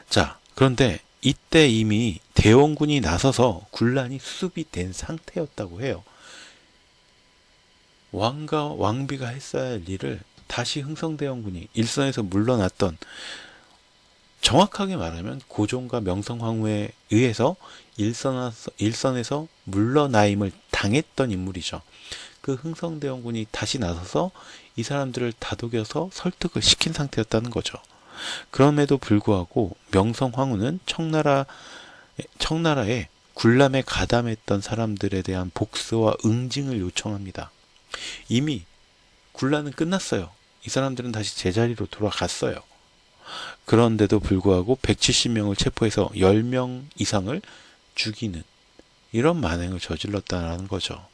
자, 그런데 이때 이미 대원군이 나서서 군란이 수습이 된 상태였다고 해요. 왕과 왕비가 했어야 할 일을 다시 흥성대원군이 일선에서 물러났던 정확하게 말하면 고종과 명성황후에 의해서 일선에서 물러나임을 당했던 인물이죠. 그 흥성대원군이 다시 나서서 이 사람들을 다독여서 설득을 시킨 상태였다는 거죠. 그럼에도 불구하고 명성황후는 청나라에 굴람에 가담했던 사람들에 대한 복수와 응징을 요청합니다. 이미 굴란은 끝났어요. 이 사람들은 다시 제자리로 돌아갔어요. 그런데도 불구하고 170명을 체포해서 10명 이상을 죽이는 이런 만행을 저질렀다는 거죠.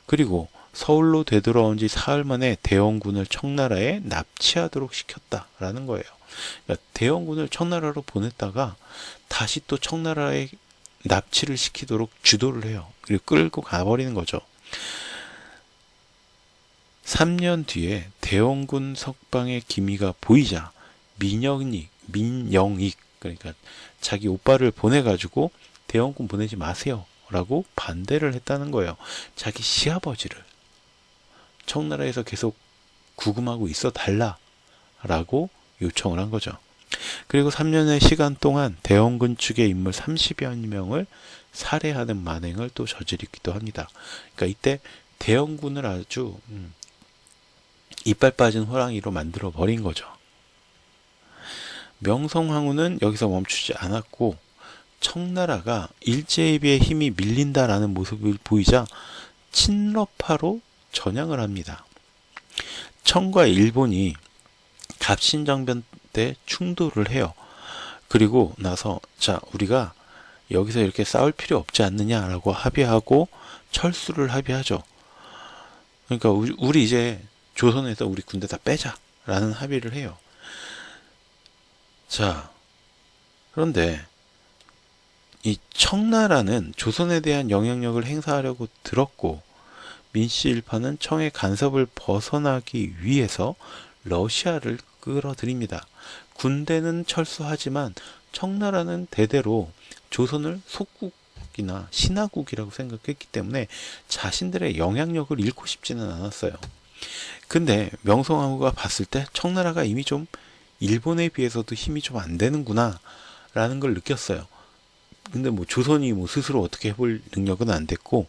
그리고 서울로 되돌아온 지 사흘 만에 대원군을 청나라에 납치하도록 시켰다라는 거예요. 그러니까 대원군을 청나라로 보냈다가 다시 또 청나라에 납치를 시키도록 주도를 해요. 그리고 끌고 가버리는 거죠. 3년 뒤에 대원군 석방의 기미가 보이자 민영익 그러니까 자기 오빠를 보내가지고 대원군 보내지 마세요 라고 반대를 했다는 거예요. 자기 시아버지를 청나라에서 계속 구금하고 있어 달라 라고 요청을 한 거죠. 그리고 3년의 시간 동안 대원군 측의 인물 30여 명을 살해하는 만행을 또 저지르기도 합니다. 그러니까 이때 대원군을 아주 이빨 빠진 호랑이로 만들어 버린 거죠. 명성황후는 여기서 멈추지 않았고 청나라가 일제희비의 힘이 밀린다라는 모습을 보이자 친러파로 전향을 합니다. 청과 일본이 갑신정변 때 충돌을 해요. 그리고 나서 자 우리가 여기서 이렇게 싸울 필요 없지 않느냐라고 합의하고 철수를 합의하죠. 그러니까 우리 이제 조선에서 우리 군대 다 빼자라는 합의를 해요. 자, 그런데 이 청나라는 조선에 대한 영향력을 행사하려고 들었고 민씨 일파는 청의 간섭을 벗어나기 위해서 러시아를 끌어들입니다. 군대는 철수하지만 청나라는 대대로 조선을 속국이나 신하국이라고 생각했기 때문에 자신들의 영향력을 잃고 싶지는 않았어요. 근데 명성황후가 봤을 때 청나라가 이미 좀 일본에 비해서도 힘이 좀 안 되는구나 라는 걸 느꼈어요. 근데 뭐 조선이 뭐 스스로 어떻게 해볼 능력은 안 됐고,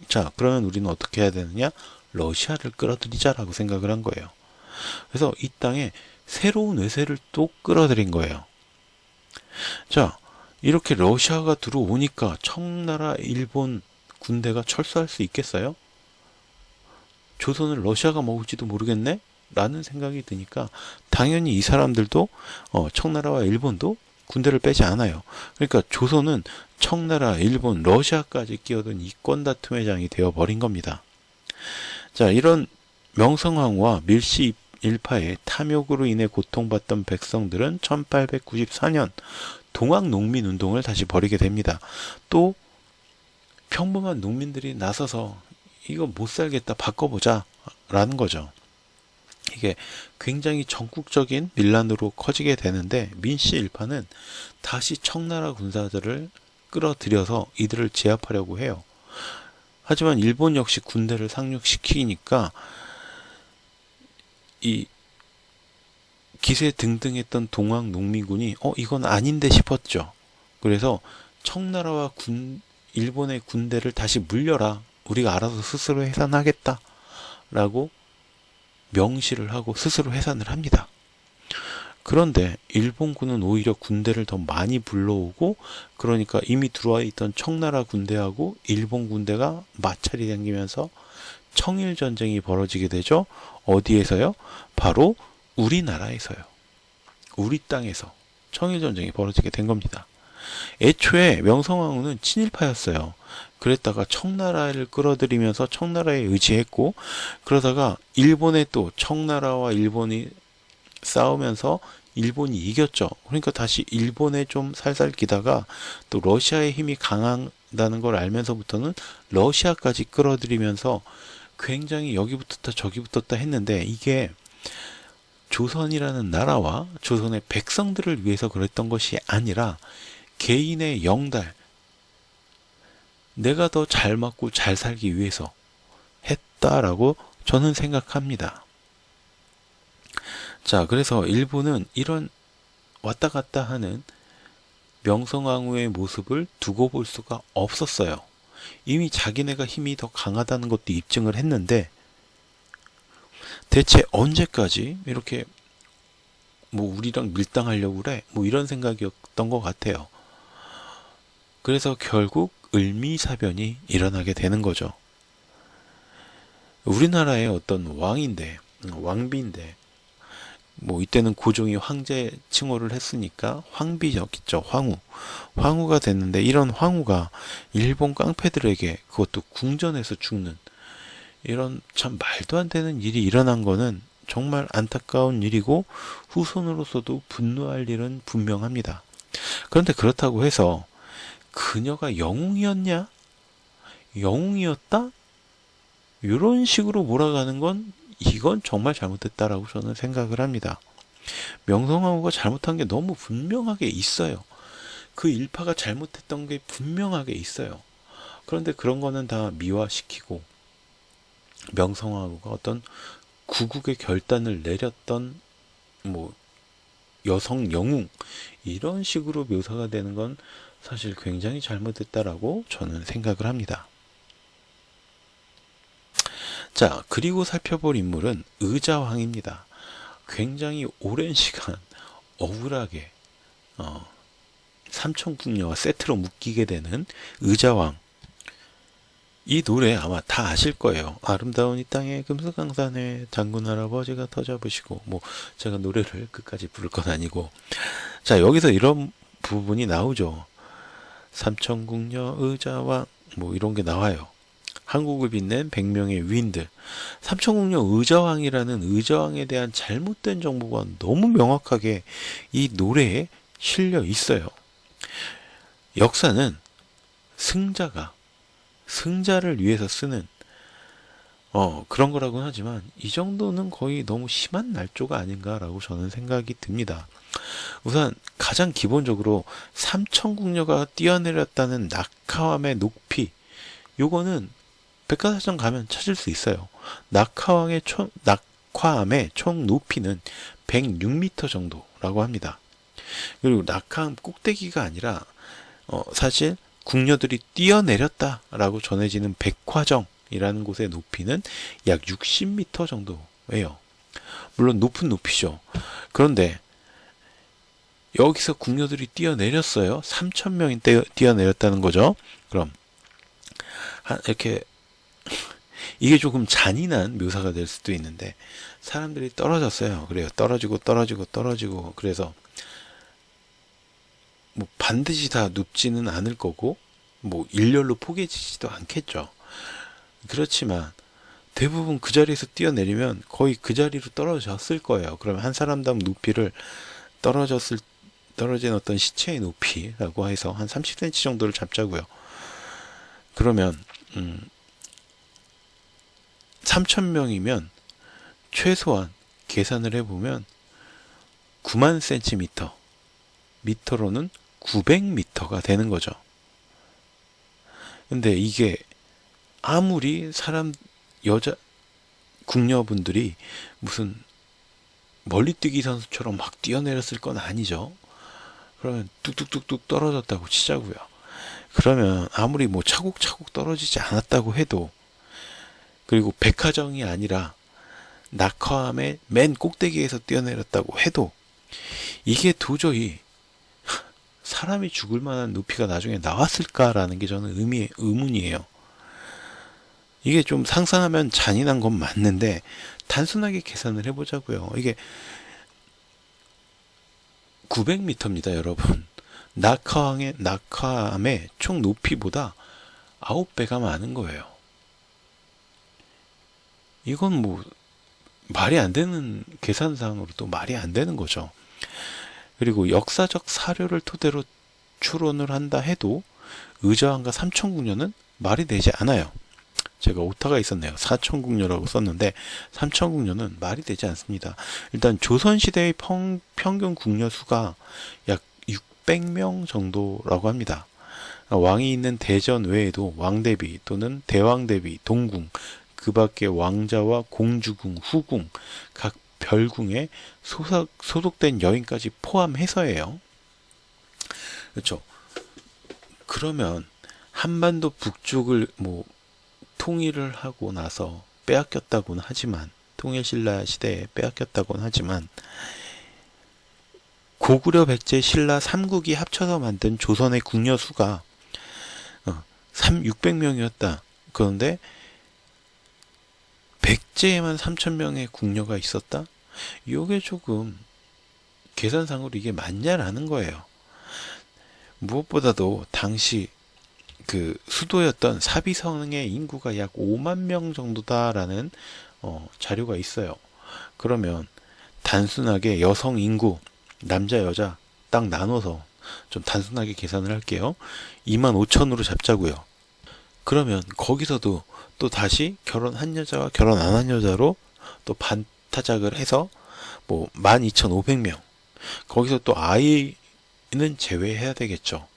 자 그러면 우리는 어떻게 해야 되느냐, 러시아를 끌어들이자라고 생각을 한 거예요. 그래서 이 땅에 새로운 외세를 또 끌어들인 거예요. 자 이렇게 러시아가 들어오니까 청나라 일본 군대가 철수할 수 있겠어요? 조선을 러시아가 먹을지도 모르겠네? 라는 생각이 드니까 당연히 이 사람들도 청나라와 일본도 군대를 빼지 않아요. 그러니까 조선은 청나라, 일본, 러시아까지 끼어든 이권 다툼의 장이 되어버린 겁니다. 자, 이런 명성황후와 밀씨 일파의 탐욕으로 인해 고통받던 백성들은 1894년 동학농민운동을 다시 벌이게 됩니다. 또 평범한 농민들이 나서서 이거 못 살겠다, 바꿔보자 라는 거죠. 이게 굉장히 전국적인 밀란으로 커지게 되는데 민씨 일파는 다시 청나라 군사들을 끌어들여서 이들을 제압하려고 해요. 하지만 일본 역시 군대를 상륙시키니까 이 기세 등등했던 동학 농민군이 이건 아닌데 싶었죠. 그래서 청나라와 일본의 군대를 다시 물려라, 우리가 알아서 스스로 해산하겠다 라고 명시를 하고 스스로 해산을 합니다. 그런데 일본군은 오히려 군대를 더 많이 불러오고, 그러니까 이미 들어와 있던 청나라 군대하고 일본 군대가 마찰이 생기면서 청일전쟁이 벌어지게 되죠. 어디에서요? 바로 우리나라에서요. 우리 땅에서 청일전쟁이 벌어지게 된 겁니다. 애초에 명성황후는 친일파였어요. 그랬다가 청나라를 끌어들이면서 청나라에 의지했고, 그러다가 일본에 또 청나라와 일본이 싸우면서 일본이 이겼죠. 그러니까 다시 일본에 좀 살살 기다가 또 러시아의 힘이 강하다는 걸 알면서부터는 러시아까지 끌어들이면서 굉장히 여기 붙었다 저기 붙었다 했는데, 이게 조선이라는 나라와 조선의 백성들을 위해서 그랬던 것이 아니라 개인의 영달, 내가 더 잘 먹고 잘 살기 위해서 했다라고 저는 생각합니다. 자, 그래서 일본은 이런 왔다 갔다 하는 명성황후의 모습을 두고 볼 수가 없었어요. 이미 자기네가 힘이 더 강하다는 것도 입증을 했는데 대체 언제까지 이렇게 뭐 우리랑 밀당하려고 그래? 뭐 이런 생각이었던 것 같아요. 그래서 결국 을미사변이 일어나게 되는 거죠. 우리나라의 어떤 왕비인데 뭐 이때는 고종이 황제 칭호를 했으니까 황비였겠죠. 황후가 됐는데 이런 황후가 일본 깡패들에게 그것도 궁전에서 죽는 이런 참 말도 안 되는 일이 일어난 거는 정말 안타까운 일이고 후손으로서도 분노할 일은 분명합니다. 그런데 그렇다고 해서 그녀가 영웅이었냐? 영웅이었다? 이런 식으로 몰아가는 건 이건 정말 잘못됐다라고 저는 생각을 합니다. 명성황후가 잘못한 게 너무 분명하게 있어요. 그 일파가 잘못했던 게 분명하게 있어요. 그런데 그런 거는 다 미화시키고 명성황후가 어떤 구국의 결단을 내렸던 뭐 여성 영웅 이런 식으로 묘사가 되는 건 사실 굉장히 잘못됐다라고 저는 생각을 합니다. 자, 그리고 살펴볼 인물은 의자왕입니다. 굉장히 오랜 시간 억울하게 삼천궁녀와 세트로 묶이게 되는 의자왕. 이 노래 아마 다 아실 거예요. 아름다운 이 땅에 금수강산에 장군 할아버지가 터 잡으시고 뭐 제가 노래를 끝까지 부를 건 아니고 자 여기서 이런 부분이 나오죠. 삼천궁녀 의자왕 뭐 이런 게 나와요. 한국을 빛낸 100명의 위인들. 삼천궁녀 의자왕이라는 의자왕에 대한 잘못된 정보가 너무 명확하게 이 노래에 실려 있어요. 역사는 승자를 위해서 쓰는 그런 거라고는 하지만 이 정도는 거의 너무 심한 날조가 아닌가라고 저는 생각이 듭니다. 우선 가장 기본적으로 삼천궁녀가 뛰어내렸다는 낙하암의 높이 요거는 백과사전 가면 찾을 수 있어요. 낙하암의 총 높이는 106m 정도라고 합니다. 그리고 낙하암 꼭대기가 아니라 사실 궁녀들이 뛰어내렸다라고 전해지는 백화정이라는 곳의 높이는 약 60m 정도예요. 물론 높은 높이죠. 그런데 여기서 궁녀들이 뛰어내렸어요. 3,000명이 뛰어내렸다는 거죠. 그럼 이렇게 이게 조금 잔인한 묘사가 될 수도 있는데 사람들이 떨어졌어요. 그래요. 떨어지고 그래서 뭐 반드시 다 눕지는 않을 거고 뭐 일렬로 포개지지도 않겠죠. 그렇지만 대부분 그 자리에서 뛰어내리면 거의 그 자리로 떨어졌을 거예요. 그러면 한 사람당 높이를 떨어진 어떤 시체의 높이라고 해서 한 30cm 정도를 잡자고요. 그러면 3,000명이면 최소한 계산을 해보면 9만 cm 미터로는 900m가 되는 거죠. 근데 이게 아무리 여자 궁녀분들이 무슨 멀리뛰기 선수처럼 막 뛰어내렸을 건 아니죠. 그러면 뚝뚝뚝뚝 떨어졌다고 치자고요. 그러면 아무리 뭐 차곡차곡 떨어지지 않았다고 해도 그리고 백화정이 아니라 낙하암의 맨 꼭대기에서 뛰어내렸다고 해도 이게 도저히 사람이 죽을 만한 높이가 나중에 나왔을까라는 게 저는 의문이에요. 이게 좀 상상하면 잔인한 건 맞는데 단순하게 계산을 해보자고요. 이게 900m입니다, 여러분. 낙하암의 총 높이보다 9배가 많은 거예요. 이건 뭐 말이 안 되는 계산상으로도 말이 안 되는 거죠. 그리고 역사적 사료를 토대로 추론을 한다 해도 의자왕과 삼천궁녀는 말이 되지 않아요. 제가 오타가 있었네요. 사천궁녀라고 썼는데 삼천궁녀는 말이 되지 않습니다. 일단 조선시대의 평균 궁녀 수가 약 600명 정도라고 합니다. 왕이 있는 대전 외에도 왕대비 또는 대왕대비, 동궁, 그 밖에 왕자와 공주궁, 후궁, 각 별궁에 소속된 여인까지 포함해서예요. 그렇죠. 그러면 한반도 북쪽을 뭐 통일을 하고 나서 빼앗겼다고는 하지만, 통일신라 시대에 빼앗겼다고는 하지만, 고구려, 백제, 신라 삼국이 합쳐서 만든 조선의 궁녀 수가 600명이었다. 그런데 백제에만 3,000명의 궁녀가 있었다? 이게 조금 계산상으로 이게 맞냐라는 거예요. 무엇보다도 당시 그 수도였던 사비성의 인구가 약 5만 명 정도다라는 자료가 있어요. 그러면 단순하게 여성 인구, 남자 여자 딱 나눠서 좀 단순하게 계산을 할게요. 2만 5천으로 잡자고요. 그러면 거기서도 또 다시 결혼한 여자와 결혼 안 한 여자로 또 반타작을 해서 뭐 12,500명. 거기서 또 아이는 제외해야 되겠죠.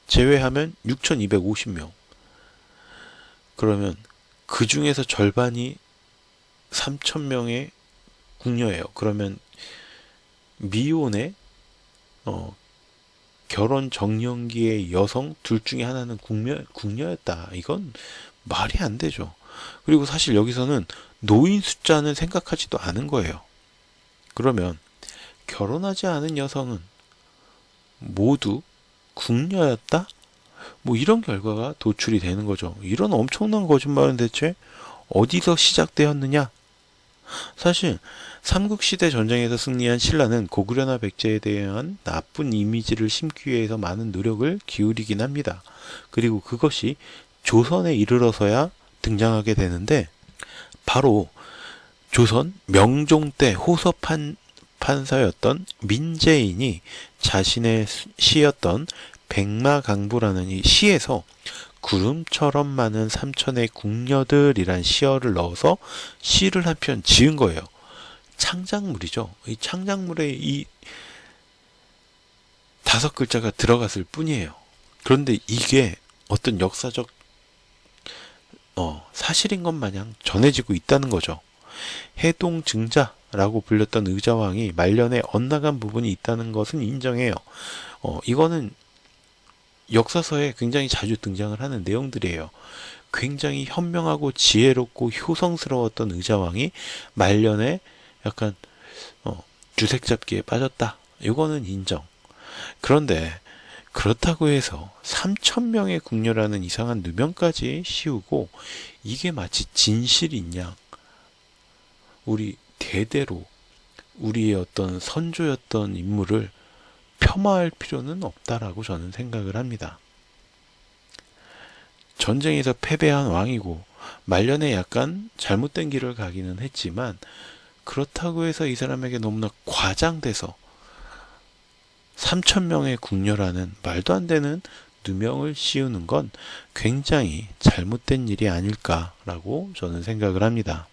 제외하면 6,250명. 그러면 그 중에서 절반이 3,000명의 궁녀예요. 그러면 미혼의 결혼 정년기의 여성 둘 중에 하나는 궁녀였다. 이건 말이 안 되죠. 그리고 사실 여기서는 노인 숫자는 생각하지도 않은 거예요. 그러면 결혼하지 않은 여성은 모두 궁녀였다? 뭐 이런 결과가 도출이 되는 거죠. 이런 엄청난 거짓말은 대체 어디서 시작되었느냐? 사실 삼국시대 전쟁에서 승리한 신라는 고구려나 백제에 대한 나쁜 이미지를 심기 위해서 많은 노력을 기울이긴 합니다. 그리고 그것이 조선에 이르러서야 등장하게 되는데, 바로 조선 명종 때 호서판사였던 민재인이 자신의 시였던 백마강부라는 이 시에서 구름처럼 많은 삼천의 궁녀들이란 시어를 넣어서 시를 한 편 지은 거예요. 창작물이죠. 이 창작물에 이 5글자가 들어갔을 뿐이에요. 그런데 이게 어떤 역사적 사실인 것 마냥 전해지고 있다는 거죠. 해동증자라고 불렸던 의자왕이 말년에 엇나간 부분이 있다는 것은 인정해요. 이거는 역사서에 굉장히 자주 등장을 하는 내용들이에요. 굉장히 현명하고 지혜롭고 효성스러웠던 의자왕이 말년에 약간 주색 잡기에 빠졌다. 이거는 인정. 그런데 그렇다고 해서 3,000명의 궁녀라는 이상한 누명까지 씌우고 이게 마치 진실이냐? 우리 대대로 우리의 어떤 선조였던 인물을 폄하할 필요는 없다라고 저는 생각을 합니다. 전쟁에서 패배한 왕이고 말년에 약간 잘못된 길을 가기는 했지만, 그렇다고 해서 이 사람에게 너무나 과장돼서 3,000명의 궁녀라는 말도 안 되는 누명을 씌우는 건 굉장히 잘못된 일이 아닐까라고 저는 생각을 합니다.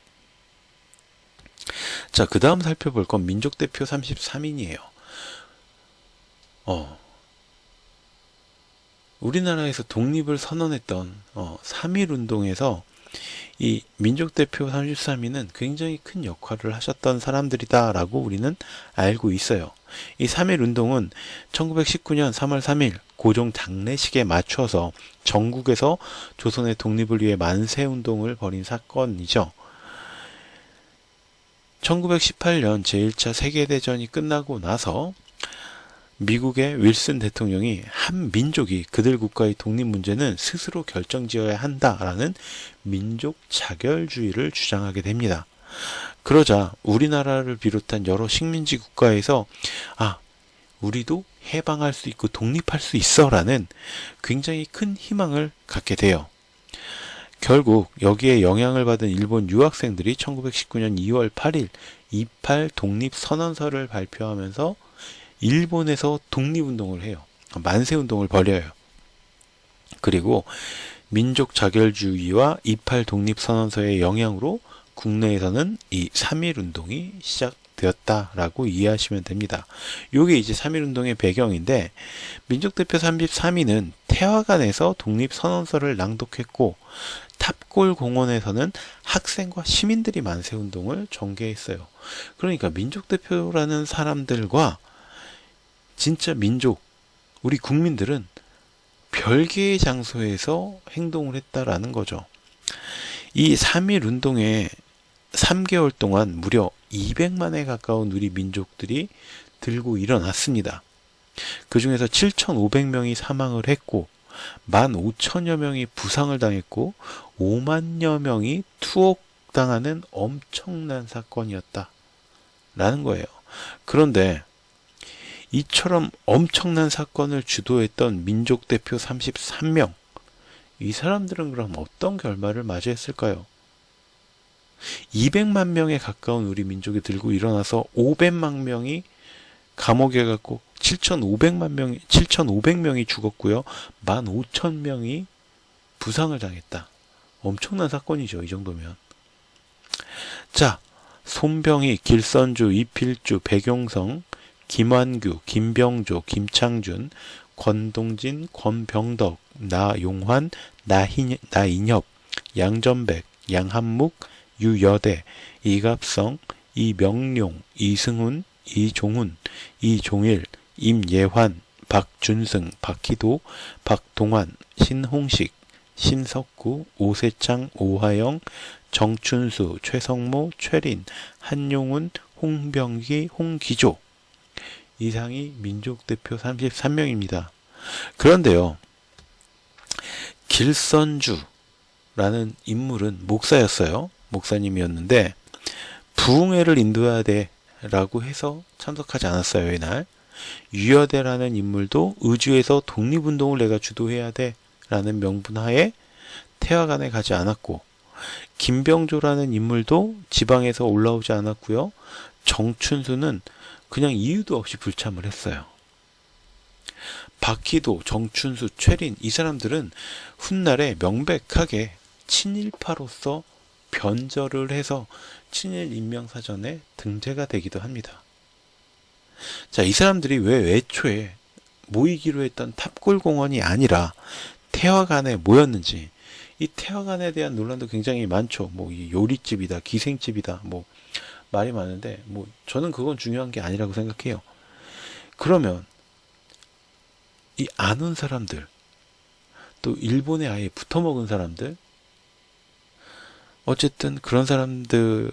자, 그 다음 살펴볼 건 민족대표 33인이에요. 우리나라에서 독립을 선언했던 3.1운동에서 이 민족대표 33인은 굉장히 큰 역할을 하셨던 사람들이다라고 우리는 알고 있어요. 이 3.1운동은 1919년 3월 3일 고종 장례식에 맞춰서 전국에서 조선의 독립을 위해 만세운동을 벌인 사건이죠. 1918년 제1차 세계대전이 끝나고 나서 미국의 윌슨 대통령이 한 민족이 그들 국가의 독립 문제는 스스로 결정지어야 한다라는 민족 자결주의를 주장하게 됩니다. 그러자 우리나라를 비롯한 여러 식민지 국가에서 우리도 해방할 수 있고 독립할 수 있어라는 굉장히 큰 희망을 갖게 돼요. 결국 여기에 영향을 받은 일본 유학생들이 1919년 2월 8일 28 독립선언서를 발표하면서 일본에서 독립운동을 해요. 만세운동을 벌여요. 그리고 민족 자결주의와 28 독립선언서의 영향으로 국내에서는 이 3.1운동이 시작되었다라고 이해하시면 됩니다. 이게 이제 3.1운동의 배경인데, 민족대표 33인은 태화관에서 독립선언서를 낭독했고, 탑골 공원에서는 학생과 시민들이 만세운동을 전개했어요. 그러니까 민족대표라는 사람들과 진짜 민족, 우리 국민들은 별개의 장소에서 행동을 했다라는 거죠. 이 3.1 운동에 3개월 동안 무려 200만에 가까운 우리 민족들이 들고 일어났습니다. 그 중에서 7,500명이 사망을 했고 15,000여 명이 부상을 당했고 5만여 명이 투옥당하는 엄청난 사건이었다 라는 거예요. 그런데 이처럼 엄청난 사건을 주도했던 민족대표 33명, 이 사람들은 그럼 어떤 결말을 맞이했을까요? 200만 명에 가까운 우리 민족이 들고 일어나서 500만 명이 감옥에 갔고 7,500명이 죽었고요. 15,000명이 부상을 당했다. 엄청난 사건이죠. 이 정도면. 자, 손병희, 길선주, 이필주, 백용성, 김완규, 김병조, 김창준, 권동진, 권병덕, 나용환, 나인협, 양전백, 양한묵, 유여대, 이갑성, 이명룡, 이승훈, 이종훈, 이종일, 임예환, 박준승, 박희도, 박동환, 신홍식, 신석구, 오세창, 오하영, 정춘수, 최성모, 최린, 한용운, 홍병기, 홍기조. 이상이 민족대표 33명입니다. 그런데요, 길선주라는 인물은 목사였어요. 목사님이었는데 부흥회를 인도해야 돼 라고 해서 참석하지 않았어요. 이날. 유여대라는 인물도 의주에서 독립운동을 내가 주도해야 돼 라는 명분하에 태화관에 가지 않았고, 김병조라는 인물도 지방에서 올라오지 않았고요. 정춘수는 그냥 이유도 없이 불참을 했어요. 박희도, 정춘수, 최린, 이 사람들은 훗날에 명백하게 친일파로서 변절을 해서 친일 인명사전에 등재가 되기도 합니다. 자, 이 사람들이 왜 애초에 모이기로 했던 탑골공원이 아니라 태화관에 모였는지, 이 태화관에 대한 논란도 굉장히 많죠. 뭐 이 요리집이다, 기생집이다, 뭐 말이 많은데, 뭐 저는 그건 중요한 게 아니라고 생각해요. 그러면 이 안 온 사람들, 또 일본에 아예 붙어먹은 사람들, 어쨌든 그런 사람들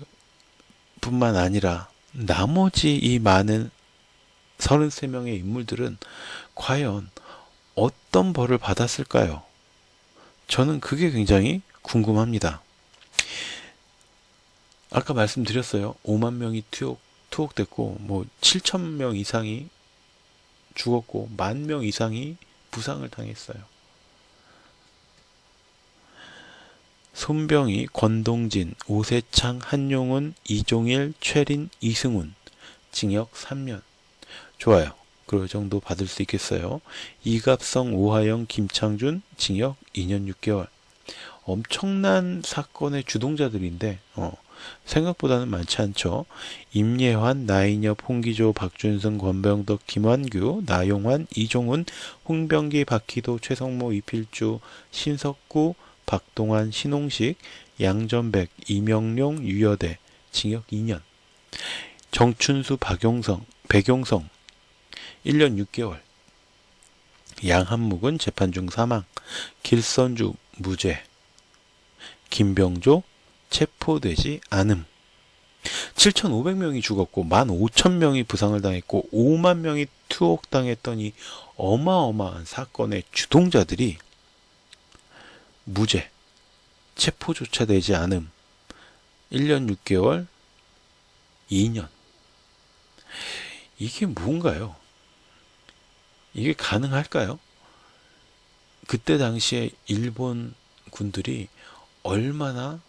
뿐만 아니라 나머지 이 많은 33명의 인물들은 과연 어떤 벌을 받았을까요? 저는 그게 굉장히 궁금합니다. 아까 말씀드렸어요. 5만 명이 투옥됐고, 뭐 7천 명 이상이 죽었고, 10,000명 이상이 부상을 당했어요. 손병희, 권동진, 오세창, 한용운, 이종일, 최린, 이승훈, 징역 3년. 좋아요. 그 정도 받을 수 있겠어요. 이갑성, 오하영, 김창준, 징역 2년 6개월. 엄청난 사건의 주동자들인데 생각보다는 많지 않죠. 임예환, 나인엽, 홍기조, 박준승, 권병덕, 김완규, 나용환, 이종훈, 홍병기, 박희도, 최성모, 이필주, 신석구, 박동환, 신홍식, 양전백, 이명룡, 유여대, 징역 2년. 정춘수, 백용성 1년 6개월. 양한묵은 재판 중 사망. 길선주 무죄. 김병조 체포되지 않음. 7,500명이 죽었고 15,000명이 부상을 당했고 5만 명이 투옥당했던 이 어마어마한 사건의 주동자들이 무죄, 체포조차 되지 않음, 1년 6개월, 2년. 이게 뭔가요? 이게 가능할까요? 그때 당시에 일본 군들이 얼마나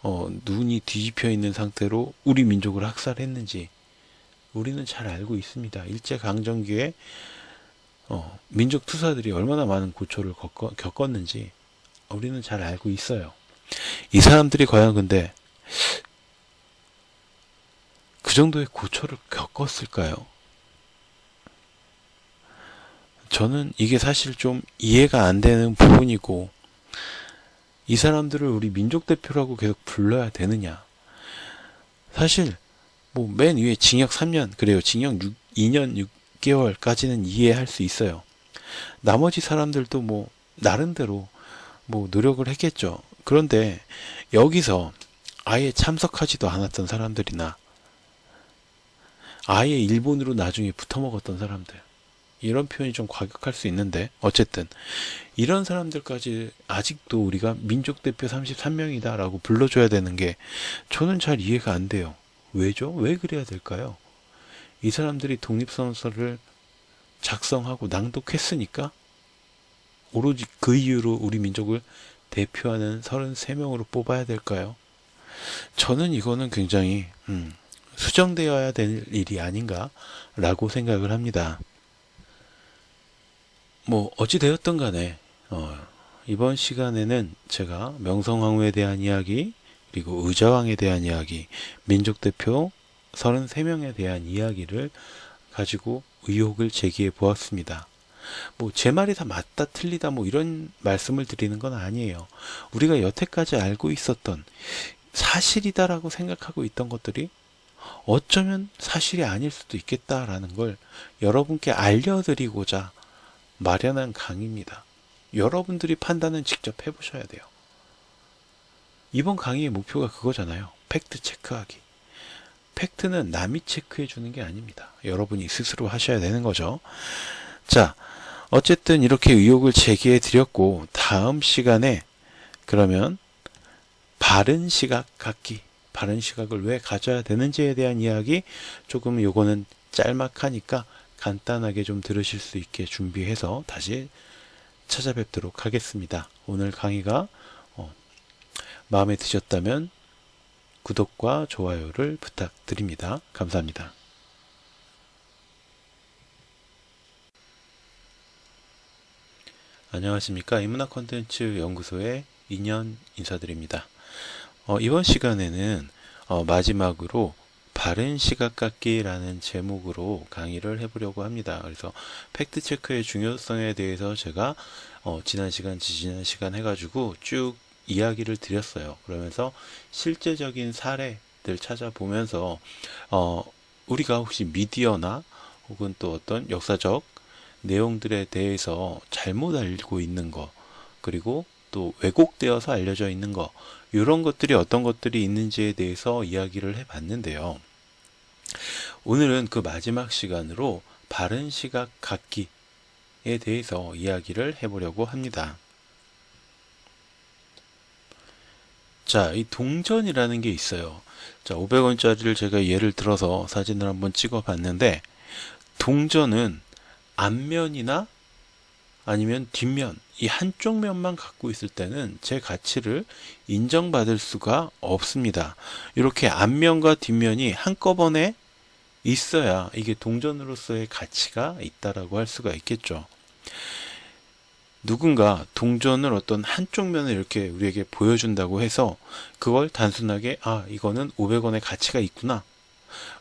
눈이 뒤집혀 있는 상태로 우리 민족을 학살했는지 우리는 잘 알고 있습니다. 일제강점기에 민족 투사들이 얼마나 많은 고초를 겪었는지 우리는 잘 알고 있어요. 이 사람들이 과연 근데 그 정도의 고초를 겪었을까요? 저는 이게 사실 좀 이해가 안 되는 부분이고, 이 사람들을 우리 민족 대표라고 계속 불러야 되느냐. 사실 뭐 맨 위에 징역 3년, 그래요. 징역 2년 6개월까지는 이해할 수 있어요. 나머지 사람들도 뭐 나름대로 뭐 노력을 했겠죠. 그런데 여기서 아예 참석하지도 않았던 사람들이나 아예 일본으로 나중에 붙어먹었던 사람들, 이런 표현이 좀 과격할 수 있는데 어쨌든 이런 사람들까지 아직도 우리가 민족 대표 33명이다 라고 불러줘야 되는 게 저는 잘 이해가 안 돼요. 왜죠? 왜 그래야 될까요? 이 사람들이 독립선언서를 작성하고 낭독했으니까 오로지 그 이유로 우리 민족을 대표하는 33명으로 뽑아야 될까요? 저는 이거는 굉장히 수정되어야 될 일이 아닌가 라고 생각을 합니다. 뭐 어찌 되었든 간에 이번 시간에는 제가 명성황후에 대한 이야기, 그리고 의자왕에 대한 이야기, 민족대표 33명에 대한 이야기를 가지고 의혹을 제기해 보았습니다. 뭐 제 말이 다 맞다 틀리다 뭐 이런 말씀을 드리는 건 아니에요. 우리가 여태까지 알고 있었던 사실이다라고 생각하고 있던 것들이 어쩌면 사실이 아닐 수도 있겠다라는 걸 여러분께 알려드리고자 마련한 강의입니다. 여러분들이 판단은 직접 해보셔야 돼요. 이번 강의의 목표가 그거잖아요. 팩트 체크하기. 팩트는 남이 체크해 주는 게 아닙니다. 여러분이 스스로 하셔야 되는 거죠. 자, 어쨌든 이렇게 의혹을 제기해 드렸고, 다음 시간에 그러면 바른 시각 갖기, 바른 시각을 왜 가져야 되는지에 대한 이야기, 조금 요거는 짤막하니까 간단하게 좀 들으실 수 있게 준비해서 다시 찾아뵙도록 하겠습니다. 오늘 강의가 마음에 드셨다면 구독과 좋아요를 부탁드립니다. 감사합니다. 안녕하십니까. 인문학 콘텐츠 연구소의 인연 인사드립니다. 이번 시간에는 마지막으로 바른 시각 갖기라는 제목으로 강의를 해보려고 합니다. 그래서 팩트체크의 중요성에 대해서 제가 지난 시간, 지지난 시간 해가지고 쭉 이야기를 드렸어요. 그러면서 실제적인 사례들 찾아보면서 우리가 혹시 미디어나 혹은 또 어떤 역사적 내용들에 대해서 잘못 알고 있는 거, 그리고 또 왜곡되어서 알려져 있는 거, 이런 것들이 어떤 것들이 있는지에 대해서 이야기를 해봤는데요. 오늘은 그 마지막 시간으로 바른 시각 갖기에 대해서 이야기를 해보려고 합니다. 자, 이 동전이라는 게 있어요. 자, 500원짜리를 제가 예를 들어서 사진을 한번 찍어 봤는데, 동전은 앞면이나 아니면 뒷면, 이 한쪽 면만 갖고 있을 때는 제 가치를 인정받을 수가 없습니다. 이렇게 앞면과 뒷면이 한꺼번에 있어야 이게 동전으로서의 가치가 있다라고 할 수가 있겠죠. 누군가 동전을 어떤 한쪽 면을 이렇게 우리에게 보여준다고 해서 그걸 단순하게 이거는 500원의 가치가 있구나,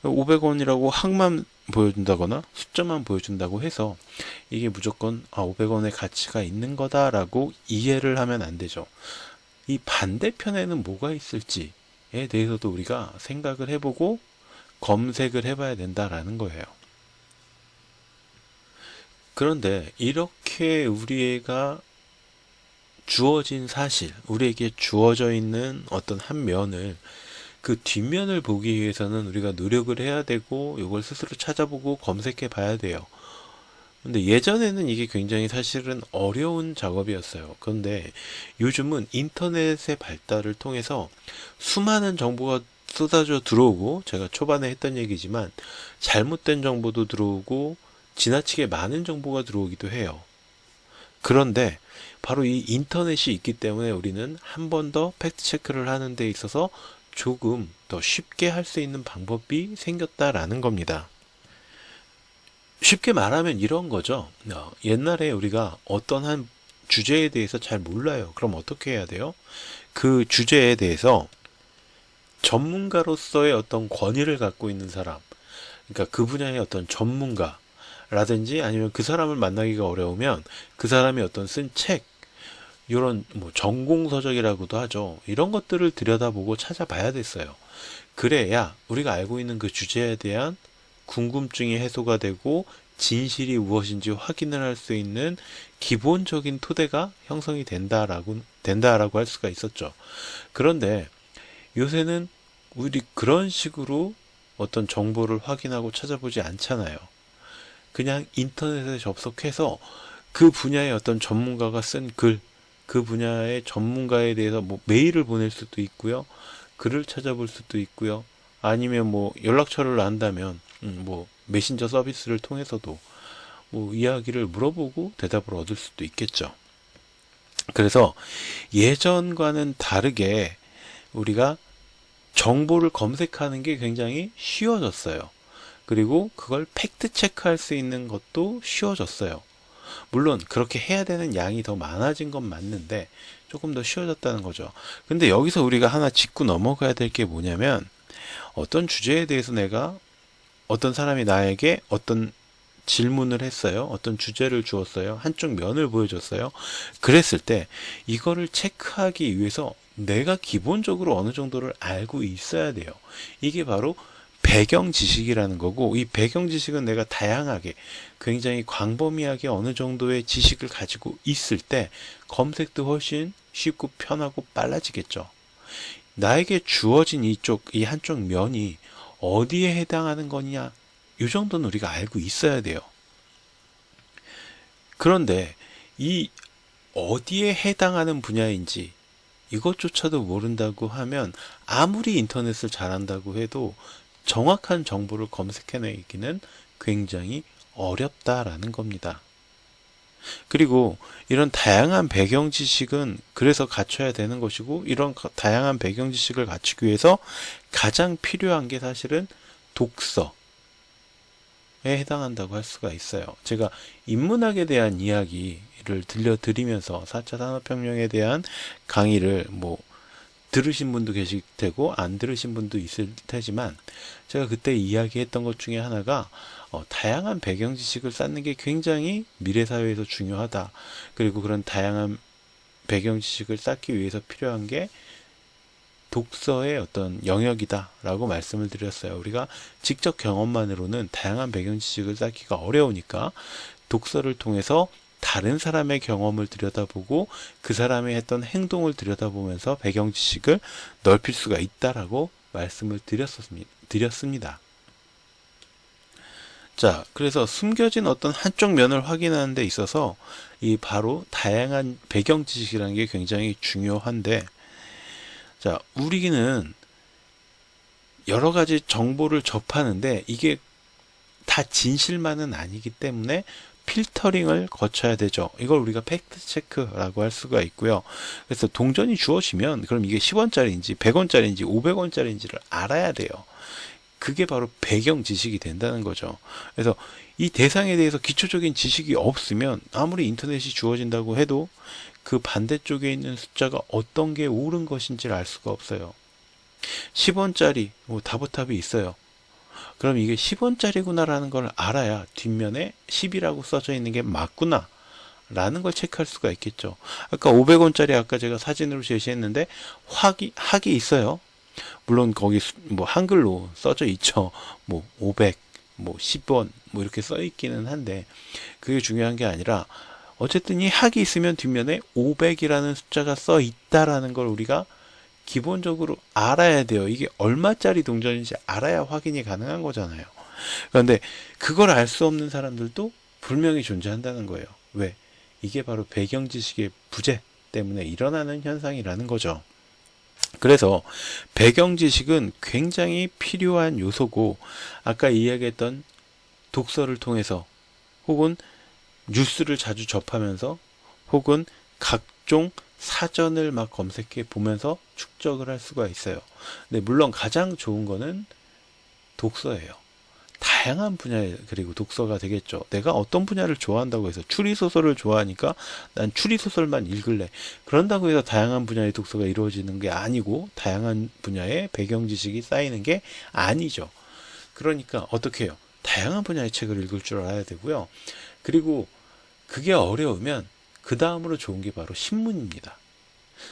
500원이라고 항만 보여준다거나 숫자만 보여준다고 해서 이게 무조건 500원의 가치가 있는 거다라고 이해를 하면 안 되죠. 이 반대편에는 뭐가 있을지에 대해서도 우리가 생각을 해보고 검색을 해봐야 된다라는 거예요. 그런데 이렇게 우리가 주어진 사실, 우리에게 주어져 있는 어떤 한 면을, 그 뒷면을 보기 위해서는 우리가 노력을 해야 되고 이걸 스스로 찾아보고 검색해 봐야 돼요. 근데 예전에는 이게 굉장히 사실은 어려운 작업이었어요. 그런데 요즘은 인터넷의 발달을 통해서 수많은 정보가 쏟아져 들어오고, 제가 초반에 했던 얘기지만 잘못된 정보도 들어오고 지나치게 많은 정보가 들어오기도 해요. 그런데 바로 이 인터넷이 있기 때문에 우리는 한 번 더 팩트 체크를 하는 데 있어서 조금 더 쉽게 할 수 있는 방법이 생겼다라는 겁니다. 쉽게 말하면 이런 거죠. 옛날에 우리가 어떤 한 주제에 대해서 잘 몰라요. 그럼 어떻게 해야 돼요? 그 주제에 대해서 전문가로서의 어떤 권위를 갖고 있는 사람, 그러니까 그 분야의 어떤 전문가라든지, 아니면 그 사람을 만나기가 어려우면 그 사람이 어떤 쓴 책, 이런 뭐 전공서적이라고도 하죠. 이런 것들을 들여다보고 찾아봐야 됐어요. 그래야 우리가 알고 있는 그 주제에 대한 궁금증이 해소가 되고 진실이 무엇인지 확인을 할 수 있는 기본적인 토대가 형성이 된다라고 할 수가 있었죠. 그런데 요새는 우리 그런 식으로 어떤 정보를 확인하고 찾아보지 않잖아요. 그냥 인터넷에 접속해서 그 분야의 어떤 전문가가 쓴 글, 그 분야의 전문가에 대해서 뭐 메일을 보낼 수도 있고요. 글을 찾아볼 수도 있고요. 아니면 뭐 연락처를 안다면 뭐 메신저 서비스를 통해서도 뭐 이야기를 물어보고 대답을 얻을 수도 있겠죠. 그래서 예전과는 다르게 우리가 정보를 검색하는 게 굉장히 쉬워졌어요. 그리고 그걸 팩트 체크할 수 있는 것도 쉬워졌어요. 물론 그렇게 해야 되는 양이 더 많아진 건 맞는데 조금 더 쉬워졌다는 거죠. 근데 여기서 우리가 하나 짚고 넘어가야 될 게 뭐냐면, 어떤 주제에 대해서 내가, 어떤 사람이 나에게 어떤 질문을 했어요. 어떤 주제를 주었어요. 한쪽 면을 보여줬어요. 그랬을 때 이거를 체크하기 위해서 내가 기본적으로 어느 정도를 알고 있어야 돼요. 이게 바로 배경 지식이라는 거고, 이 배경 지식은 내가 다양하게, 굉장히 광범위하게 어느 정도의 지식을 가지고 있을 때 검색도 훨씬 쉽고 편하고 빨라지겠죠. 나에게 주어진 이 한쪽 면이 어디에 해당하는 거냐, 이 정도는 우리가 알고 있어야 돼요. 그런데 이 어디에 해당하는 분야인지 이것조차도 모른다고 하면 아무리 인터넷을 잘한다고 해도 정확한 정보를 검색해내기는 굉장히 어렵다라는 겁니다. 그리고 이런 다양한 배경 지식은 그래서 갖춰야 되는 것이고, 이런 다양한 배경 지식을 갖추기 위해서 가장 필요한 게 사실은 독서에 해당한다고 할 수가 있어요. 제가 인문학에 대한 이야기를 들려드리면서 4차 산업혁명에 대한 강의를 뭐 들으신 분도 계실 테고 안 들으신 분도 있을 테지만, 제가 그때 이야기했던 것 중에 하나가 다양한 배경 지식을 쌓는 게 굉장히 미래 사회에서 중요하다. 그리고 그런 다양한 배경 지식을 쌓기 위해서 필요한 게 독서의 어떤 영역이다 라고 말씀을 드렸어요. 우리가 직접 경험만으로는 다양한 배경 지식을 쌓기가 어려우니까 독서를 통해서 다른 사람의 경험을 들여다보고 그 사람이 했던 행동을 들여다보면서 배경 지식을 넓힐 수가 있다라고 말씀을 드렸습니다. 자, 그래서 숨겨진 어떤 한쪽 면을 확인하는 데 있어서 이 바로 다양한 배경 지식이라는 게 굉장히 중요한데, 자, 우리는 여러 가지 정보를 접하는데 이게 다 진실만은 아니기 때문에 필터링을 거쳐야 되죠. 이걸 우리가 팩트 체크라고 할 수가 있고요. 그래서 동전이 주어지면 그럼 이게 10원짜리인지 100원짜리인지 500원짜리인지를 알아야 돼요. 그게 바로 배경 지식이 된다는 거죠. 그래서 이 대상에 대해서 기초적인 지식이 없으면 아무리 인터넷이 주어진다고 해도 그 반대쪽에 있는 숫자가 어떤 게 옳은 것인지를 알 수가 없어요. 10원짜리 뭐 다보탑이 있어요. 그럼 이게 10원짜리구나라는 걸 알아야 뒷면에 10이라고 써져 있는 게 맞구나 라는 걸 체크할 수가 있겠죠. 아까 500원짜리 아까 제가 사진으로 제시했는데 학이 있어요. 물론 거기 뭐 한글로 써져 있죠. 뭐 500, 뭐 10원 뭐 이렇게 써 있기는 한데 그게 중요한 게 아니라 어쨌든 이 학이 있으면 뒷면에 500이라는 숫자가 써 있다라는 걸 우리가 기본적으로 알아야 돼요. 이게 얼마짜리 동전인지 알아야 확인이 가능한 거잖아요. 그런데 그걸 알 수 없는 사람들도 분명히 존재한다는 거예요. 왜? 이게 바로 배경 지식의 부재 때문에 일어나는 현상이라는 거죠. 그래서 배경 지식은 굉장히 필요한 요소고, 아까 이야기했던 독서를 통해서 혹은 뉴스를 자주 접하면서 혹은 각종 사전을 막 검색해 보면서 축적을 할 수가 있어요. 근데 물론 가장 좋은 거는 독서예요. 다양한 분야에, 그리고 독서가 되겠죠. 내가 어떤 분야를 좋아한다고 해서 추리소설을 좋아하니까 난 추리소설만 읽을래. 그런다고 해서 다양한 분야의 독서가 이루어지는 게 아니고 다양한 분야의 배경 지식이 쌓이는 게 아니죠. 그러니까 어떻게 해요? 다양한 분야의 책을 읽을 줄 알아야 되고요. 그리고 그게 어려우면 그 다음으로 좋은 게 바로 신문입니다.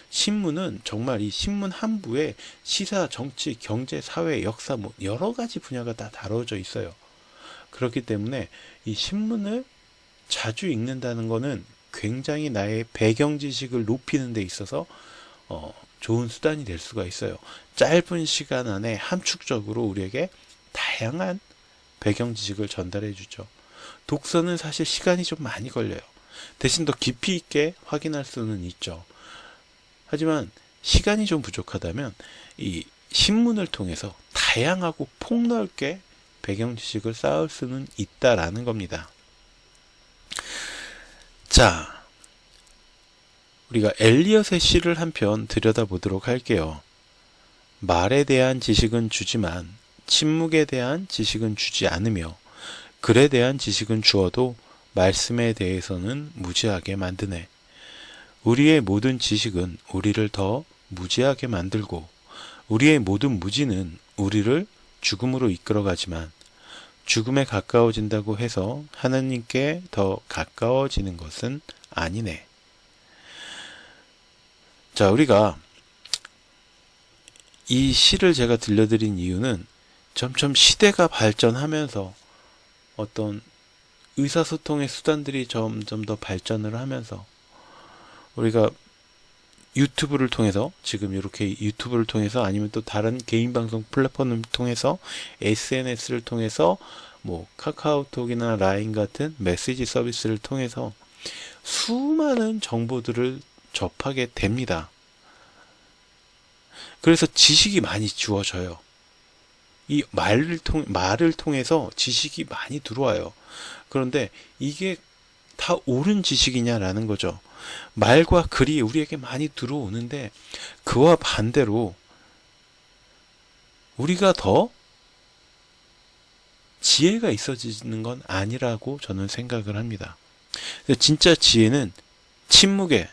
신문은 정말 이 신문 한 부에 시사, 정치, 경제, 사회, 역사 뭐 여러 가지 분야가 다 다뤄져 있어요. 그렇기 때문에 이 신문을 자주 읽는다는 거는 굉장히 나의 배경 지식을 높이는 데 있어서 좋은 수단이 될 수가 있어요. 짧은 시간 안에 함축적으로 우리에게 다양한 배경 지식을 전달해 주죠. 독서는 사실 시간이 좀 많이 걸려요. 대신 더 깊이 있게 확인할 수는 있죠. 하지만 시간이 좀 부족하다면 이 신문을 통해서 다양하고 폭넓게 배경 지식을 쌓을 수는 있다라는 겁니다. 자, 우리가 엘리엇의 시를 한 편 들여다보도록 할게요. 말에 대한 지식은 주지만 침묵에 대한 지식은 주지 않으며 글에 대한 지식은 주어도 말씀에 대해서는 무지하게 만드네. 우리의 모든 지식은 우리를 더 무지하게 만들고 우리의 모든 무지는 우리를 죽음으로 이끌어가지만 죽음에 가까워진다고 해서 하나님께 더 가까워지는 것은 아니네. 자, 우리가 이 시를 제가 들려드린 이유는 점점 시대가 발전하면서 어떤 의사소통의 수단들이 점점 더 발전을 하면서 우리가 유튜브를 통해서 지금 이렇게 유튜브를 통해서 아니면 또 다른 개인 방송 플랫폼을 통해서 SNS를 통해서 뭐 카카오톡이나 라인 같은 메시지 서비스를 통해서 수많은 정보들을 접하게 됩니다. 그래서 지식이 많이 주어져요. 이 말을 통해서 지식이 많이 들어와요. 그런데 이게 다 옳은 지식이냐라는 거죠. 말과 글이 우리에게 많이 들어오는데 그와 반대로 우리가 더 지혜가 있어지는 건 아니라고 저는 생각을 합니다. 진짜 지혜는 침묵의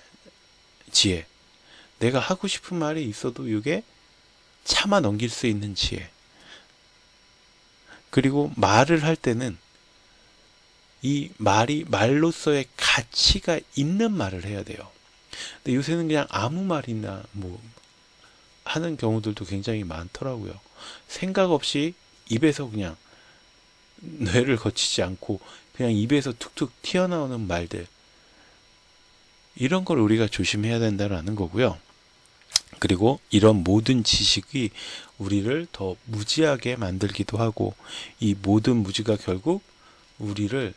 지혜. 내가 하고 싶은 말이 있어도 이게 참아 넘길 수 있는 지혜. 그리고 말을 할 때는 이 말이 말로서의 가치가 있는 말을 해야 돼요. 근데 요새는 그냥 아무 말이나 뭐 하는 경우들도 굉장히 많더라고요. 생각 없이 입에서 그냥 뇌를 거치지 않고 그냥 입에서 툭툭 튀어나오는 말들, 이런 걸 우리가 조심해야 된다는 거고요. 그리고 이런 모든 지식이 우리를 더 무지하게 만들기도 하고 이 모든 무지가 결국 우리를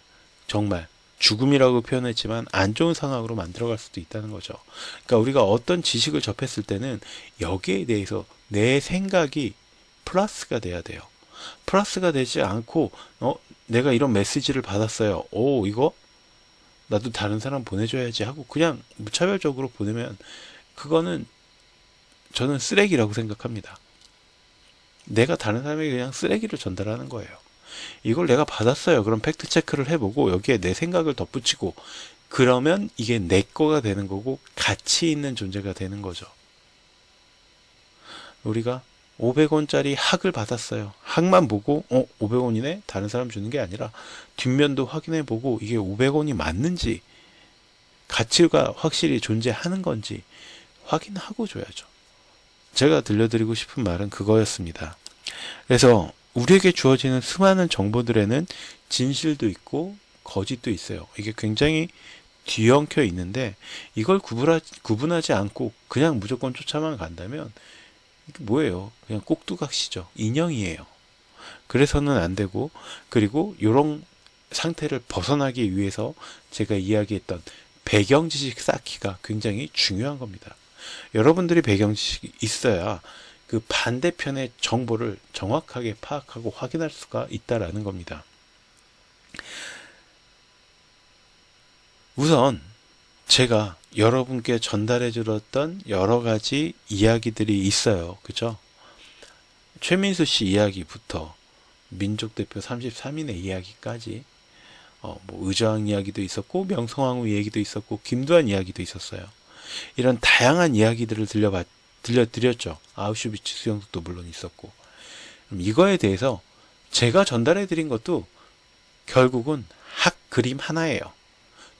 정말 죽음이라고 표현했지만 안 좋은 상황으로 만들어갈 수도 있다는 거죠. 그러니까 우리가 어떤 지식을 접했을 때는 여기에 대해서 내 생각이 플러스가 돼야 돼요. 플러스가 되지 않고 내가 이런 메시지를 받았어요. 이거 나도 다른 사람 보내줘야지 하고 그냥 무차별적으로 보내면 그거는 저는 쓰레기라고 생각합니다. 내가 다른 사람에게 그냥 쓰레기를 전달하는 거예요. 이걸 내가 받았어요. 그럼 팩트 체크를 해보고 여기에 내 생각을 덧붙이고 그러면 이게 내 거가 되는 거고 가치 있는 존재가 되는 거죠. 우리가 500원짜리 학을 받았어요. 학만 보고 500원이네? 다른 사람 주는 게 아니라 뒷면도 확인해보고 이게 500원이 맞는지 가치가 확실히 존재하는 건지 확인하고 줘야죠. 제가 들려드리고 싶은 말은 그거였습니다. 그래서 우리에게 주어지는 수많은 정보들에는 진실도 있고 거짓도 있어요. 이게 굉장히 뒤엉켜 있는데 이걸 구분하지 않고 그냥 무조건 쫓아만 간다면 이게 뭐예요? 그냥 꼭두각시죠. 인형이에요. 그래서는 안 되고, 그리고 이런 상태를 벗어나기 위해서 제가 이야기했던 배경 지식 쌓기가 굉장히 중요한 겁니다. 여러분들이 배경 지식이 있어야 그 반대편의 정보를 정확하게 파악하고 확인할 수가 있다라는 겁니다. 우선 제가 여러분께 전달해 주었던 여러 가지 이야기들이 있어요. 그죠? 최민수 씨 이야기부터 민족대표 33인의 이야기까지 뭐 의저항 이야기도 있었고 명성황후 얘기도 있었고 김두한 이야기도 있었어요. 이런 다양한 이야기들을 들려드렸죠. 아우슈비츠 수용소도 물론 있었고. 그럼 이거에 대해서 제가 전달해 드린 것도 결국은 학 그림 하나예요.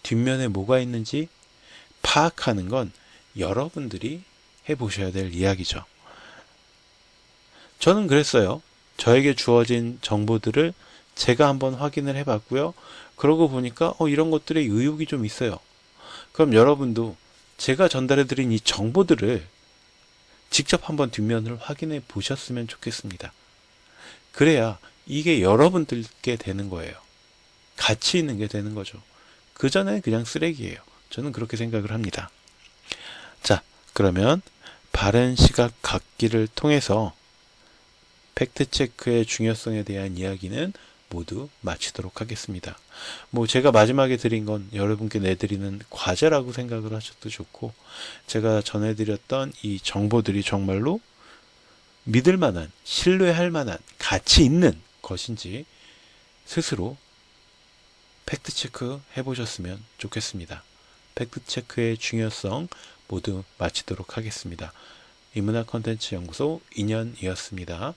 뒷면에 뭐가 있는지 파악하는 건 여러분들이 해보셔야 될 이야기죠. 저는 그랬어요. 저에게 주어진 정보들을 제가 한번 확인을 해봤고요. 그러고 보니까 이런 것들에 의혹이 좀 있어요. 그럼 여러분도 제가 전달해드린 이 정보들을 직접 한번 뒷면을 확인해 보셨으면 좋겠습니다. 그래야 이게 여러분들께 되는 거예요. 가치 있는 게 되는 거죠. 그 전에는 그냥 쓰레기예요. 저는 그렇게 생각을 합니다. 자, 그러면 바른 시각 갖기를 통해서 팩트체크의 중요성에 대한 이야기는 모두 마치도록 하겠습니다. 제가 마지막에 드린 건 여러분께 내드리는 과제라고 생각을 하셔도 좋고, 제가 전해드렸던 이 정보들이 정말로 믿을 만한, 신뢰할 만한, 가치 있는 것인지 스스로 팩트체크 해보셨으면 좋겠습니다. 팩트체크의 중요성 모두 마치도록 하겠습니다. 인문학 콘텐츠 연구소 인연이었습니다.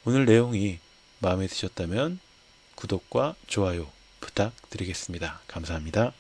오늘 내용이 마음에 드셨다면 구독과 좋아요 부탁드리겠습니다. 감사합니다.